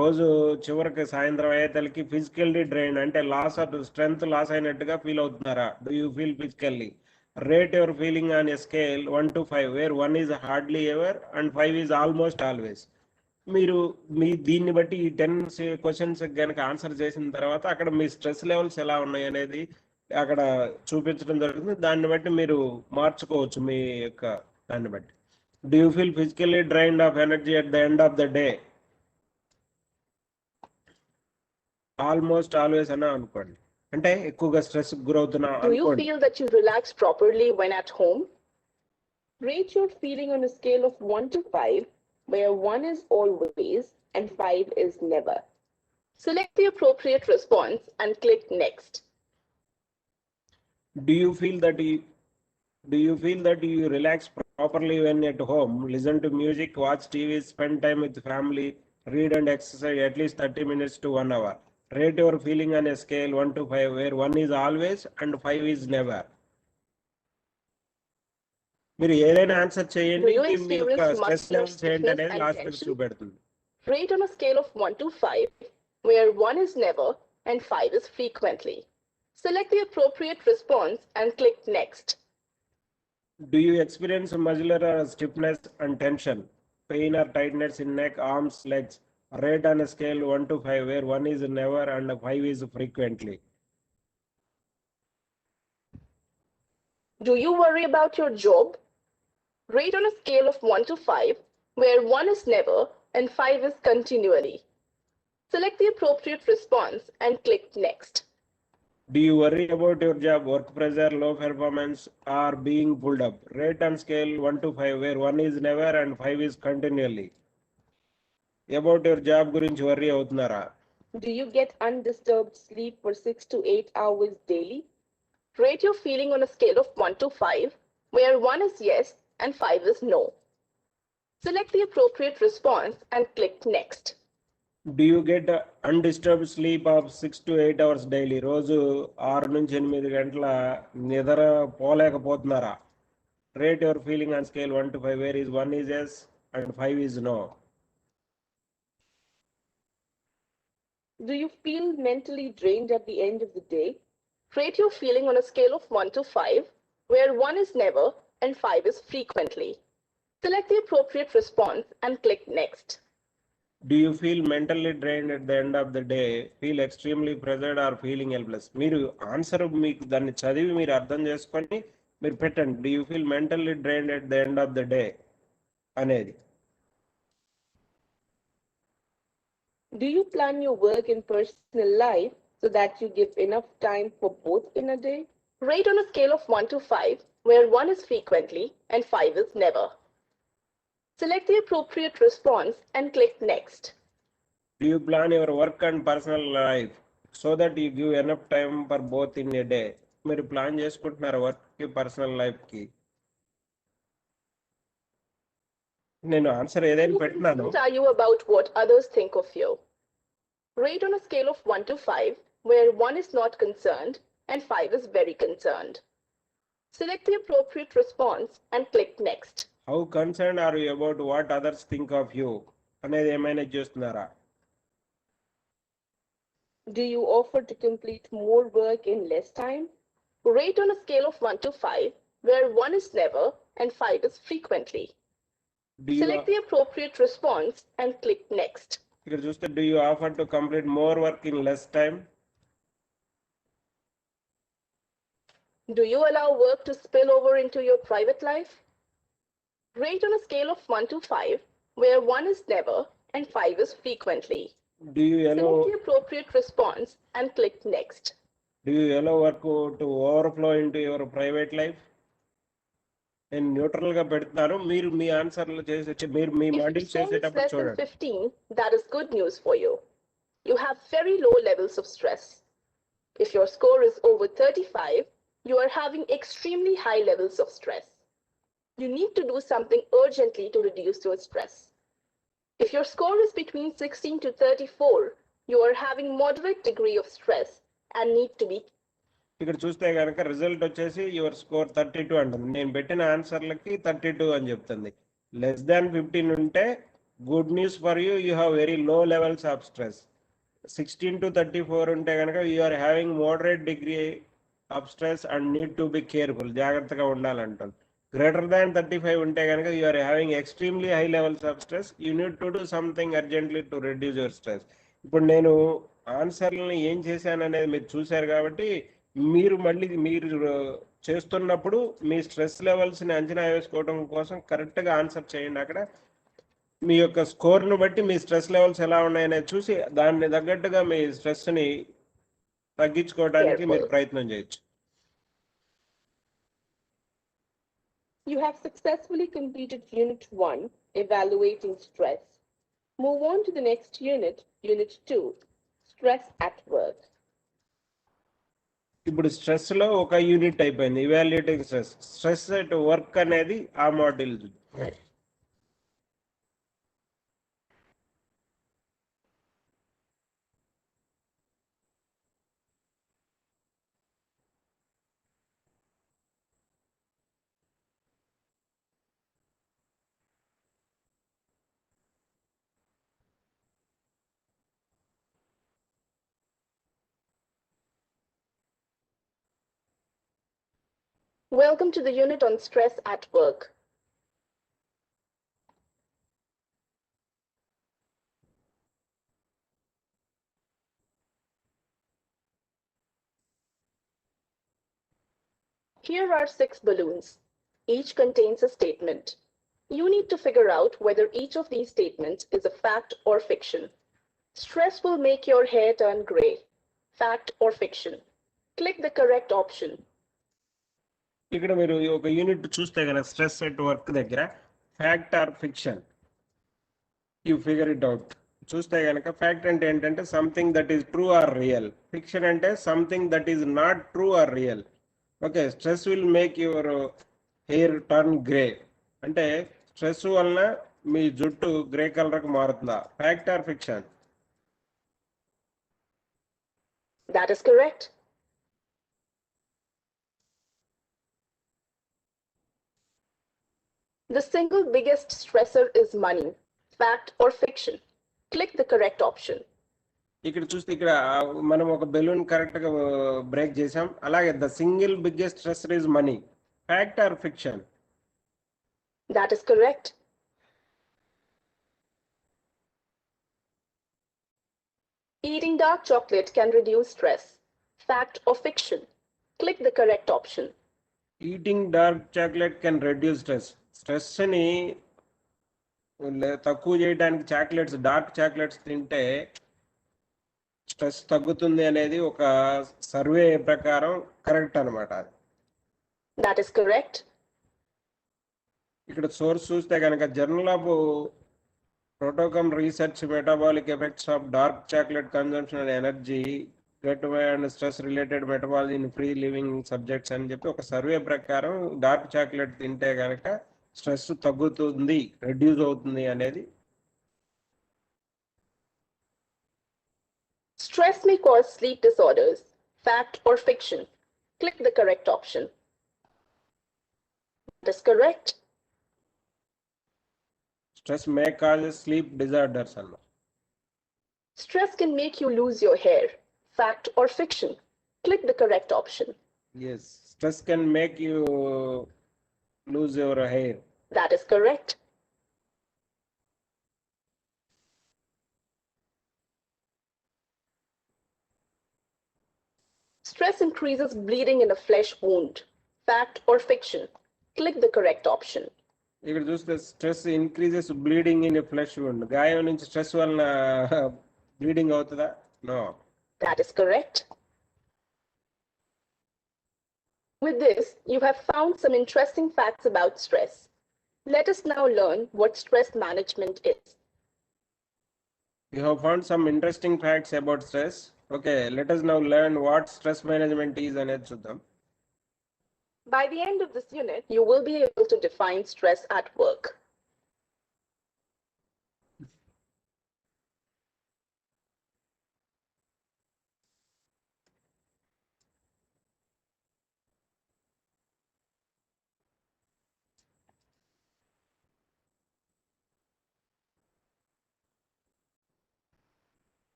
రోజు చివరికి సాయంత్రం అయ్యేతలకి ఫిజికల్లీ డ్రైన్ అంటే లాస్ ఆఫ్ స్ట్రెంగ్త్ లాస్ అయినట్టుగా ఫీల్ అవుతున్నారా? Do you feel physically? Rate your feeling on a scale 1 to 5, where 1 is hardly ever and 5 is almost always. మీరు మీ దీన్ని బట్టి ఈ 10 క్వశ్చన్స్ కనుక ఆన్సర్ చేసిన తర్వాత అక్కడ మీ స్ట్రెస్ లెవెల్స్ ఎలా ఉన్నాయి అనేది అక్కడ చూపించడం జరుగుతుంది. దాన్ని బట్టి మీరు మార్చుకోవచ్చు మీ యొక్క దాన్ని బట్టి. Do you feel physically drained of energy at the end of the day? Almost always అని అనుకోండి. అంటే ఎక్కువగా స్ట్రెస్ గురవుతున్నా Do you అనుకోండి. feel that you relax properly when at home? Rate your feeling on a scale of 1 to 5, where 1 is always and 5 is never. Select the appropriate response and click Next. Do you feel that you relax properly when at home? Listen to music, watch TV, spend time with family, read and exercise at least 30 minutes to 1 hour. Rate your feeling on a scale 1 to 5, where 1 is always and 5 is never. మీరు ఏదైనా answer చేయండి, Do you మీ యొక్క experience stress muscular levels ఏంటి stiffness అనేది and last మీకు tension? చూపెడుతుంది. Rate on a scale of 1 to 5, where 1 is never and 5 is frequently. Select the appropriate response and click Next. Do you experience muscular stiffness and tension, pain or tightness in neck, arms, legs? Rate on a scale 1 to 5, where 1 is never and 5 is frequently. Do you worry about your job? Rate on a scale of 1 to 5, where 1 is never and 5 is continually. Select the appropriate response and click Next. Do you worry about your job, work pressure, low performance, or being pulled up? Rate on scale 1 to 5, where 1 is never and 5 is continually. About your job గురించి worry అవుతున్నారా? Do you get undisturbed sleep for 6 to 8 hours daily? Rate your feeling on a scale of 1 to 5, where 1 is yes and 5 is no. Select the appropriate response and click Next. Do you get undisturbed sleep of 6 to 8 hours daily? రోజు 6 నుంచి 8 గంటల నిద్ర పోలేకపోతున్నారా? Rate your feeling on scale 1 to 5, where is 1 is yes and 5 is no. Do you feel mentally drained at the end of the day? Rate your feeling on a scale of 1 to 5, where 1 is never and 5 is frequently. Select the appropriate response and click Next. Do you feel mentally drained at the end of the day? Feel extremely pressured or feeling helpless? మీరు answer మీకు దాన్ని చదివి మీరు అర్థం చేసుకొని మీరు పెట్టండి. Do you feel mentally drained at the end of the day అనేది. Do you plan your work and personal life so that you give enough time for both in a day? Rate on a scale of 1 to 5, where 1 is frequently and 5 is never. Select the appropriate response and click Next. Do you plan your work and personal life so that you give enough time for both in a day? మీరు plan చేసుకుంటున్నారు work కి personal life కి? నేను answer ఏదైనా పెట్టినాను. What are you about what others think of you? Rate on a scale of 1 to 5, where 1 is not concerned and 5 is very concerned. Select the appropriate response and click Next. How concerned are you about what others think of you అనేది ఏమైనా చూస్తున్నారా? Do you offer to complete more work in less time? Rate on a scale of 1 to 5, where 1 is never and 5 is frequently. Select the appropriate response and click Next. ఇక్కడ చూస్తే do you offer to complete more work in less time? Do you allow work to spill over into your private life? Rate on a scale of 1 to 5, where 1 is never and 5 is frequently. Do you allow Select the appropriate response and click Next. Do you allow work to overflow into your private life? నేను neutral గా పెడతాను, మీరు మీ ఆన్సర్లు చేసి మీరు మీ If your module score is చేసేటప్పుడు less than చూడండి. 15, that is good news for you. You have very low levels of stress. If your score is over 35, you are having extremely high levels of stress. You need to do something urgently to reduce your stress. If your score is between 16 to 34, you are having moderate degree of stress and need to be. ఇక్కడ చూస్తే కనుక result వచ్చేసి your score 32 అంటుంది. నేను పెట్టిన ఆన్సర్లకి 32 అని చెప్తుంది. Less than 15 ఉంటే good news for you, you have very low levels of stress. 16 to 34 ఉంటే కనుక you are having moderate degree of stress and need to be careful, జాగ్రత్తగా ఉండాలంటుంది. గ్రేటర్ దాన్ 35 ఉంటే కనుక you are having extremely high levels of stress, you need to do something urgently to reduce your stress. ఇప్పుడు నేను ఆన్సర్లను ఏం చేశాను అనేది మీరు చూశారు కాబట్టి మీరు మళ్ళీ మీరు చేస్తున్నప్పుడు మీ స్ట్రెస్ లెవెల్స్ని అంచనా వేసుకోవడం కోసం కరెక్ట్గా ఆన్సర్ చేయండి. అక్కడ మీ యొక్క స్కోర్ను బట్టి మీ స్ట్రెస్ లెవెల్స్ ఎలా ఉన్నాయనేది చూసి దాన్ని తగ్గట్టుగా మీ స్ట్రెస్ని తగ్గించుకోవడానికి మీరు Careful. ప్రయత్నం చేయొచ్చు. You have successfully completed Unit 1, Evaluating Stress. Move on to the next unit, Unit 2, Stress at Work. ఇప్పుడు స్ట్రెస్ లో ఒక యూనిట్ అయిపోయింది, evaluating stress. Stress at work అనేది ఆ module. Welcome to the unit on stress at work. Here are 6 balloons. Each contains a statement. You need to figure out whether each of these statements is a fact or fiction. Stress will make your hair turn gray. Fact or fiction? Click the correct option. ఇక్కడ మీరు ఒక unit చూస్తే కనుక stress at work దగ్గర fact or fiction, you figure it out. చూస్తే కనుక fact అంటే ఏంటంటే something that is true or real. Fiction అంటే something that is not true or real. Okay, stress will make your hair turn grey అంటే stress వలన మీ జుట్టు grey కలర్కి మారుతుందా? Fact or fiction? That is correct. The single biggest stressor is money. Fact or fiction? Click the correct option. ఇక్కడ చూస్తే ఇక్కడ మనం ఒక బెలూన్ కరెక్ట్ గా బ్రేక్ చేసాం. అలాగే the single biggest stressor is money. Fact or fiction? That is correct. Eating dark chocolate can reduce stress. Fact or fiction? Click the correct option. Eating dark chocolate can reduce stress. Stress ని తక్కువ చేయడానికి chocolates, dark chocolates తింటే stress తగ్గుతుంది అనేది ఒక survey ప్రకారం correct అనమాట. That is correct. ఇక్కడ సోర్స్ చూస్తే కనుక journal of proteome research metabolic effects of dark chocolate consumption and energy gateway and stress related metabolism in free living subjects అని చెప్పి ఒక సర్వే ప్రకారం డార్క్ చాక్లెట్ తింటే కనుక స్ట్రెస్ తగ్గుతుంది, రెడ్యూస్ అవుతుంది అనేది. Stress may cause sleep disorders. Fact or fiction? Click the correct option. That is correct. Stress may cause sleep disorders అన్న. Stress can make you lose your hair. Fact or fiction? Click the correct option. Yes, stress can make you lose your hair. That is correct. Stress increases bleeding in a flesh wound. Fact or fiction? Click the correct option. ఇక్కడ చూస్తే stress increases bleeding in flesh wound. గాయం నుంచి stress వలన bleeding అవుతుందా? No. That is correct. With this, you have found some interesting facts about stress. Let us now learn what stress management is. You have found some interesting facts about stress. Okay, let us now learn what stress management is అనేది చూద్దాం. By the end of this unit, you will be able to define stress at work.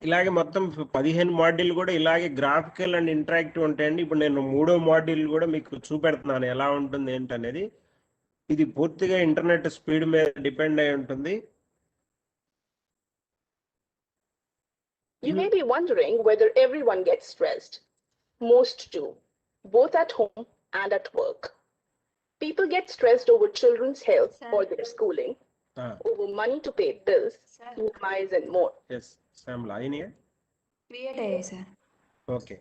ఇలాగే మొత్తం 15 module కూడా ఇలాగే graphical and interactive ఉంటాయండి. ఇప్పుడు నేను 3వ మాడ్యూల్ కూడా మీకు చూపెడుతున్నాను ఎలా ఉంటుంది ఏంటనేది. ఇది పూర్తిగా ఇంటర్నెట్ స్పీడ్ మీద డిపెండ్ అయి ఉంటుంది. You may be wondering whether everyone gets stressed. Most do, both at home and at work. People get stressed over children's health or their schooling, over money to pay bills, EMIs, and more. Yes, Sam line here. sir. Okay,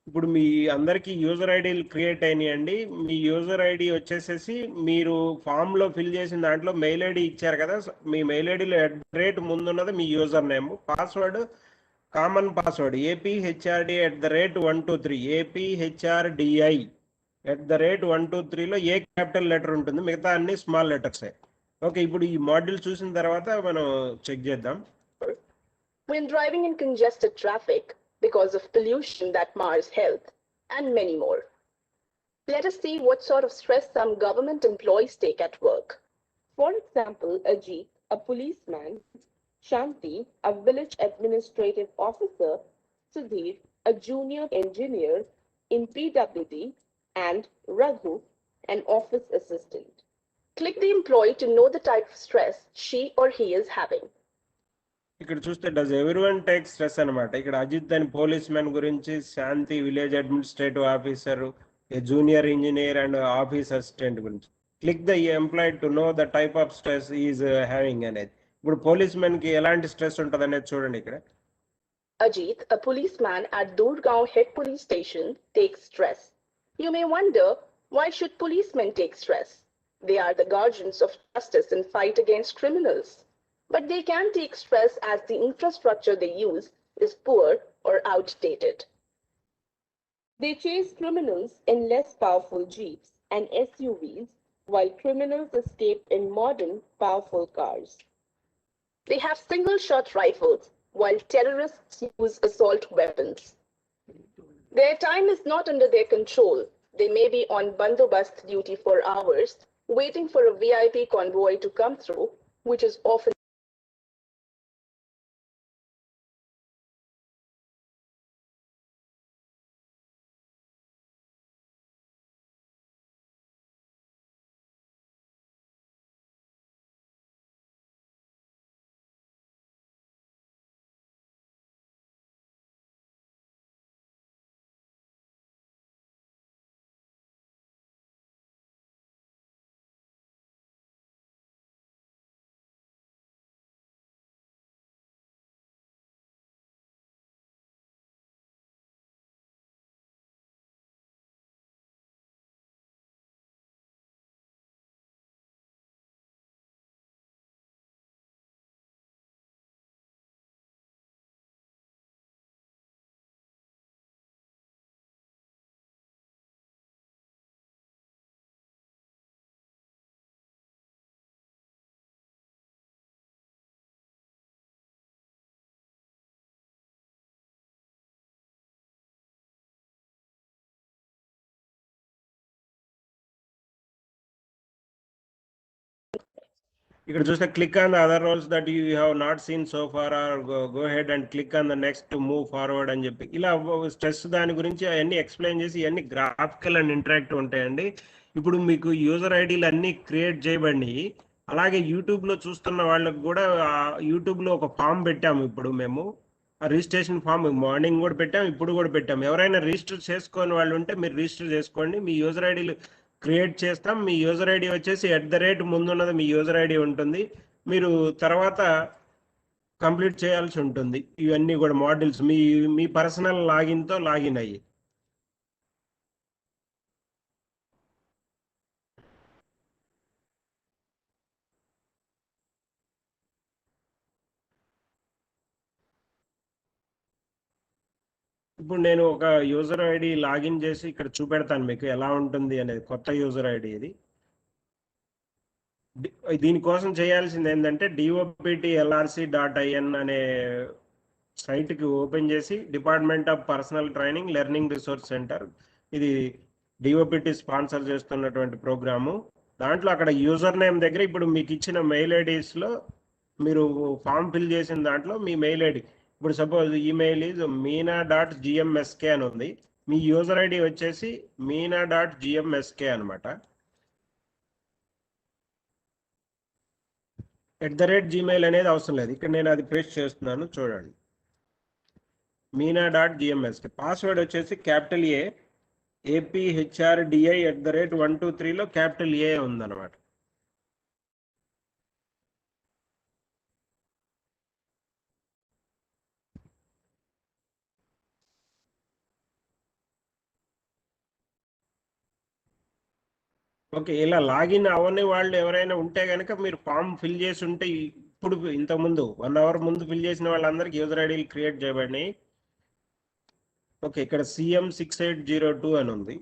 ఇప్పుడు మీ అందరికి user ఐడీలు create అయినాయండి. మీ user ID వచ్చేసేసి మీరు ఫామ్లో fill చేసిన దాంట్లో mail ID ఇచ్చారు కదా, మీ మెయిల్ ఐడిలో @ ముందున్నది మీ user name, password common password APHRD@123 APHRDI@123లో ఏ క్యాపిటల్ లెటర్ ఉంటుంది, మిగతా అన్ని స్మాల్ లెటర్సే. ఓకే, ఇప్పుడు ఈ మాడ్యూల్ చూసిన తర్వాత మనం చెక్ చేద్దాం. When driving in congested traffic because of pollution that mars health, and many more. Let us see what sort of stress some government employees take at work. For example, Ajit, a policeman, Shanti, a village administrative officer, Sudhir, a junior engineer in PWD, and Raghu, an office assistant. Click the employee to know the type of stress she or he is having. ఇక్కడ చూస్తే does everyone take stress అనమాట. ఇక్కడ అజిత్ అని police man గురించి, Shanti village administrative officer, junior engineer and office assistant గురించి. Click the employee to know the type of stress is having అనేది. ఇప్పుడు police man కి ఎలాంటి స్ట్రెస్ ఉంటుంది అనేది చూడండి ఇక్కడ. Ajit, a policeman at Durgaon Head Police Station, takes stress. You may wonder, why should policemen take stress? They are the guardians of justice and fight against criminals. But they can take stress as the infrastructure they use is poor or outdated. They chase criminals in less powerful jeeps and SUVs, while criminals escape in modern, powerful cars. They have single-shot rifles, while terrorists use assault weapons. Their time is not under their control. They may be on bandobast duty for hours, waiting for a VIP convoy to come through, which is often ఇక్కడ చూస్తే click on the other roles that you have not seen so far or go ahead and click on the next to move forward అని చెప్పి ఇలా stress దాని గురించి అవన్నీ explain చేసి ఇవన్నీ గ్రాఫికల్ అండ్ ఇంటరాక్టివ్ ఉంటాయండి. ఇప్పుడు మీకు యూజర్ ఐడీలు అన్నీ క్రియేట్ చేయబడి, అలాగే యూట్యూబ్లో చూస్తున్న వాళ్ళకి కూడా యూట్యూబ్లో ఒక ఫామ్ పెట్టాము. ఇప్పుడు మేము రిజిస్ట్రేషన్ ఫామ్ మార్నింగ్ కూడా పెట్టాము, ఇప్పుడు కూడా పెట్టాము. ఎవరైనా రిజిస్టర్ చేసుకొని వాళ్ళు ఉంటే మీరు రిజిస్టర్ చేసుకోండి. మీ యూజర్ ఐడీలు క్రియేట్ చేస్తాం. మీ యూజర్ ఐడి వచ్చేసి @ ముందున్నది మీ యూజర్ ఐడి ఉంటుంది. మీరు తర్వాత కంప్లీట్ చేయాల్సి ఉంటుంది. ఇవన్నీ కూడా మాడ్యూల్స్ మీ మీ పర్సనల్ లాగిన్తో లాగిన్ అయ్యి. ఇప్పుడు నేను ఒక యూజర్ ఐడి లాగిన్ చేసి ఇక్కడ చూపెడతాను మీకు ఎలా ఉంటుంది అనేది. కొత్త యూజర్ ఐడి ఇది. దీనికోసం చేయాల్సింది ఏంటంటే DOPTLRC.in అనే సైట్కి ఓపెన్ చేసి department of personnel training learning resource centre, ఇది DOPT స్పాన్సర్ చేస్తున్నటువంటి ప్రోగ్రాము. దాంట్లో అక్కడ యూజర్ నేమ్ దగ్గర ఇప్పుడు మీకు ఇచ్చిన మెయిల్ ఐడీస్లో మీరు ఫామ్ ఫిల్ చేసిన దాంట్లో మీ మెయిల్ ఐడి, ఇప్పుడు సపోజ్ ఈమెయిల్ ఈజ్ meena.gmsk అని ఉంది. మీ యూజర్ ఐడి వచ్చేసి meena.gmsk అనమాట. @gmail అనేది అవసరం లేదు. ఇక్కడ నేను అది పేస్ట్ చేస్తున్నాను చూడండి. meena.gmsk. పాస్వర్డ్ వచ్చేసి క్యాపిటల్ A APHRDI@123లో క్యాపిటల్ ఏ ఉందన్నమాట. ఓకే, ఇలా లాగిన్ అవని వాళ్ళు ఎవరైనా ఉంటే కనుక మీరు ఫామ్ ఫిల్ చేసి ఉంటే ఇప్పుడు ఇంతకుముందు 1 అవర్ ముందు ఫిల్ చేసిన వాళ్ళందరికీ యూజర్ ఐడీలు క్రియేట్ చేయబడినాయి. ఓకే, ఇక్కడ CM6802 అని ఉంది.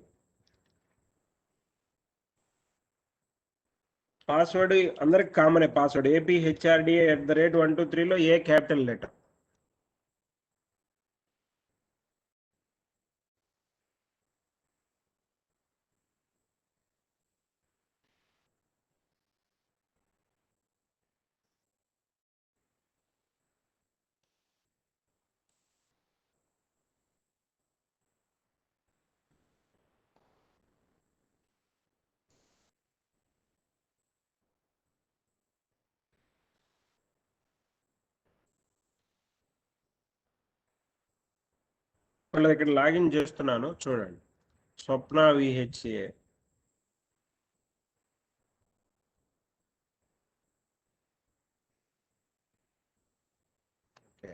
పాస్వర్డ్ అందరికి కామనే పాస్వర్డ్ APHRDI@123లో ఏ క్యాపిటల్ లెటర్. వాళ్ళ దగ్గర లాగిన్ చేస్తున్నాను చూడండి. స్వప్న VHCA. ఓకే,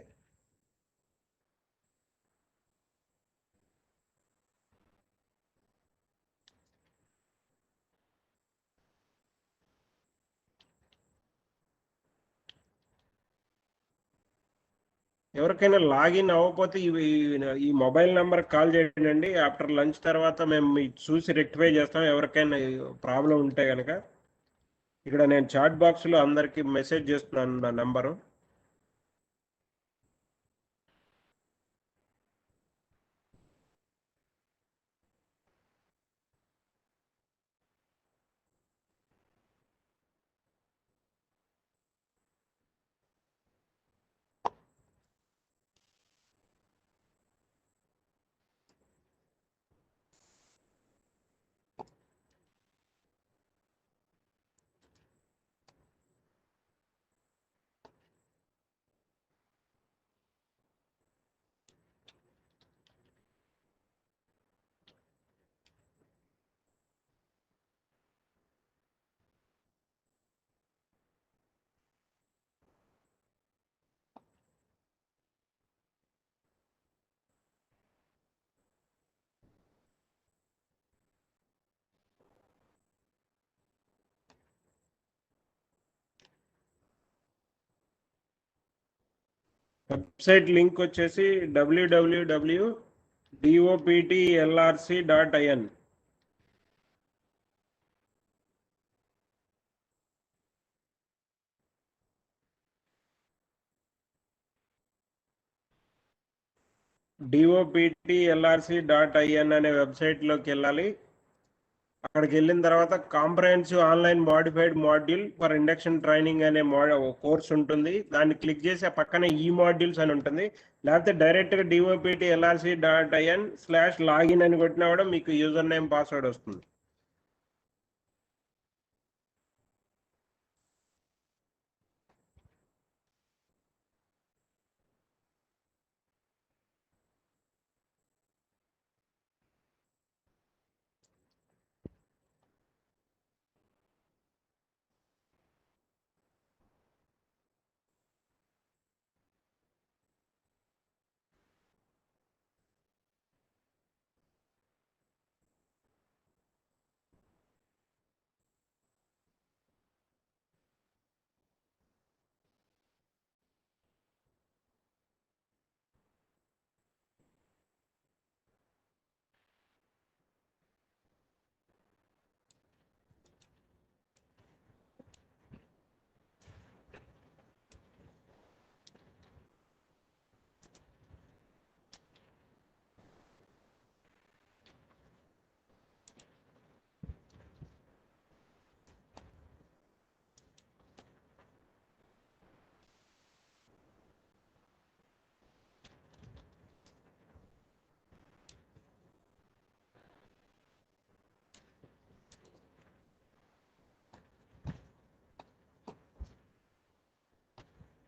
ఎవరికైనా లాగిన్ అవ్వకపోతే ఈ మొబైల్ నెంబర్ కాల్ చేయండి. ఆఫ్టర్ లంచ్ తర్వాత మేము చూసి రెక్టిఫై చేస్తాం. ఎవరికైనా ప్రాబ్లం ఉంటే కనుక ఇక్కడ నేను చాట్ బాక్స్లో అందరికీ మెసేజ్ చేస్తున్నాను నా నెంబరు. వెబ్సైట్ లింక్ వచ్చేసి www.doptlrc.in. doptlrc.in అనే వెబ్సైట్లోకి వెళ్ళాలి. అక్కడికి వెళ్ళిన తర్వాత comprehensive online modified module for induction training అనే కోర్స్ ఉంటుంది. దాన్ని క్లిక్ చేసి ఆ పక్కన ఈ మాడ్యూల్స్ అని ఉంటుంది. లేకపోతే డైరెక్ట్గా doptlrc.in/login అని కొట్టినా కూడా మీకు యూజర్ నేమ్ పాస్వర్డ్ వస్తుంది.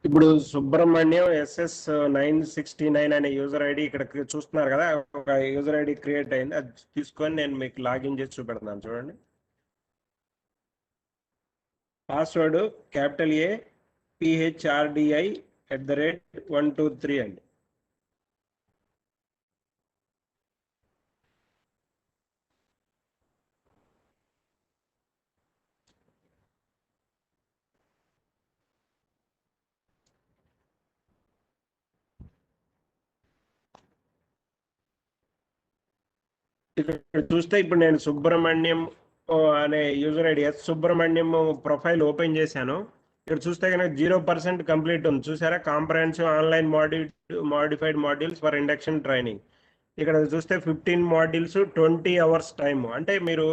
ఇప్పుడు సుబ్రహ్మణ్యం SS969 అనే యూజర్ ఐడి ఇక్కడ చూస్తున్నారు కదా, ఒక యూజర్ ఐడి క్రియేట్ అయింది. అది తీసుకొని నేను మీకు లాగిన్ చేసి చూపెడతాను చూడండి. పాస్వర్డ్ క్యాపిటల్ APHRDI@123 అండి. ఇక్కడ చూస్తే ఇప్పుడు నేను సుబ్రహ్మణ్యం అనే user ID Subrahmanyam profile open చేశాను. ఇక్కడ చూస్తే కనుక 0% కంప్లీట్ ఉంది చూసారా, comprehensive online modified modules for induction training. ఇక్కడ చూస్తే 15 మాడ్యూల్స్ 20 అవర్స్ టైం. అంటే మీరు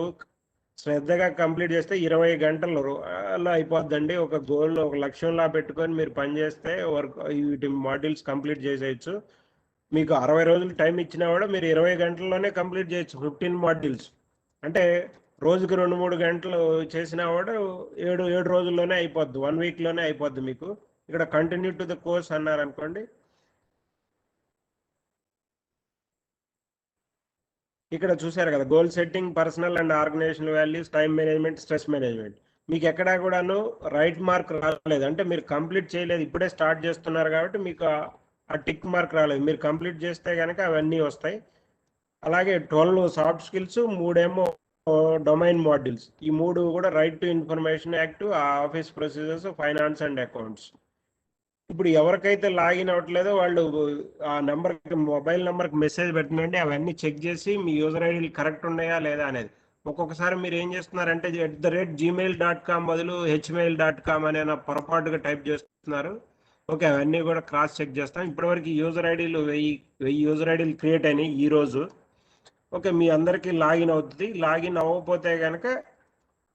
శ్రద్ధగా కంప్లీట్ చేస్తే 20 గంటలు అలా అయిపోద్దండి. ఒక గోల్, ఒక లక్ష్యంలా పెట్టుకొని మీరు పనిచేస్తే వర్క్ వీటి మాడ్యూల్స్ కంప్లీట్ చేసేయచ్చు. మీకు 60 రోజులు టైం ఇచ్చినా కూడా మీరు 20 గంటల్లోనే కంప్లీట్ చేయొచ్చు 15 మాడ్యూల్స్. అంటే రోజుకి 2-3 గంటలు చేసినా కూడా 7 రోజుల్లోనే అయిపోద్ది, 1 వీక్లోనే అయిపోద్ది మీకు. ఇక్కడ కంటిన్యూ టు ద కోర్స్ అన్నారు అనుకోండి, ఇక్కడ చూసారు కదా, goal setting, personal and organization values, time management, stress management. మీకు ఎక్కడా కూడాను రైట్ మార్క్ రాలేదు, అంటే మీరు కంప్లీట్ చేయలేదు, ఇప్పుడే స్టార్ట్ చేస్తున్నారు కాబట్టి మీకు ఆ టిక్ మార్క్ రాలేదు. మీరు కంప్లీట్ చేస్తే కనుక అవన్నీ వస్తాయి. అలాగే 12 సాఫ్ట్ స్కిల్స్, 3 డొమైన్ మాడ్యూల్స్. ఈ 3 కూడా right to information act, office procedures, finance and accounts. ఇప్పుడు ఎవరికైతే లాగిన్ అవ్వట్లేదో వాళ్ళు ఆ నెంబర్కి, మొబైల్ నెంబర్కి మెసేజ్ పెట్టండి. అవన్నీ చెక్ చేసి మీ యూజర్ ఐడీలు కరెక్ట్ ఉన్నాయా లేదా అనేది. ఒక్కొక్కసారి మీరు ఏం చేస్తున్నారంటే @gmail.com బదులు hmail.com అనే పొరపాటుగా టైప్ చేస్తున్నారు. ఓకే, అవన్నీ కూడా క్రాస్ చెక్ చేస్తాం. ఇప్పటివరకు యూజర్ ఐడీలు 1000 యూజర్ ఐడీలు క్రియేట్ అయినాయి ఈరోజు. ఓకే, మీ అందరికీ లాగిన్ అవుతుంది. లాగిన్ అవ్వకపోతే కనుక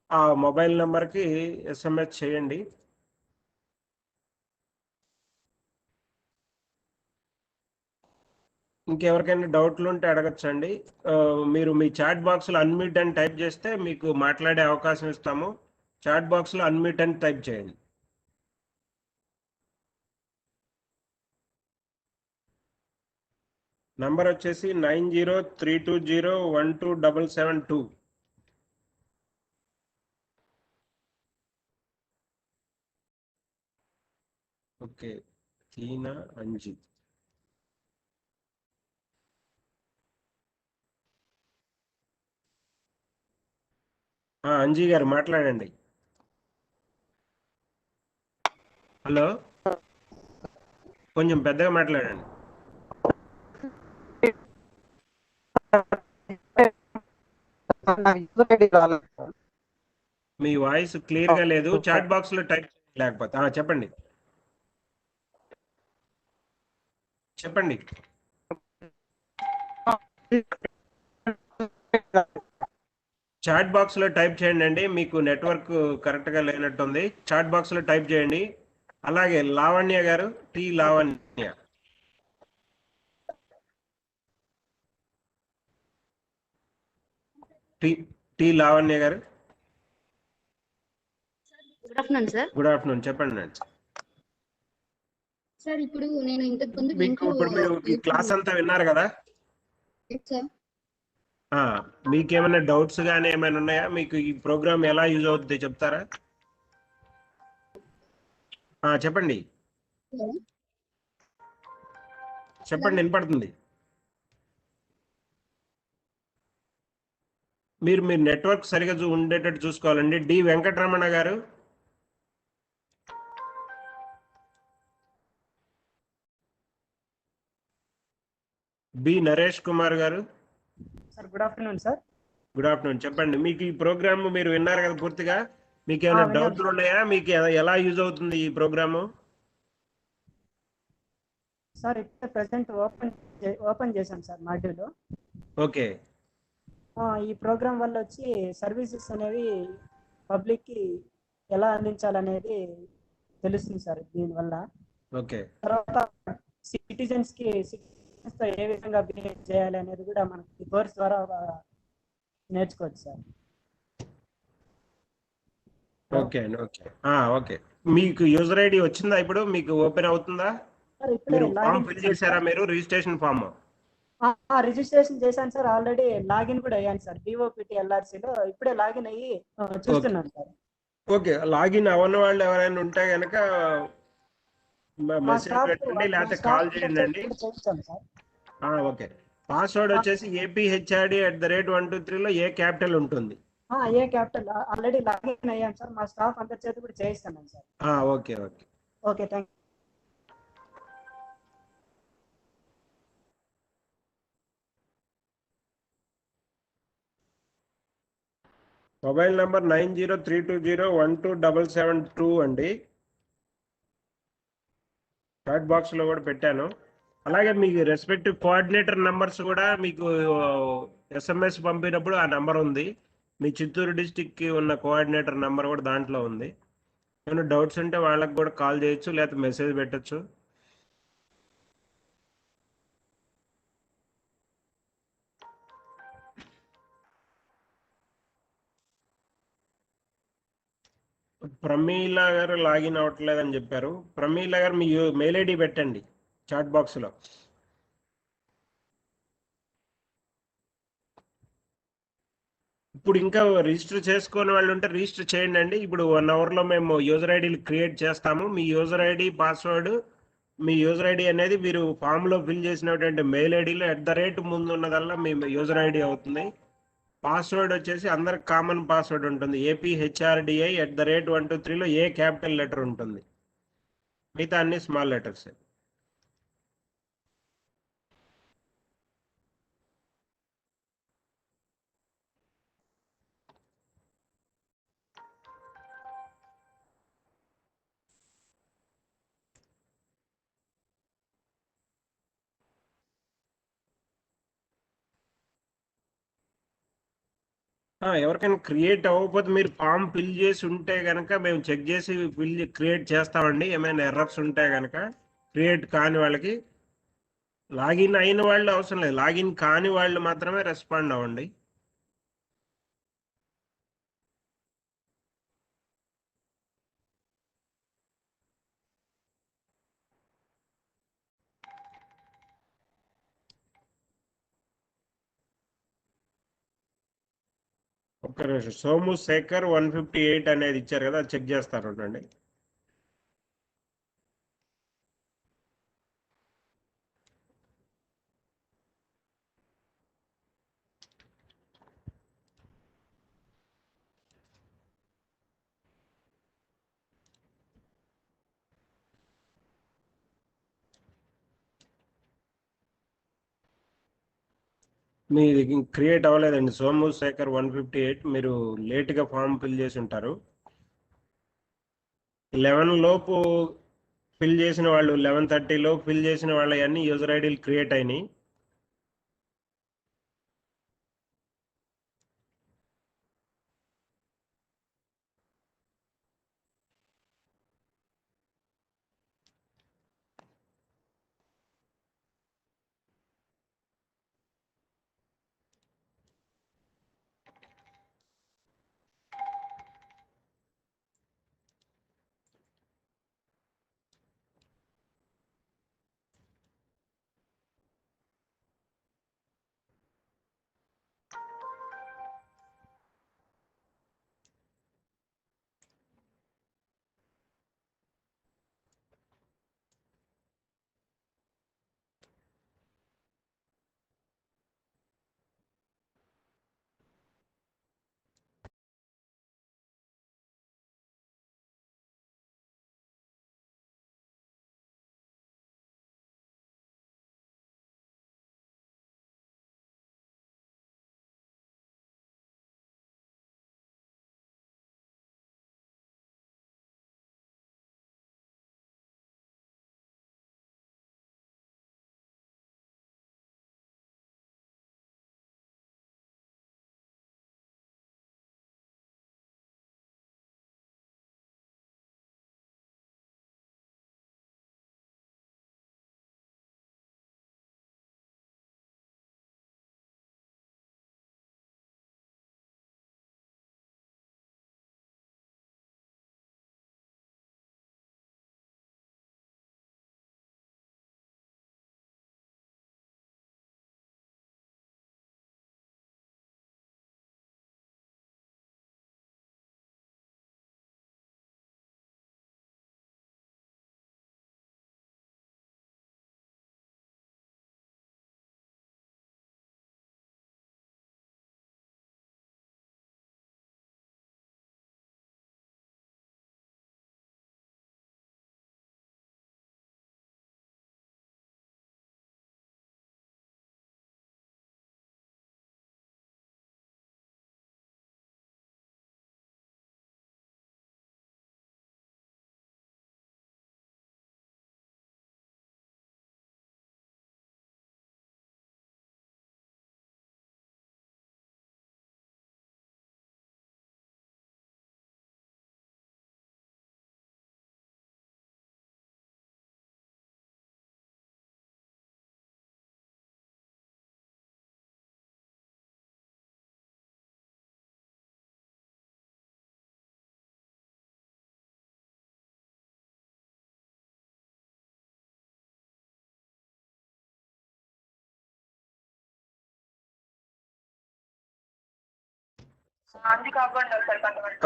ఆ మొబైల్ నెంబర్కి SMS చేయండి. ఇంకెవరికైనా డౌట్లు ఉంటే అడగచ్చండి. మీరు మీ చాట్ బాక్స్లో అన్మ్యూట్ అని టైప్ చేస్తే మీకు మాట్లాడే అవకాశం ఇస్తాము. చాట్ బాక్స్లో అన్మ్యూట్ అని టైప్ చేయండి. నంబర్ వచ్చేసి 9032012772. ఓకే, తీనా అంజీ. అంజీ గారు మాట్లాడండి. హలో, కొంచెం పెద్దగా మాట్లాడండి. మీ వాయిస్ క్లియర్ గా లేదు. చాట్ బాక్స్ లో టైప్ లేకపోతే చెప్పండి. చెప్పండి. చాట్ బాక్స్ లో టైప్ చేయండి అండి. మీకు నెట్వర్క్ కరెక్ట్ గా లేనట్టుంది. చాట్ బాక్స్ లో టైప్ చేయండి. అలాగే లావణ్య గారు, లావణ్య, లావణ్య గారు. Good afternoon sir. Good afternoon, చెప్పండి అండి. సార్ ఇప్పుడు నేను ఇంతకు ముందు మీకు ఇప్పుడు మీరు ఈ క్లాస్ అంతా విన్నారు కదా సార్. మీకేమైనా డౌట్స్ కానీ ఏమైనా ఉన్నాయా? మీకు ఈ ప్రోగ్రామ్ ఎలా యూజ్ అవుతుంది చెప్తారా? చెప్పండి చెప్పండి, వినపడుతుంది. మీరు నెట్వర్క్ సరిగా ఉండేటట్టు చూసుకోవాలండి. డి వెంకటరమణ గారు, బి నరేష్ కుమార్ గారు. Sir good afternoon sir. Good afternoon, చెప్పండి. మీకు ఈ ప్రోగ్రామ్ మీరు విన్నారు కదా పూర్తిగా, మీకు ఏమైనా డౌట్లు ఉన్నాయా? మీకు ఎలా యూజ్ అవుతుంది ఈ ప్రోగ్రాము? సార్ ఇప్పుడు ప్రెసెంట్ ఓపెన్ చేశాం సార్ మాడ్యూల్. ఓకే. ఈ ప్రోగ్రామ్ వల్ల వచ్చి సర్వీసెస్ అనేవి పబ్లిక్ కి ఎలా అందించాలనేది తెలుస్తుంది సార్ దీనివల్ల. ఓకే. తర్వాత సిటిజన్స్ తో ఏ విధంగా బిహేవ్ చేయాలి అనేది కూడా మనకి కోర్స్ ద్వారా నేర్చుకోవచ్చు సార్. Okay okay okay. మీకు యూజర్ ఐడి వచ్చిందా? ఇప్పుడు మీకు ఓపెన్ అవుతుందా? సార్ ఇప్పుడే మీరు ఫామ్ లాగిన్ ఫిల్ చేశాను చేశారా? సార్. మీరు రిజిస్ట్రేషన్ ఫామ్ రిజిస్ట్రేషన్ చేశాను సార్, ఆల్రెడీ లాగిన్ కూడా అయ్యాను సార్ డిఓపిటి ఎల్ఆర్సీలో. ఇప్పుడే లాగిన్ అయ్యి చూస్తున్నాను సార్. ఓకే, లాగిన్ అవ్వని వాళ్ళు ఎవరైనా ఉంటే కనుక మా మెసేజ్ స్టాఫ్ పెట్టండి, లేకపోతే కాల్ చేయండి అండి. చేయించాను సార్. ఓకే, పాస్వర్డ్ వచ్చేసి APHRD@123లో ఏ క్యాపిటల్ ఉంటుంది. ఏ క్యాపిటల్ ఆల్రెడీ లాగిన్ అయ్యాను సార్, మా స్టాఫ్ అందరి చేతి కూడా చేయిస్తున్నాను sir. Okay okay okay, thank mobile number 9032012772 అండి. చాట్ బాక్స్ లో కూడా పెట్టాను. అలాగే మీకు రెస్పెక్టివ్ కోఆర్డినేటర్ నంబర్స్ కూడా మీకు SMS పంపినప్పుడు ఆ నంబర్ ఉంది. మీ చిత్తూరు డిస్టిక్ కి ఉన్న కోఆర్డినేటర్ నంబర్ కూడా దాంట్లో ఉంది. ఏమైనా డౌట్స్ ఉంటే వాళ్ళకి కూడా కాల్ చేయొచ్చు, లేకపోతే మెసేజ్ పెట్టచ్చు. ప్రమీల గారు లాగిన్ అవ్వట్లేదని చెప్పారు. ప్రమీల గారు మీ మెయిల్ ఐడి పెట్టండి చాట్ బాక్స్లో. ఇప్పుడు ఇంకా రిజిస్టర్ చేసుకునే వాళ్ళు ఉంటే రిజిస్టర్ చేయండి అండి. ఇప్పుడు 1 అవర్లో మేము యూజర్ ఐడీలు క్రియేట్ చేస్తాము. మీ యూజర్ ఐడి పాస్వర్డ్, మీ యూజర్ ఐడి అనేది మీరు ఫామ్లో ఫిల్ చేసినటువంటి మెయిల్ ఐడిలో ముందు ఉన్నదల్లా మీ యూజర్ ఐడి అవుతుంది. పాస్వర్డ్ వచ్చేసి అందరికి కామన్ పాస్వర్డ్ ఉంటుంది. APHRDI@123లో ఏ క్యాపిటల్ లెటర్ ఉంటుంది, మిగతా అన్ని స్మాల్ లెటర్స్. ఎవరికైనా క్రియేట్ అవ్వకపోతే మీరు ఫామ్ ఫిల్ చేసి ఉంటే కనుక మేము చెక్ చేసి క్రియేట్ చేస్తామండి. ఏమైనా ఎర్రర్స్ ఉంటే కనుక క్రియేట్ కాని వాళ్ళకి. లాగిన్ అయిన వాళ్ళు అవసరం లేదు, లాగిన్ కాని వాళ్ళు మాత్రమే రెస్పాండ్ అవ్వండి. ఒక్క నిమిషం, సోము శేఖర్ 158 అనేది ఇచ్చారు కదా, అది చెక్ చేస్తారు అండి. మీది క్రియేట్ అవ్వలేదండి. సోము శేఖర్ 158, మీరు లేట్గా ఫామ్ ఫిల్ చేసి ఉంటారు. 11 లోపు ఫిల్ చేసిన వాళ్ళు, 11:30 లోపు ఫిల్ చేసిన వాళ్ళ అన్ని యూజర్ ఐడీలు క్రియేట్ అయినాయి.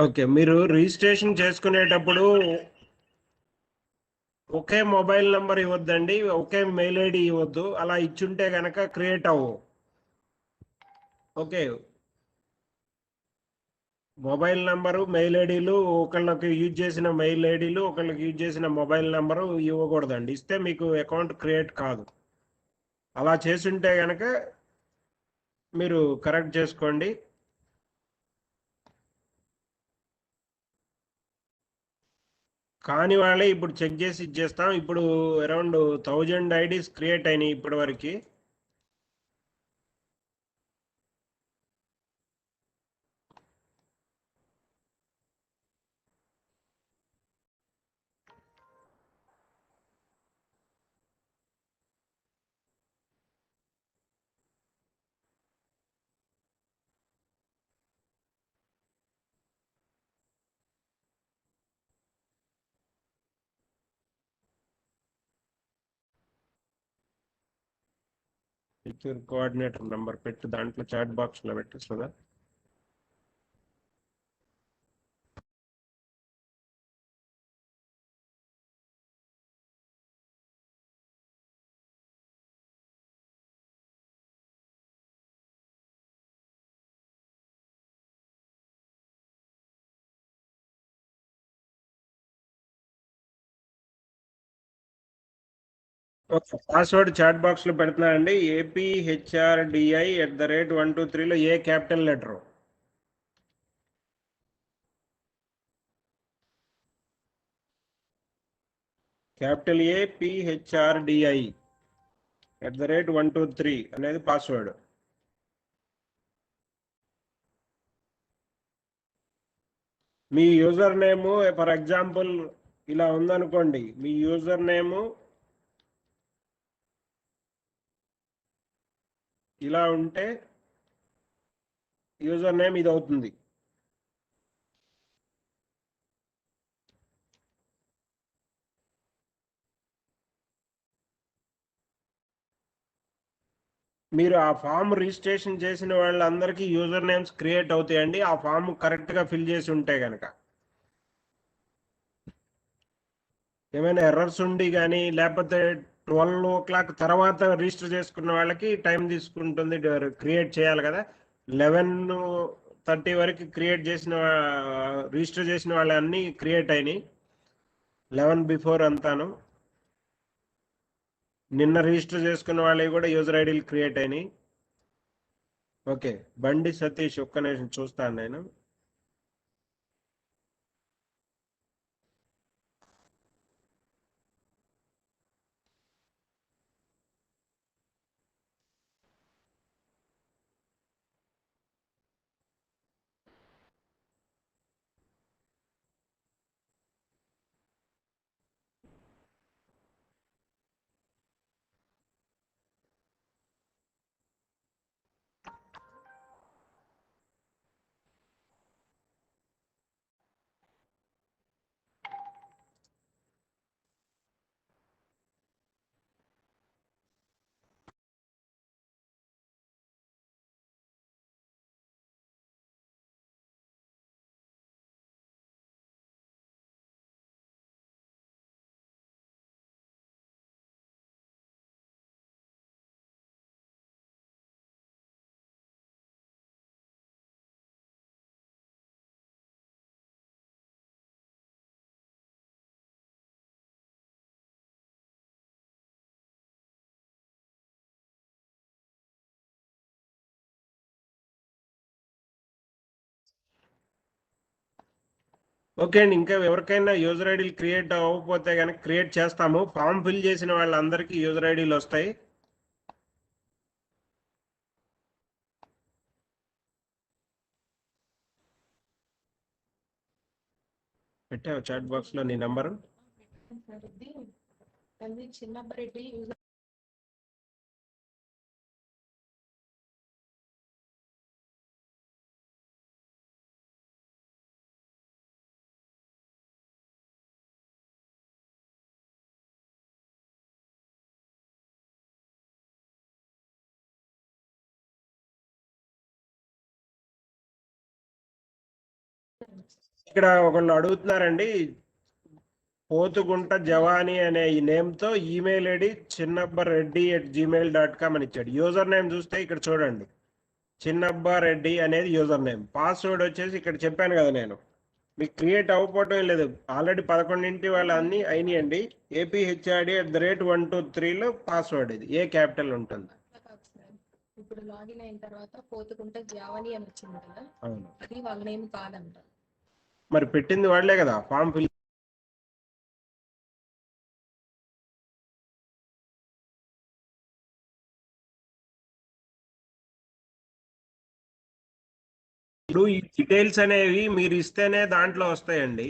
ఓకే, మీరు రిజిస్ట్రేషన్ చేసుకునేటప్పుడు ఒకే మొబైల్ నంబర్ ఇవ్వద్దండి, ఒకే మెయిల్ ఐడి ఇవ్వద్దు. అలా ఇచ్చుంటే కనుక క్రియేట్ అవ్వు. ఓకే, మొబైల్ నంబరు మెయిల్ ఐడీలు ఒకళ్ళకి యూజ్ చేసిన మెయిల్ ఐడీలు ఒకళ్ళకి యూజ్ చేసిన మొబైల్ నంబరు ఇవ్వకూడదండి. ఇస్తే మీకు అకౌంట్ క్రియేట్ కాదు. అలా చేసుంటే కనుక మీరు కరెక్ట్ చేసుకోండి. కాని వాళ్ళే ఇప్పుడు చెక్ చేసి ఇచ్చేస్తాం. ఇప్పుడు అరౌండ్ 1000 ఐడీస్ క్రియేట్ అయినాయి ఇప్పటి వరకు. చిత్తూరు కోఆర్డినేటర్ నంబర్ పెట్టు, దాంట్లో చాట్ బాక్స్ లో పెట్టేస్తుందా? పాస్వర్డ్ చాట్ బాక్స్ లో పెడుతున్నా అండి. APHRDI@123లో A capital letter? Capital APHRDI@123 అనేది password. Me user name for example ఇలా ఉందనుకోండి. మీ యూజర్ నేము ఇలా ఉంటే యూజర్ నేమ్ ఇది అవుతుంది. మీరు ఆ ఫామ్ రిజిస్ట్రేషన్ చేసిన వాళ్ళందరికీ యూజర్ నేమ్స్ క్రియేట్ అవుతాయండి, ఆ ఫామ్ కరెక్ట్గా ఫిల్ చేసి ఉంటే కనుక. ఏమైనా ఎర్రర్స్ ఉండి కానీ లేకపోతే 12 o'clock తర్వాత రిజిస్టర్ చేసుకున్న వాళ్ళకి టైం తీసుకుంటుంది, క్రియేట్ చేయాలి కదా. 11:30 వరకు క్రియేట్ చేసిన రిజిస్టర్ చేసిన వాళ్ళన్నీ క్రియేట్ అయినాయి. 11 బిఫోర్ అంతాను. నిన్న రిజిస్టర్ చేసుకున్న వాళ్ళవి కూడా యూజర్ ఐడీలు క్రియేట్ అయినాయి. ఓకే, బండి సతీష్, ఒక్క నిమిషం చూస్తాను నేను. ఓకే అండి, ఇంకా ఎవరికైనా యూజర్ ఐడీలు క్రియేట్ అవ్వకపోతే కనుక క్రియేట్ చేస్తాము. ఫామ్ ఫిల్ చేసిన వాళ్ళందరికీ యూజర్ ఐడీలు వస్తాయి. పెట్టావు చాట్ బాక్స్ లో నీ నంబరు? చిన్నప్పటి ఇక్కడ ఒకళ్ళు అడుగుతున్నారండి, పోతుగుంట జవాని అనే ఈ నేమ్తో ఈమెయిల్ ఐడి chinnabbareddy@gmail.com అని ఇచ్చాడు. యూజర్ నేమ్ చూస్తే ఇక్కడ చూడండి, చిన్నబ్బారెడ్డి అనేది యూజర్ నేమ్. పాస్వర్డ్ వచ్చేసి ఇక్కడ చెప్పాను కదా నేను, మీకు క్రియేట్ అవ్వకపోవటం లేదు, ఆల్రెడీ 11 వాళ్ళు అన్నీ అయినాయండి. APHRD@123లో పాస్వర్డ్ ఇది ఏ క్యాపిటల్ ఉంటుంది. ఇప్పుడు లాగిన్ అయిన తర్వాత పోతుకుంట జావని అని వచ్చింది కదా, అది వాళ్ళ నేమ్ కాదంట. మరి పెట్టింది వాళ్ళే కదా ఫామ్ ఫిల్. ఇప్పుడు ఈ డీటెయిల్స్ అనేవి మీరు ఇస్తేనే దాంట్లో వస్తాయండి.